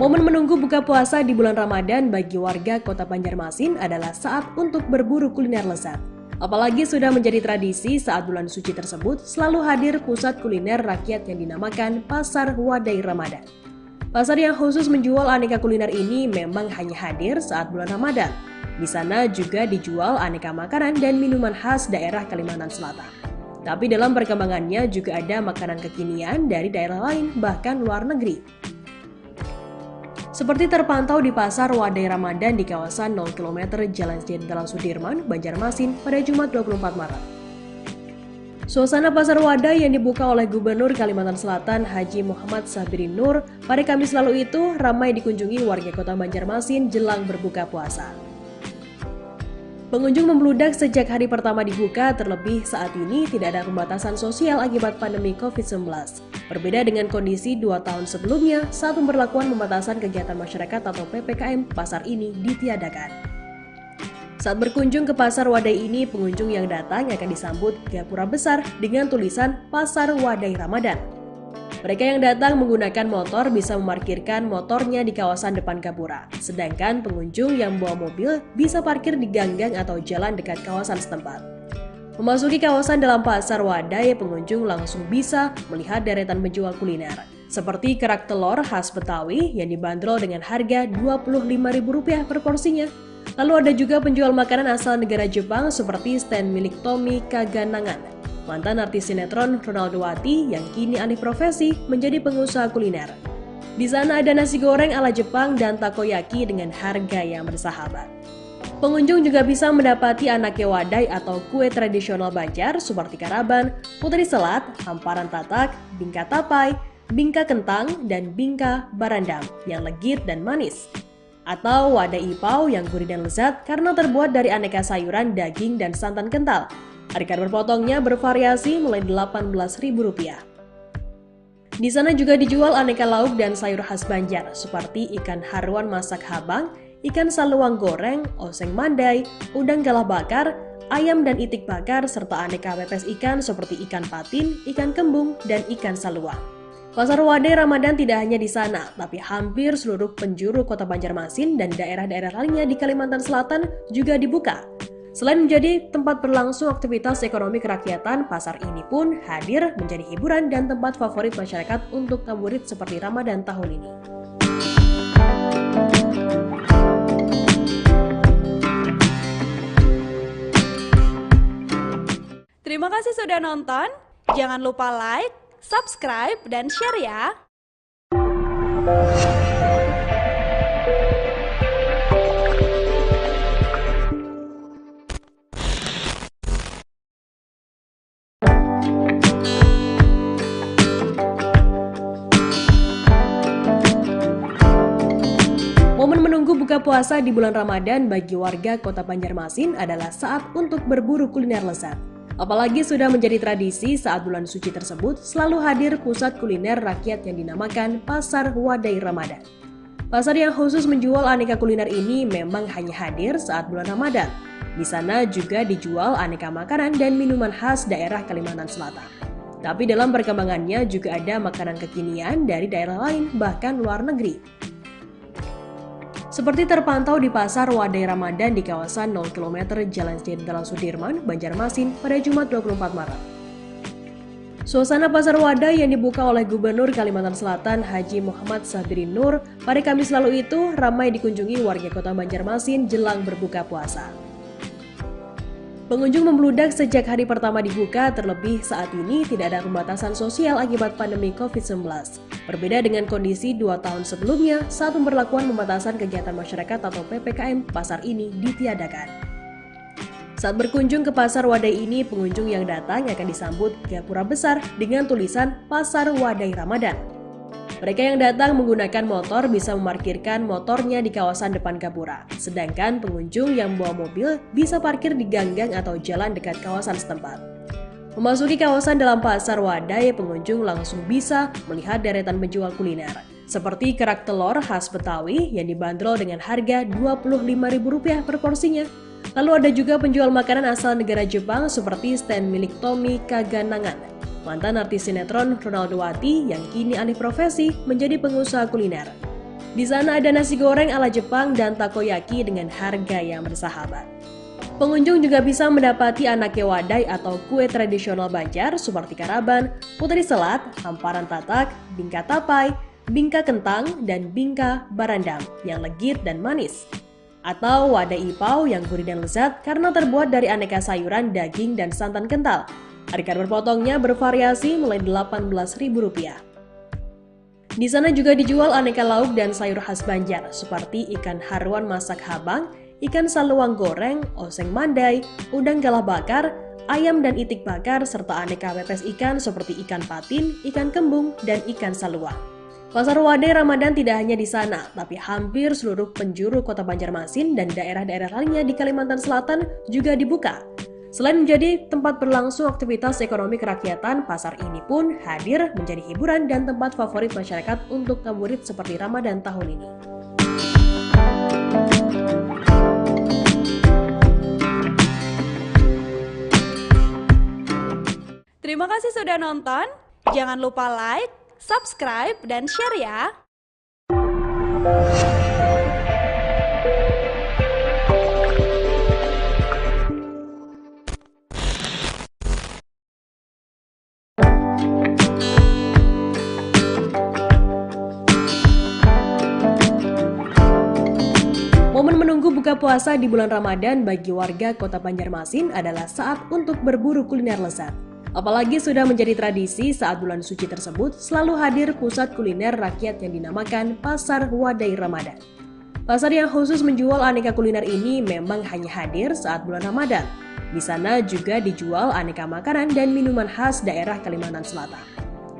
Momen menunggu buka puasa di bulan Ramadan bagi warga kota Banjarmasin adalah saat untuk berburu kuliner lezat. Apalagi sudah menjadi tradisi saat bulan suci tersebut selalu hadir pusat kuliner rakyat yang dinamakan Pasar Wadai Ramadan. Pasar yang khusus menjual aneka kuliner ini memang hanya hadir saat bulan Ramadan. Di sana juga dijual aneka makanan dan minuman khas daerah Kalimantan Selatan. Tapi dalam perkembangannya juga ada makanan kekinian dari daerah lain bahkan luar negeri. Seperti terpantau di Pasar Wadai Ramadan di kawasan 0 km Jalan Jenderal Sudirman, Banjarmasin pada Jumat 24 Maret. Suasana Pasar Wadai yang dibuka oleh Gubernur Kalimantan Selatan Haji Muhammad Sabirin Nur pada Kamis lalu itu ramai dikunjungi warga kota Banjarmasin jelang berbuka puasa. Pengunjung membludak sejak hari pertama dibuka, terlebih saat ini tidak ada pembatasan sosial akibat pandemi COVID-19. Berbeda dengan kondisi 2 tahun sebelumnya saat pemberlakuan pembatasan kegiatan masyarakat atau PPKM, pasar ini ditiadakan. Saat berkunjung ke Pasar Wadai ini, pengunjung yang datang akan disambut gapura besar dengan tulisan Pasar Wadai Ramadan. Mereka yang datang menggunakan motor bisa memarkirkan motornya di kawasan depan gapura, sedangkan pengunjung yang bawa mobil bisa parkir di ganggang atau jalan dekat kawasan setempat. Memasuki kawasan dalam Pasar Wadai, pengunjung langsung bisa melihat deretan penjual kuliner, seperti kerak telur khas Betawi yang dibanderol dengan harga Rp25.000 per porsinya. Lalu ada juga penjual makanan asal negara Jepang seperti stand milik Tommy Kaganangan, mantan artis sinetron Ronaldo Wati yang kini alih profesi menjadi pengusaha kuliner. Di sana ada nasi goreng ala Jepang dan takoyaki dengan harga yang bersahabat. Pengunjung juga bisa mendapati anake wadai atau kue tradisional Banjar seperti karaban, putri selat, hamparan tatak, bingka tapai, bingka kentang, dan bingka barandam yang legit dan manis. Atau wadai ipau yang gurih dan lezat karena terbuat dari aneka sayuran, daging, dan santan kental. Harga berpotongnya bervariasi mulai Rp18.000. Di sana juga dijual aneka lauk dan sayur khas Banjar seperti ikan haruan masak habang, ikan saluang goreng, oseng mandai, udang galah bakar, ayam dan itik bakar, serta aneka pepes ikan seperti ikan patin, ikan kembung, dan ikan saluang. Pasar Wadai Ramadan tidak hanya di sana, tapi hampir seluruh penjuru kota Banjarmasin dan daerah-daerah lainnya di Kalimantan Selatan juga dibuka. Selain menjadi tempat berlangsung aktivitas ekonomi kerakyatan, pasar ini pun hadir menjadi hiburan dan tempat favorit masyarakat untuk ngabuburit seperti Ramadan tahun ini. Terima kasih sudah nonton. Jangan lupa like, subscribe, dan share ya. Momen menunggu buka puasa di bulan Ramadan bagi warga kota Banjarmasin adalah saat untuk berburu kuliner lezat. Apalagi sudah menjadi tradisi saat bulan suci tersebut selalu hadir pusat kuliner rakyat yang dinamakan Pasar Wadai Ramadan. Pasar yang khusus menjual aneka kuliner ini memang hanya hadir saat bulan Ramadan. Di sana juga dijual aneka makanan dan minuman khas daerah Kalimantan Selatan. Tapi dalam perkembangannya juga ada makanan kekinian dari daerah lain bahkan luar negeri. Seperti terpantau di Pasar Wadai Ramadan di kawasan 0 km Jalan Jenderal Sudirman, Banjarmasin pada Jumat 24 Maret. Suasana Pasar Wadai yang dibuka oleh Gubernur Kalimantan Selatan Haji Muhammad Sabirin Nur pada Kamis lalu itu ramai dikunjungi warga kota Banjarmasin jelang berbuka puasa. Pengunjung membludak sejak hari pertama dibuka, terlebih saat ini tidak ada pembatasan sosial akibat pandemi COVID-19. Berbeda dengan kondisi 2 tahun sebelumnya saat pemberlakuan pembatasan kegiatan masyarakat atau PPKM, pasar ini ditiadakan. Saat berkunjung ke Pasar Wadai ini, pengunjung yang datang akan disambut gapura besar dengan tulisan Pasar Wadai Ramadan. Mereka yang datang menggunakan motor bisa memarkirkan motornya di kawasan depan gapura, sedangkan pengunjung yang bawa mobil bisa parkir di ganggang atau jalan dekat kawasan setempat. Memasuki kawasan dalam Pasar Wadai, pengunjung langsung bisa melihat deretan penjual kuliner, seperti kerak telur khas Betawi yang dibanderol dengan harga Rp25.000 per porsinya. Lalu ada juga penjual makanan asal negara Jepang seperti stand milik Tommy Kaganangan, mantan artis sinetron Ronaldo Wati yang kini alih profesi menjadi pengusaha kuliner. Di sana ada nasi goreng ala Jepang dan takoyaki dengan harga yang bersahabat. Pengunjung juga bisa mendapati anake wadai atau kue tradisional Banjar seperti karaban, putri selat, hamparan tatak, bingka tapai, bingka kentang, dan bingka barandam yang legit dan manis. Atau wadai ipau yang gurih dan lezat karena terbuat dari aneka sayuran, daging, dan santan kental. Harga berpotongnya bervariasi mulai Rp18.000. Di sana juga dijual aneka lauk dan sayur khas Banjar seperti ikan haruan masak habang, ikan saluang goreng, oseng mandai, udang galah bakar, ayam dan itik bakar, serta aneka pepes ikan seperti ikan patin, ikan kembung, dan ikan saluang. Pasar Wadai Ramadan tidak hanya di sana, tapi hampir seluruh penjuru kota Banjarmasin dan daerah-daerah lainnya di Kalimantan Selatan juga dibuka. Selain menjadi tempat berlangsung aktivitas ekonomi kerakyatan, pasar ini pun hadir menjadi hiburan dan tempat favorit masyarakat untuk ngabuburit seperti Ramadan tahun ini. Terima kasih sudah nonton. Jangan lupa like, subscribe, dan share ya. Momen menunggu buka puasa di bulan Ramadan bagi warga kota Banjarmasin adalah saat untuk berburu kuliner lezat. Apalagi sudah menjadi tradisi saat bulan suci tersebut selalu hadir pusat kuliner rakyat yang dinamakan Pasar Wadai Ramadan. Pasar yang khusus menjual aneka kuliner ini memang hanya hadir saat bulan Ramadan. Di sana juga dijual aneka makanan dan minuman khas daerah Kalimantan Selatan.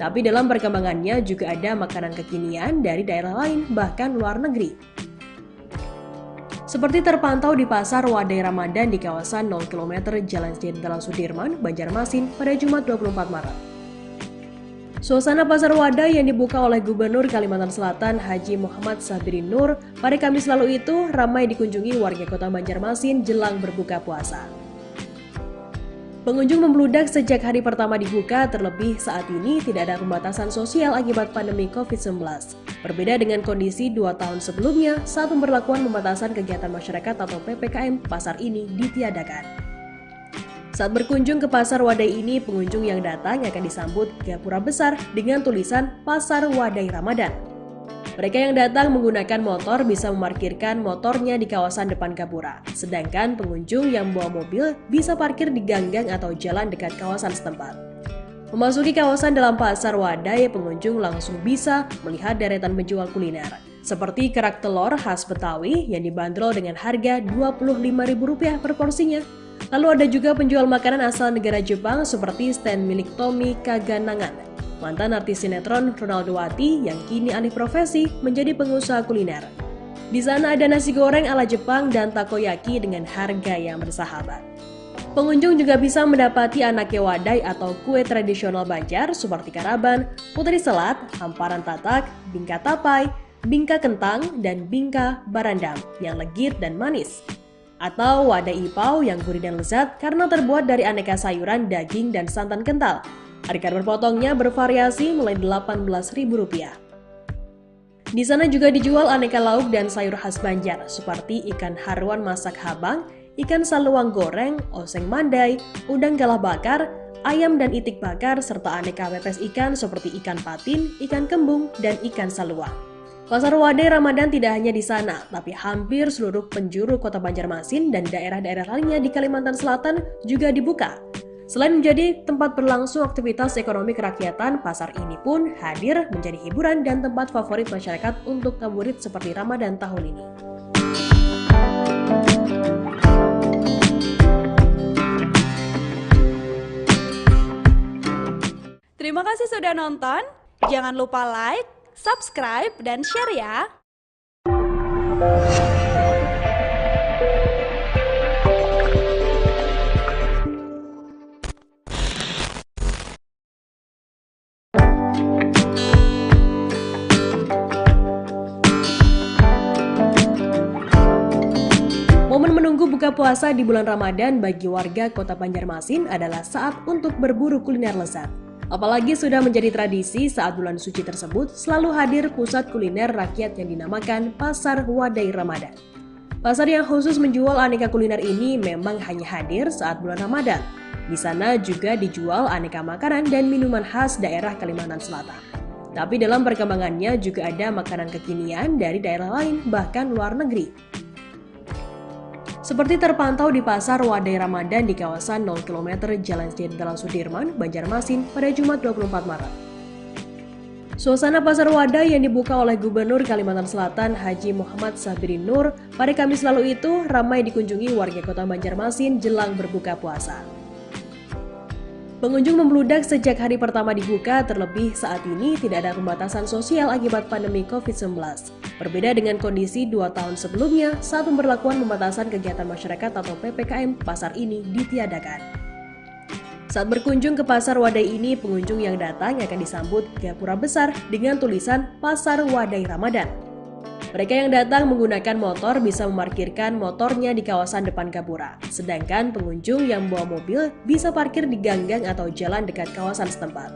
Tapi dalam perkembangannya juga ada makanan kekinian dari daerah lain bahkan luar negeri. Seperti terpantau di Pasar Wadai Ramadan di kawasan 0 km Jalan Jenderal Sudirman, Banjarmasin pada Jumat 24 Maret. Suasana Pasar Wadai yang dibuka oleh Gubernur Kalimantan Selatan Haji Muhammad Sabirin Nur pada Kamis lalu itu ramai dikunjungi warga kota Banjarmasin jelang berbuka puasa. Pengunjung membludak sejak hari pertama dibuka, terlebih saat ini tidak ada pembatasan sosial akibat pandemi COVID-19. Berbeda dengan kondisi 2 tahun sebelumnya saat pemberlakuan pembatasan kegiatan masyarakat atau PPKM, pasar ini ditiadakan. Saat berkunjung ke Pasar Wadai ini, pengunjung yang datang akan disambut gapura besar dengan tulisan Pasar Wadai Ramadan. Mereka yang datang menggunakan motor bisa memarkirkan motornya di kawasan depan gapura, sedangkan pengunjung yang membawa mobil bisa parkir di ganggang atau jalan dekat kawasan setempat. Memasuki kawasan dalam Pasar Wadai, pengunjung langsung bisa melihat deretan penjual kuliner, seperti kerak telur khas Betawi yang dibanderol dengan harga Rp25.000 per porsinya. Lalu ada juga penjual makanan asal negara Jepang seperti stand milik Tommy Kaganangan, mantan artis sinetron Ronaldowati yang kini alih profesi menjadi pengusaha kuliner. Di sana ada nasi goreng ala Jepang dan takoyaki dengan harga yang bersahabat. Pengunjung juga bisa mendapati anake wadai atau kue tradisional Banjar seperti karaban, putri selat, hamparan tatak, bingka tapai, bingka kentang, dan bingka barandam yang legit dan manis. Atau wadai ipau yang gurih dan lezat karena terbuat dari aneka sayuran, daging, dan santan kental. Harga berpotongnya bervariasi mulai Rp18.000. Di sana juga dijual aneka lauk dan sayur khas Banjar seperti ikan haruan masak habang, ikan saluang goreng, oseng mandai, udang galah bakar, ayam dan itik bakar, serta aneka pepes ikan seperti ikan patin, ikan kembung, dan ikan saluang. Pasar Wadai Ramadan tidak hanya di sana, tapi hampir seluruh penjuru kota Banjarmasin dan daerah-daerah lainnya di Kalimantan Selatan juga dibuka. Selain menjadi tempat berlangsung aktivitas ekonomi kerakyatan, pasar ini pun hadir menjadi hiburan dan tempat favorit masyarakat untuk ngabuburit seperti Ramadan tahun ini. Terima kasih sudah nonton. Jangan lupa like, subscribe, dan share ya. Momen menunggu buka puasa di bulan Ramadan bagi warga kota Banjarmasin adalah saat untuk berburu kuliner lezat. Apalagi sudah menjadi tradisi saat bulan suci tersebut selalu hadir pusat kuliner rakyat yang dinamakan Pasar Wadai Ramadan. Pasar yang khusus menjual aneka kuliner ini memang hanya hadir saat bulan Ramadan. Di sana juga dijual aneka makanan dan minuman khas daerah Kalimantan Selatan. Tapi dalam perkembangannya juga ada makanan kekinian dari daerah lain bahkan luar negeri. Seperti terpantau di Pasar Wadai Ramadan di kawasan 0 km Jalan Jenderal Sudirman, Banjarmasin pada Jumat 24 Maret. Suasana Pasar Wadai yang dibuka oleh Gubernur Kalimantan Selatan Haji Muhammad Sabirin Nur pada Kamis lalu itu ramai dikunjungi warga kota Banjarmasin jelang berbuka puasa. Pengunjung membludak sejak hari pertama dibuka, terlebih saat ini tidak ada pembatasan sosial akibat pandemi COVID-19. Berbeda dengan kondisi 2 tahun sebelumnya saat pemberlakuan pembatasan kegiatan masyarakat atau PPKM, pasar ini ditiadakan. Saat berkunjung ke Pasar Wadai ini, pengunjung yang datang akan disambut gapura besar dengan tulisan Pasar Wadai Ramadan. Mereka yang datang menggunakan motor bisa memarkirkan motornya di kawasan depan gapura, sedangkan pengunjung yang membawa mobil bisa parkir di ganggang atau jalan dekat kawasan setempat.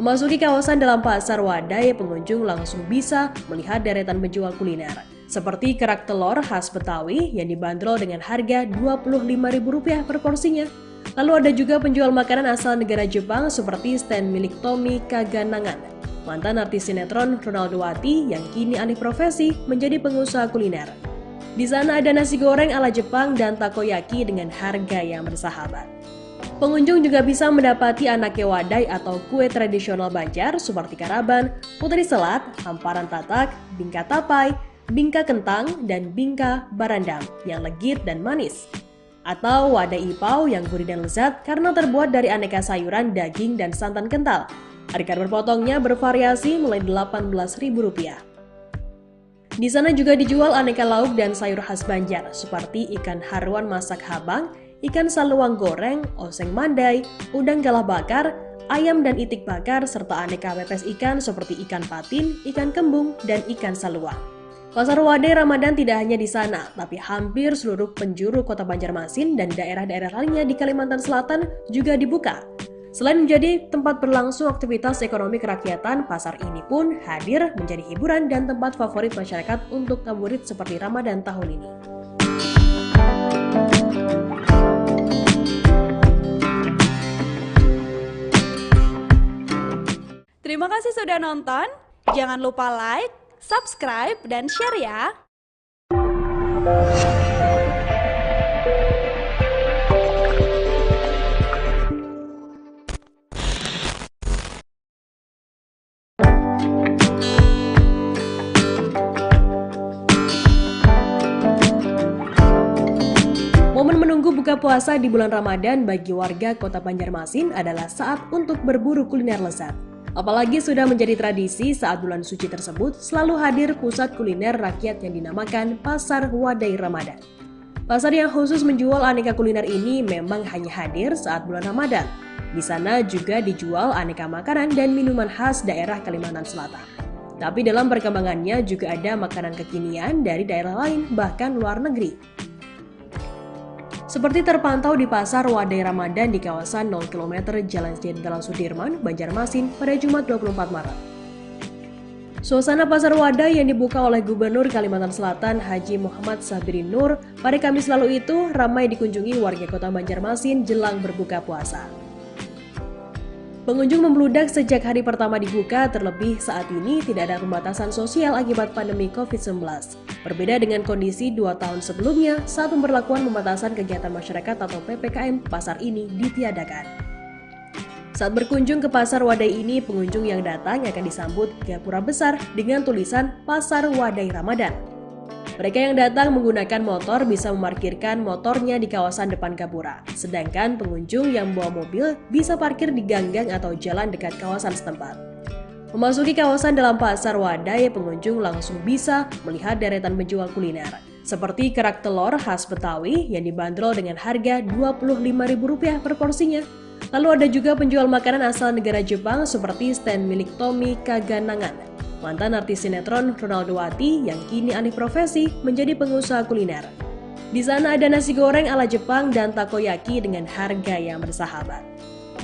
Memasuki kawasan dalam Pasar Wadai, pengunjung langsung bisa melihat deretan penjual kuliner, seperti kerak telur khas Betawi yang dibanderol dengan harga Rp25.000 per porsinya. Lalu ada juga penjual makanan asal negara Jepang seperti stand milik Tommy Kaganangan, mantan artis sinetron Ronaldo Wati yang kini alih profesi menjadi pengusaha kuliner. Di sana ada nasi goreng ala Jepang dan takoyaki dengan harga yang bersahabat. Pengunjung juga bisa mendapati anake wadai atau kue tradisional Banjar seperti karaban, putri selat, hamparan tatak, bingka tapai, bingka kentang, dan bingka barandam yang legit dan manis. Atau wadai ipau yang gurih dan lezat karena terbuat dari aneka sayuran, daging, dan santan kental. Harga berpotongnya bervariasi mulai Rp18.000. Di sana juga dijual aneka lauk dan sayur khas Banjar seperti ikan haruan masak habang, ikan saluang goreng, oseng mandai, udang galah bakar, ayam dan itik bakar, serta aneka pepes ikan seperti ikan patin, ikan kembung, dan ikan saluang. Pasar Wadai Ramadan tidak hanya di sana, tapi hampir seluruh penjuru kota Banjarmasin dan daerah-daerah lainnya di Kalimantan Selatan juga dibuka. Selain menjadi tempat berlangsung aktivitas ekonomi kerakyatan, pasar ini pun hadir menjadi hiburan dan tempat favorit masyarakat untuk ngabuburit seperti Ramadan tahun ini. Terima kasih sudah nonton. Jangan lupa like, subscribe, dan share ya! Momen menunggu buka puasa di bulan Ramadan bagi warga kota Banjarmasin adalah saat untuk berburu kuliner lezat. Apalagi sudah menjadi tradisi saat bulan suci tersebut selalu hadir pusat kuliner rakyat yang dinamakan Pasar Wadai Ramadan. Pasar yang khusus menjual aneka kuliner ini memang hanya hadir saat bulan Ramadan. Di sana juga dijual aneka makanan dan minuman khas daerah Kalimantan Selatan. Tapi dalam perkembangannya juga ada makanan kekinian dari daerah lain bahkan luar negeri. Seperti terpantau di Pasar Wadai Ramadan di kawasan 0 km Jalan Jenderal Sudirman, Banjarmasin pada Jumat 24 Maret. Suasana Pasar Wadai yang dibuka oleh Gubernur Kalimantan Selatan Haji Muhammad Sabirin Nur pada Kamis lalu itu ramai dikunjungi warga kota Banjarmasin jelang berbuka puasa. Pengunjung membludak sejak hari pertama dibuka, terlebih saat ini tidak ada pembatasan sosial akibat pandemi COVID-19. Berbeda dengan kondisi 2 tahun sebelumnya saat pemberlakuan pembatasan kegiatan masyarakat atau PPKM, pasar ini ditiadakan. Saat berkunjung ke Pasar Wadai ini, pengunjung yang datang akan disambut gapura besar dengan tulisan Pasar Wadai Ramadan. Mereka yang datang menggunakan motor bisa memarkirkan motornya di kawasan depan gapura, sedangkan pengunjung yang membawa mobil bisa parkir di ganggang atau jalan dekat kawasan setempat. Memasuki kawasan dalam Pasar Wadai, pengunjung langsung bisa melihat deretan penjual kuliner, seperti kerak telur khas Betawi yang dibanderol dengan harga Rp25.000 per porsinya. Lalu ada juga penjual makanan asal negara Jepang seperti stand milik Tommy Kaganangan, mantan artis sinetron Ronaldo Wati yang kini alih profesi menjadi pengusaha kuliner. Di sana ada nasi goreng ala Jepang dan takoyaki dengan harga yang bersahabat.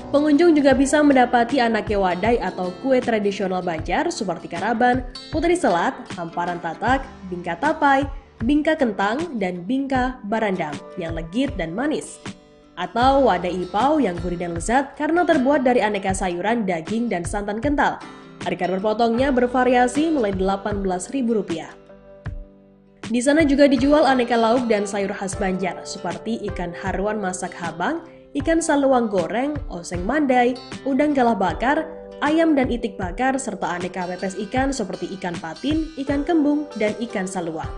Pengunjung juga bisa mendapati anake wadai atau kue tradisional Banjar seperti karaban, putri selat, hamparan tatak, bingka tapai, bingka kentang, dan bingka barandam yang legit dan manis. Atau wadai ipau yang gurih dan lezat karena terbuat dari aneka sayuran, daging, dan santan kental. Harga berpotongnya bervariasi mulai Rp18.000. Di sana juga dijual aneka lauk dan sayur khas Banjar seperti ikan haruan masak habang, ikan saluang goreng, oseng mandai, udang galah bakar, ayam dan itik bakar, serta aneka pepes ikan seperti ikan patin, ikan kembung, dan ikan saluang.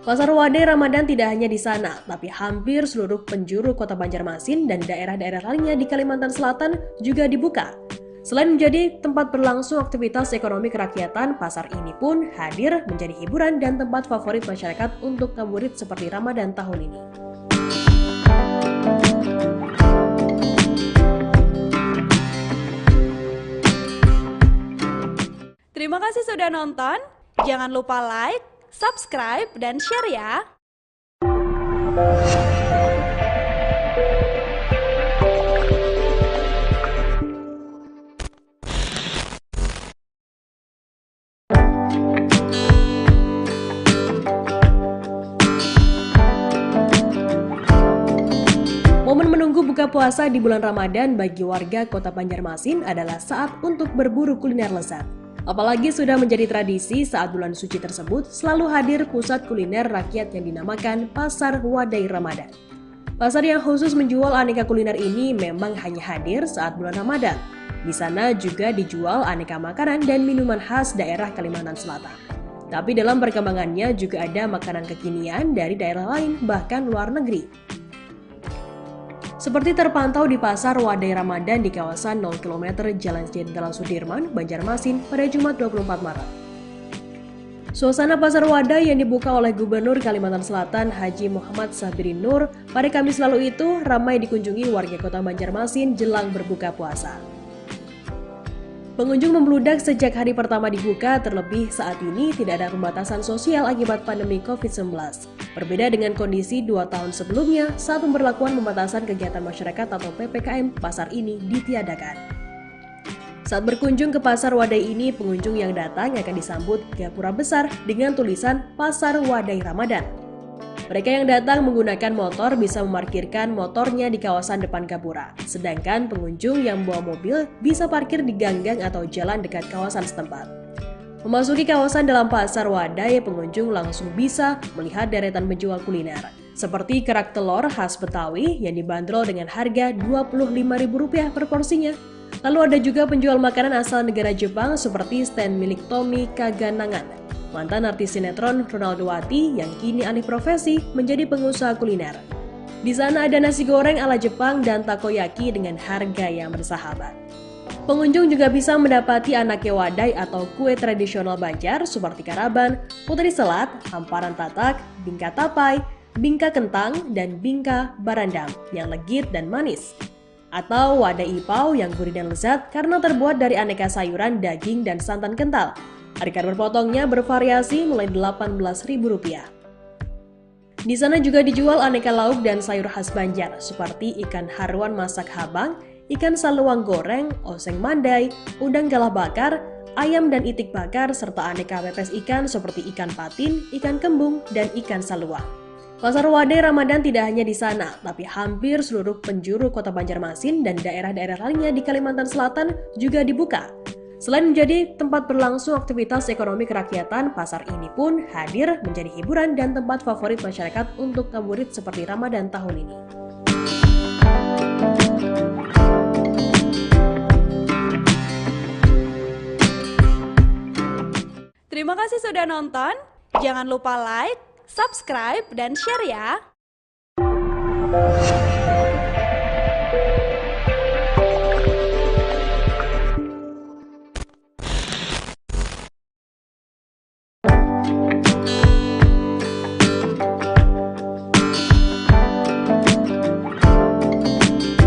Pasar Wadai Ramadan tidak hanya di sana, tapi hampir seluruh penjuru kota Banjarmasin dan daerah-daerah lainnya di Kalimantan Selatan juga dibuka. Selain menjadi tempat berlangsung aktivitas ekonomi kerakyatan, pasar ini pun hadir menjadi hiburan dan tempat favorit masyarakat untuk ngabuburit seperti Ramadan tahun ini. Terima kasih sudah nonton. Jangan lupa like, subscribe, dan share ya. Momen menunggu buka puasa di bulan Ramadan bagi warga kota Banjarmasin adalah saat untuk berburu kuliner lezat. Apalagi sudah menjadi tradisi saat bulan suci tersebut selalu hadir pusat kuliner rakyat yang dinamakan Pasar Wadai Ramadan. Pasar yang khusus menjual aneka kuliner ini memang hanya hadir saat bulan Ramadan. Di sana juga dijual aneka makanan dan minuman khas daerah Kalimantan Selatan. Tapi dalam perkembangannya juga ada makanan kekinian dari daerah lain bahkan luar negeri. Seperti terpantau di Pasar Wadai Ramadan di kawasan 0 km Jalan Jenderal Sudirman, Banjarmasin pada Jumat 24 Maret. Suasana Pasar Wadai yang dibuka oleh Gubernur Kalimantan Selatan Haji Muhammad Sabirin Nur pada Kamis lalu itu ramai dikunjungi warga kota Banjarmasin jelang berbuka puasa. Pengunjung membludak sejak hari pertama dibuka, terlebih saat ini tidak ada pembatasan sosial akibat pandemi COVID-19. Berbeda dengan kondisi 2 tahun sebelumnya saat pemberlakuan pembatasan kegiatan masyarakat atau PPKM, pasar ini ditiadakan. Saat berkunjung ke Pasar Wadai ini, pengunjung yang datang akan disambut gapura besar dengan tulisan Pasar Wadai Ramadan. Mereka yang datang menggunakan motor bisa memarkirkan motornya di kawasan depan gapura, sedangkan pengunjung yang membawa mobil bisa parkir di ganggang atau jalan dekat kawasan setempat. Memasuki kawasan dalam Pasar Wadai, pengunjung langsung bisa melihat deretan penjual kuliner, seperti kerak telur khas Betawi yang dibanderol dengan harga Rp25.000 per porsinya. Lalu ada juga penjual makanan asal negara Jepang seperti stand milik Tommy Kaganangan, mantan artis sinetron Ronaldowati yang kini alih profesi menjadi pengusaha kuliner. Di sana ada nasi goreng ala Jepang dan takoyaki dengan harga yang bersahabat. Pengunjung juga bisa mendapati aneka wadai atau kue tradisional Banjar seperti karaban, putri selat, hamparan tatak, bingka tapai, bingka kentang, dan bingka barandam yang legit dan manis. Atau wadai ipau yang gurih dan lezat karena terbuat dari aneka sayuran, daging, dan santan kental. Harga berpotongnya bervariasi mulai Rp18.000. Di sana juga dijual aneka lauk dan sayur khas Banjar seperti ikan haruan masak habang, ikan saluang goreng, oseng mandai, udang galah bakar, ayam dan itik bakar, serta aneka pepes ikan seperti ikan patin, ikan kembung, dan ikan saluang. Pasar Wadai Ramadan tidak hanya di sana, tapi hampir seluruh penjuru kota Banjarmasin dan daerah-daerah lainnya di Kalimantan Selatan juga dibuka. Selain menjadi tempat berlangsung aktivitas ekonomi kerakyatan, pasar ini pun hadir menjadi hiburan dan tempat favorit masyarakat untuk ngabuburit seperti Ramadan tahun ini. Terima kasih sudah nonton. Jangan lupa like, subscribe, dan share ya.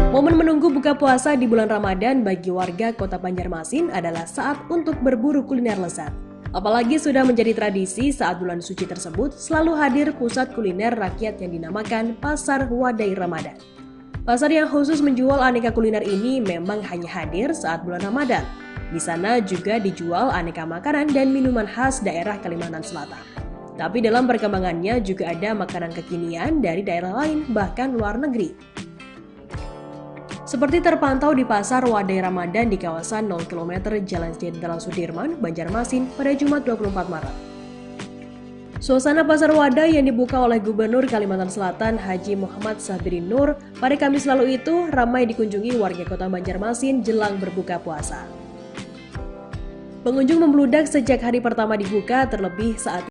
Momen menunggu buka puasa di bulan Ramadan bagi warga kota Banjarmasin adalah saat untuk berburu kuliner lezat. Apalagi sudah menjadi tradisi saat bulan suci tersebut selalu hadir pusat kuliner rakyat yang dinamakan Pasar Wadai Ramadan. Pasar yang khusus menjual aneka kuliner ini memang hanya hadir saat bulan Ramadan. Di sana juga dijual aneka makanan dan minuman khas daerah Kalimantan Selatan. Tapi dalam perkembangannya juga ada makanan kekinian dari daerah lain bahkan luar negeri. Seperti terpantau di Pasar Wadai Ramadan di kawasan 0 km Jalan Jenderal Sudirman, Banjarmasin pada Jumat 24 Maret. Suasana Pasar Wadai yang dibuka oleh Gubernur Kalimantan Selatan Haji Muhammad Sabirin Nur pada Kamis lalu itu ramai dikunjungi warga kota Banjarmasin jelang berbuka puasa. Pengunjung membludak sejak hari pertama dibuka, terlebih saat